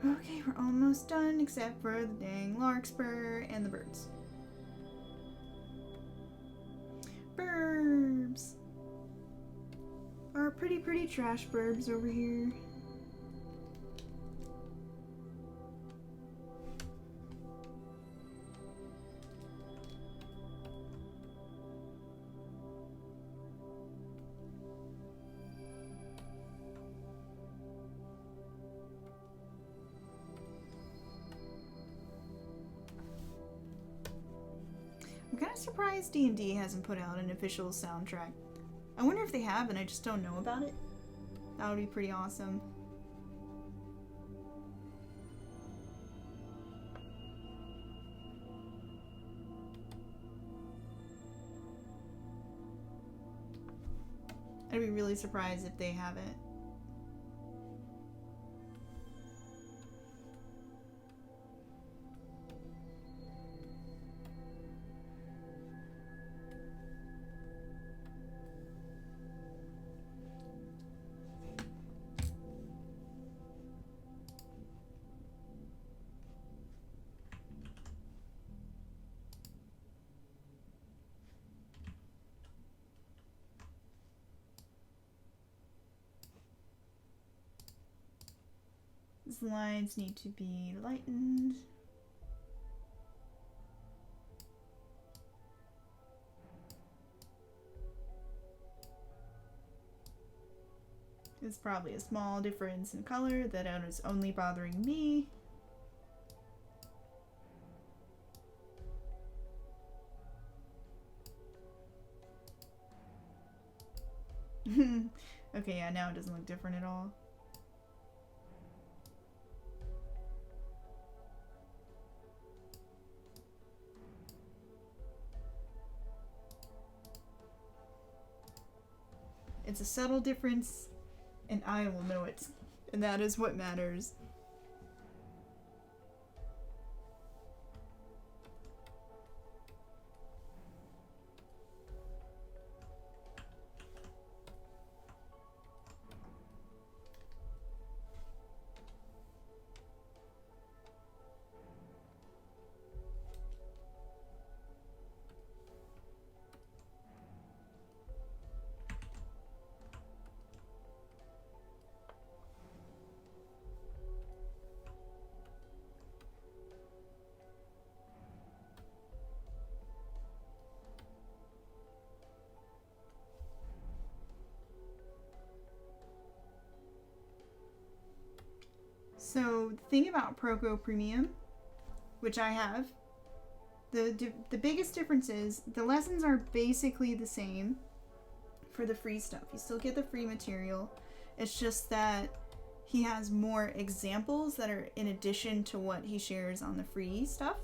Okay, we're almost done, except for the dang larkspur and the birds. Burbs! Our pretty trash burbs over here. I'm kind of surprised D&D hasn't put out an official soundtrack. I wonder if they have and I just don't know about it. That would be pretty awesome. I'd be really surprised if they haven't. These lines need to be lightened. It's probably a small difference in color that is only bothering me. Okay, yeah, now it doesn't look different at all. It's a subtle difference, and I will know it. And that is what matters. So the thing about Proko Premium, which I have, the biggest difference is the lessons are basically the same for the free stuff. You still get the free material. It's just that he has more examples that are in addition to what he shares on the free stuff.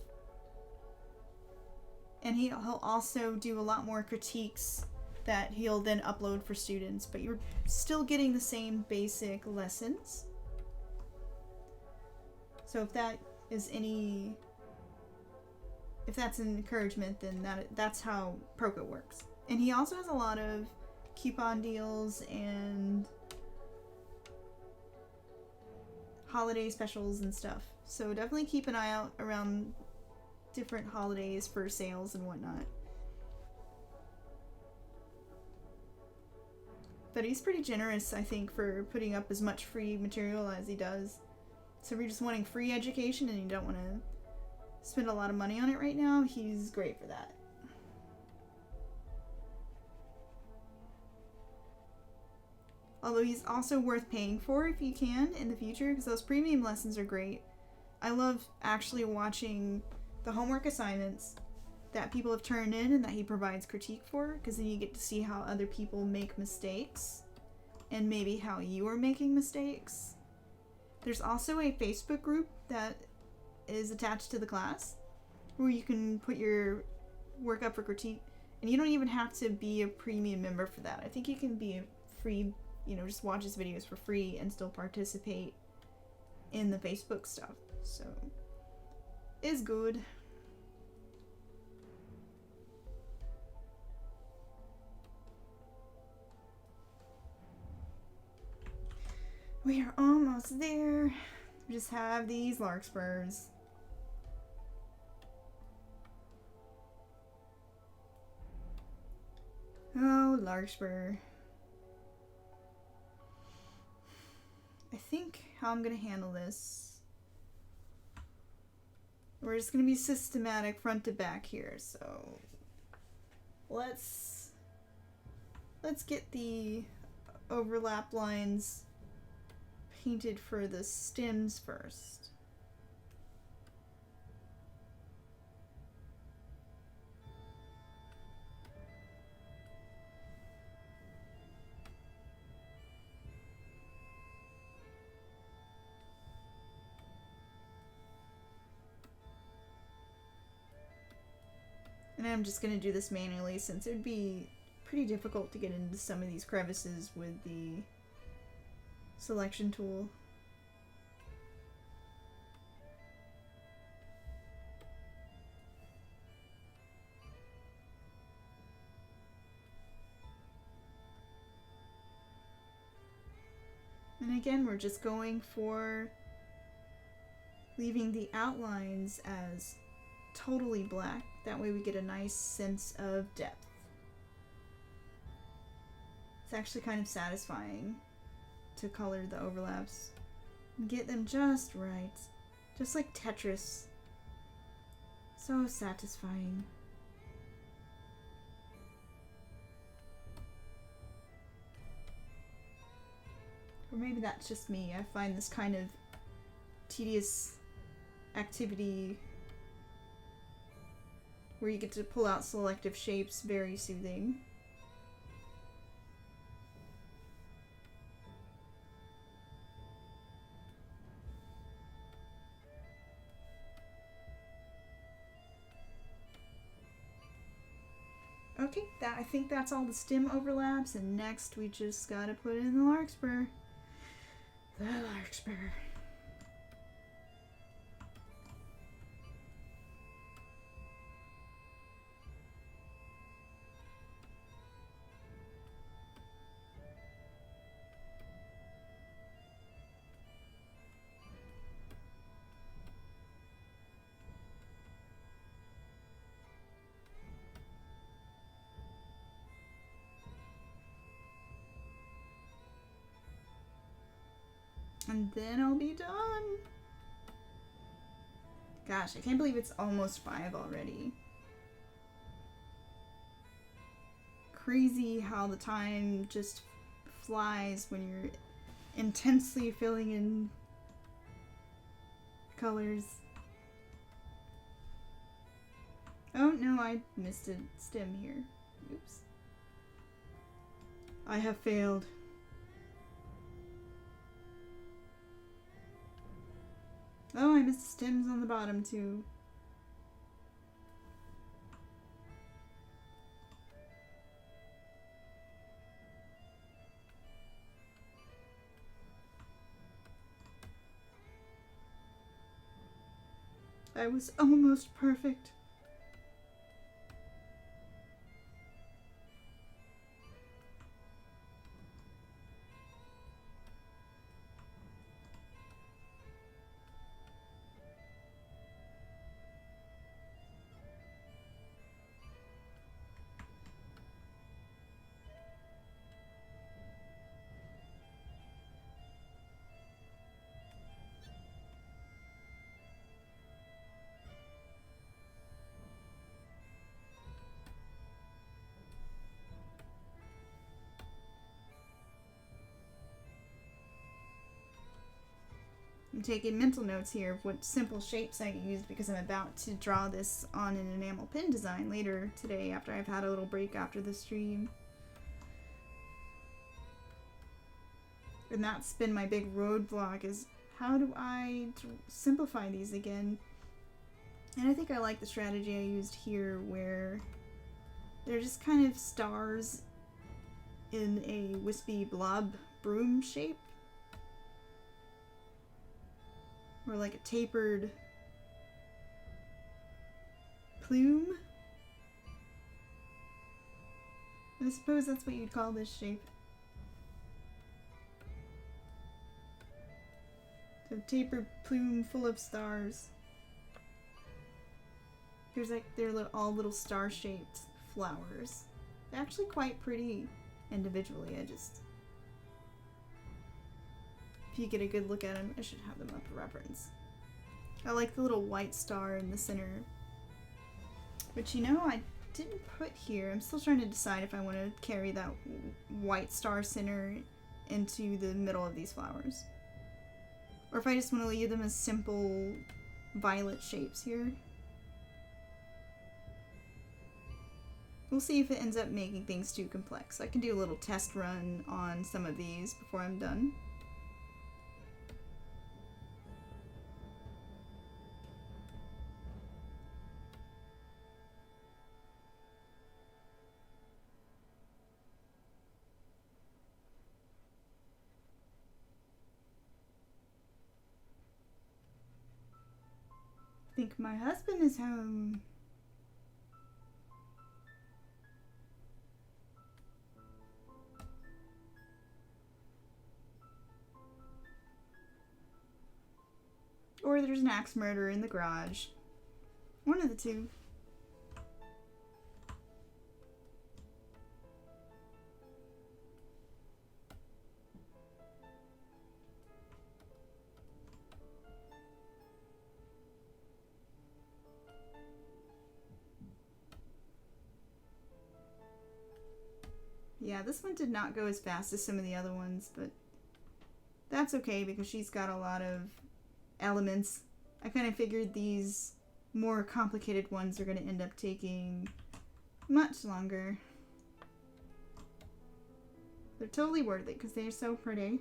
And he'll also do a lot more critiques that he'll then upload for students, but you're still getting the same basic lessons. So if that is if that's an encouragement, then that's how Proko works. And he also has a lot of coupon deals and holiday specials and stuff. So definitely keep an eye out around different holidays for sales and whatnot. But he's pretty generous, I think, for putting up as much free material as he does. So if you're just wanting free education and you don't want to spend a lot of money on it right now, he's great for that. Although he's also worth paying for if you can in the future, because those premium lessons are great. I love actually watching the homework assignments that people have turned in and that he provides critique for, because then you get to see how other people make mistakes and maybe how you are making mistakes. There's also a Facebook group that is attached to the class where you can put your work up for critique, and you don't even have to be a premium member for that. I think you can be a free, just watch his videos for free and still participate in the Facebook stuff. So, it's good. We are almost there. We just have these larkspurs. Oh, larkspur. I think how I'm gonna handle this, we're just gonna be systematic front to back here. So let's get the overlap lines painted for the stems first. And I'm just going to do this manually since it would be pretty difficult to get into some of these crevices with the selection tool. And again, we're just going for leaving the outlines as totally black. That way we get a nice sense of depth. It's actually kind of satisfying to color the overlaps and get them just right. Just like Tetris. So satisfying. Or maybe that's just me. I find this kind of tedious activity where you get to pull out selective shapes very soothing. Okay, I think that's all the stem overlaps, and next we just gotta put in the larkspur. The larkspur. And then I'll be done. Gosh, I can't believe it's almost 5 already. Crazy how the time just flies when you're intensely filling in colors. Oh no, I missed a stem here. Oops. I have failed. Oh, I missed stems on the bottom too. I was almost perfect. I'm taking mental notes here of what simple shapes I use because I'm about to draw this on an enamel pin design later today after I've had a little break after the stream. And that's been my big roadblock, is how do I simplify these again? And I think I like the strategy I used here where they're just kind of stars in a wispy blob broom shape. Or like a tapered plume. I suppose that's what you'd call this shape. So tapered plume full of stars. Here's like they're all little star-shaped flowers. They're actually quite pretty individually. If you get a good look at them, I should have them up for reference. I like the little white star in the center, which, you know, I didn't put here. I'm still trying to decide if I want to carry that white star center into the middle of these flowers, or if I just want to leave them as simple violet shapes here. We'll see if it ends up making things too complex. I can do a little test run on some of these before I'm done. think my husband is home. Or there's an axe murderer in the garage. One of the two. Yeah, this one did not go as fast as some of the other ones, but that's okay because she's got a lot of elements. I kind of figured these more complicated ones are going to end up taking much longer. They're totally worth it because they're so pretty.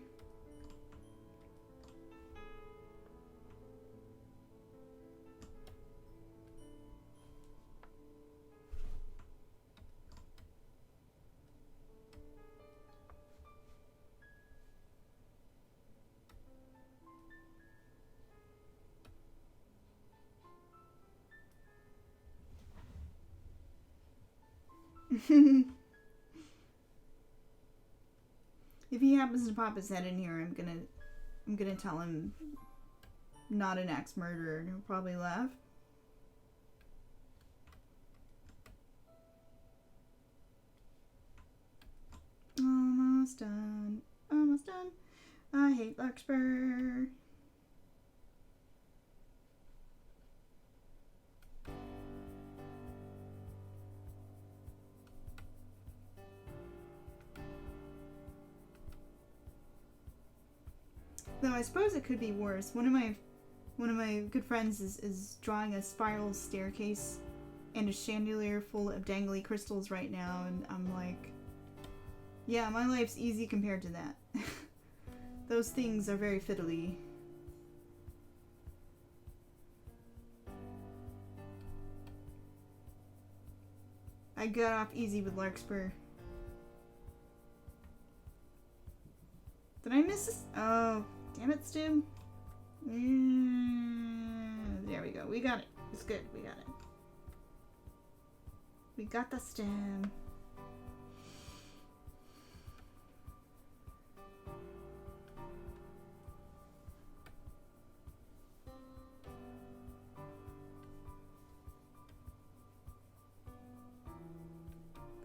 If he happens to pop his head in here, I'm gonna tell him not an axe murderer, and he'll probably laugh. Almost done. Almost done. I hate Larkspur. Though I suppose it could be worse. One of my good friends is drawing a spiral staircase and a chandelier full of dangly crystals right now, and I'm like, yeah, my life's easy compared to that. Those things are very fiddly. I got off easy with Larkspur. Did I miss this? Oh, damn it, Stim. There we go. We got it. It's good. We got it. We got the Stim.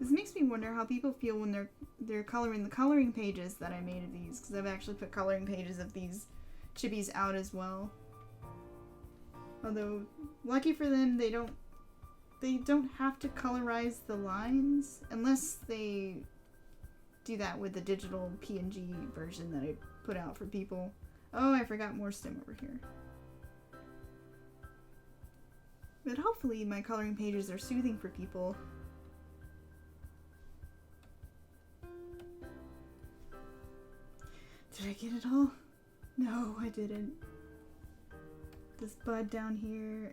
This makes me wonder how people feel when they're coloring the coloring pages that I made of these, because I've actually put coloring pages of these chibis out as well. Although, lucky for them, they don't have to colorize the lines unless they do that with the digital PNG version that I put out for people. Oh, I forgot more Stim over here. But hopefully my coloring pages are soothing for people. Did I get it all? No, I didn't. This bud down here,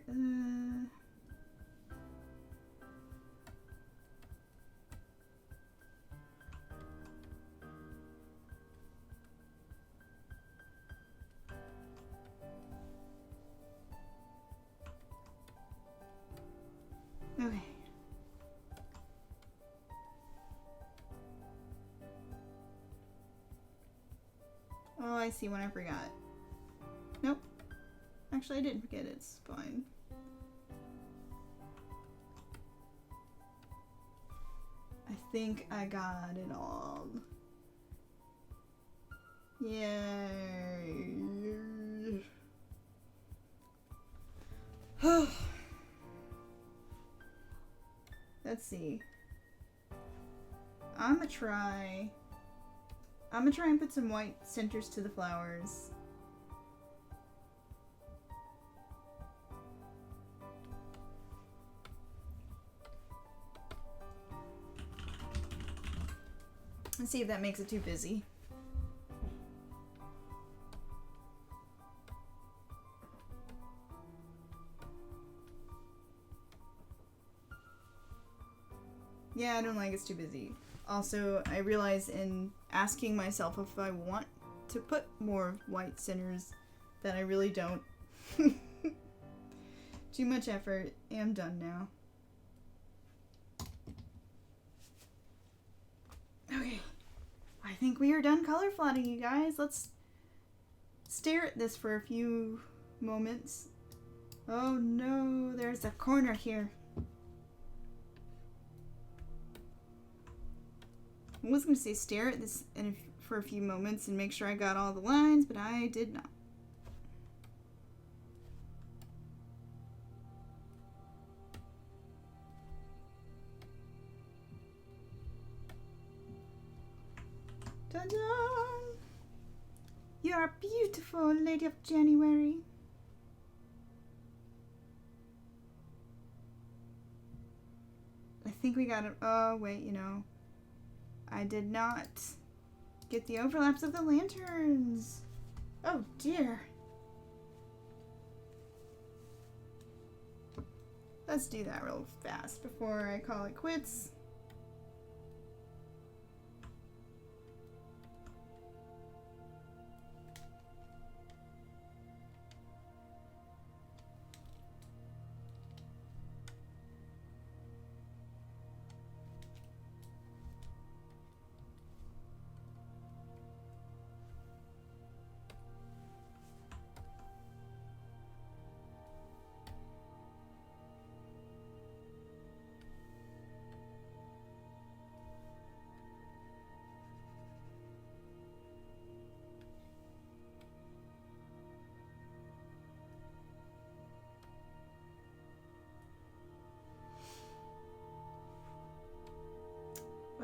okay. Oh, I see one I forgot. Nope. Actually, I didn't forget it. It's fine. I think I got it all. Yay. Let's see. I'm gonna try and put some white centers to the flowers. And see if that makes it too busy. Yeah, I don't like it's too busy. Also, I realize in asking myself if I want to put more white centers that I really don't. Too much effort. I'm done now. Okay. I think we are done color plotting, you guys. Let's stare at this for a few moments. Oh no, there's a corner here. I was going to say stare at this for a few moments and make sure I got all the lines, but I did not. Ta-da! You are beautiful, Lady of January. I think we got it. Oh, wait, you know. I did not get the overlaps of the lanterns. Oh, dear. Let's do that real fast before I call it quits.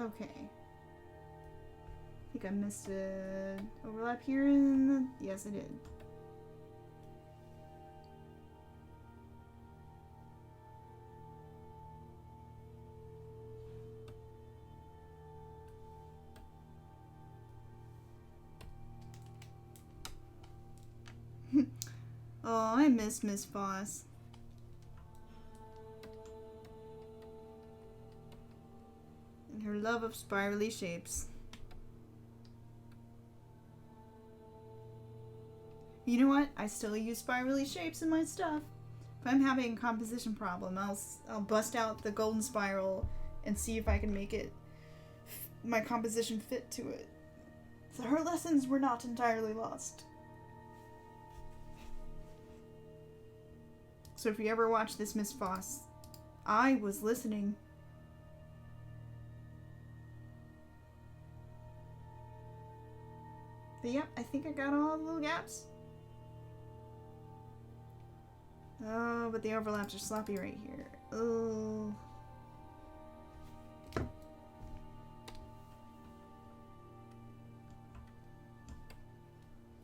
Okay. I think I missed an overlap here in the... Yes, I did. Oh, I miss Miss Foss. And her love of spirally shapes. You know what? I still use spirally shapes in my stuff. If I'm having a composition problem, I'll bust out the golden spiral and see if I can make it my composition fit to it. So her lessons were not entirely lost. So if you ever watch this, Miss Foss, I was listening. But yep, I think I got all the little gaps. Oh, but the overlaps are sloppy right here. Oh.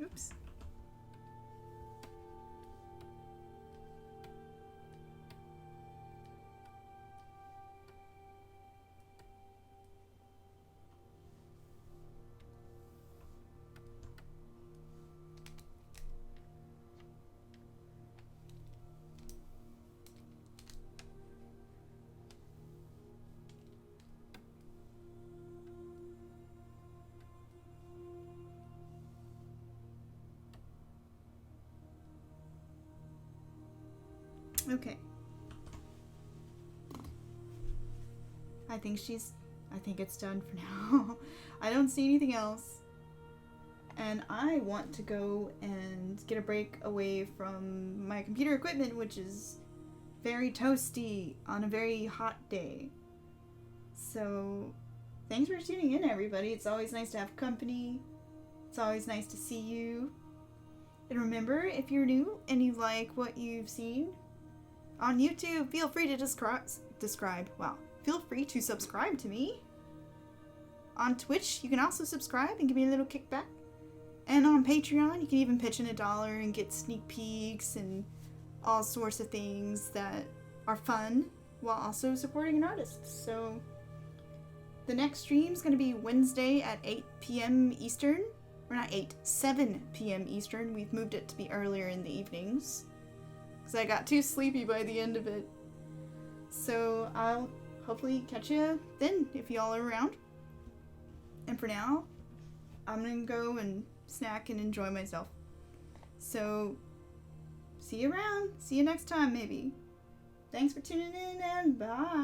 Oops. Okay. I think it's done for now. I don't see anything else. And I want to go and get a break away from my computer equipment, which is very toasty on a very hot day. So, thanks for tuning in, everybody. It's always nice to have company. It's always nice to see you. And remember, if you're new and you like what you've seen on YouTube, feel free to feel free to subscribe to me. On Twitch, you can also subscribe and give me a little kickback. And on Patreon, you can even pitch in $1 and get sneak peeks and all sorts of things that are fun while also supporting an artist. So the next stream is going to be Wednesday at 8 p.m. Eastern. Or not 8, 7 p.m. Eastern. We've moved it to be earlier in the evenings, because I got too sleepy by the end of it. So I'll hopefully catch you then, if y'all are around. And for now, I'm gonna go and snack and enjoy myself. So see you around. See you next time, maybe. Thanks for tuning in, and bye.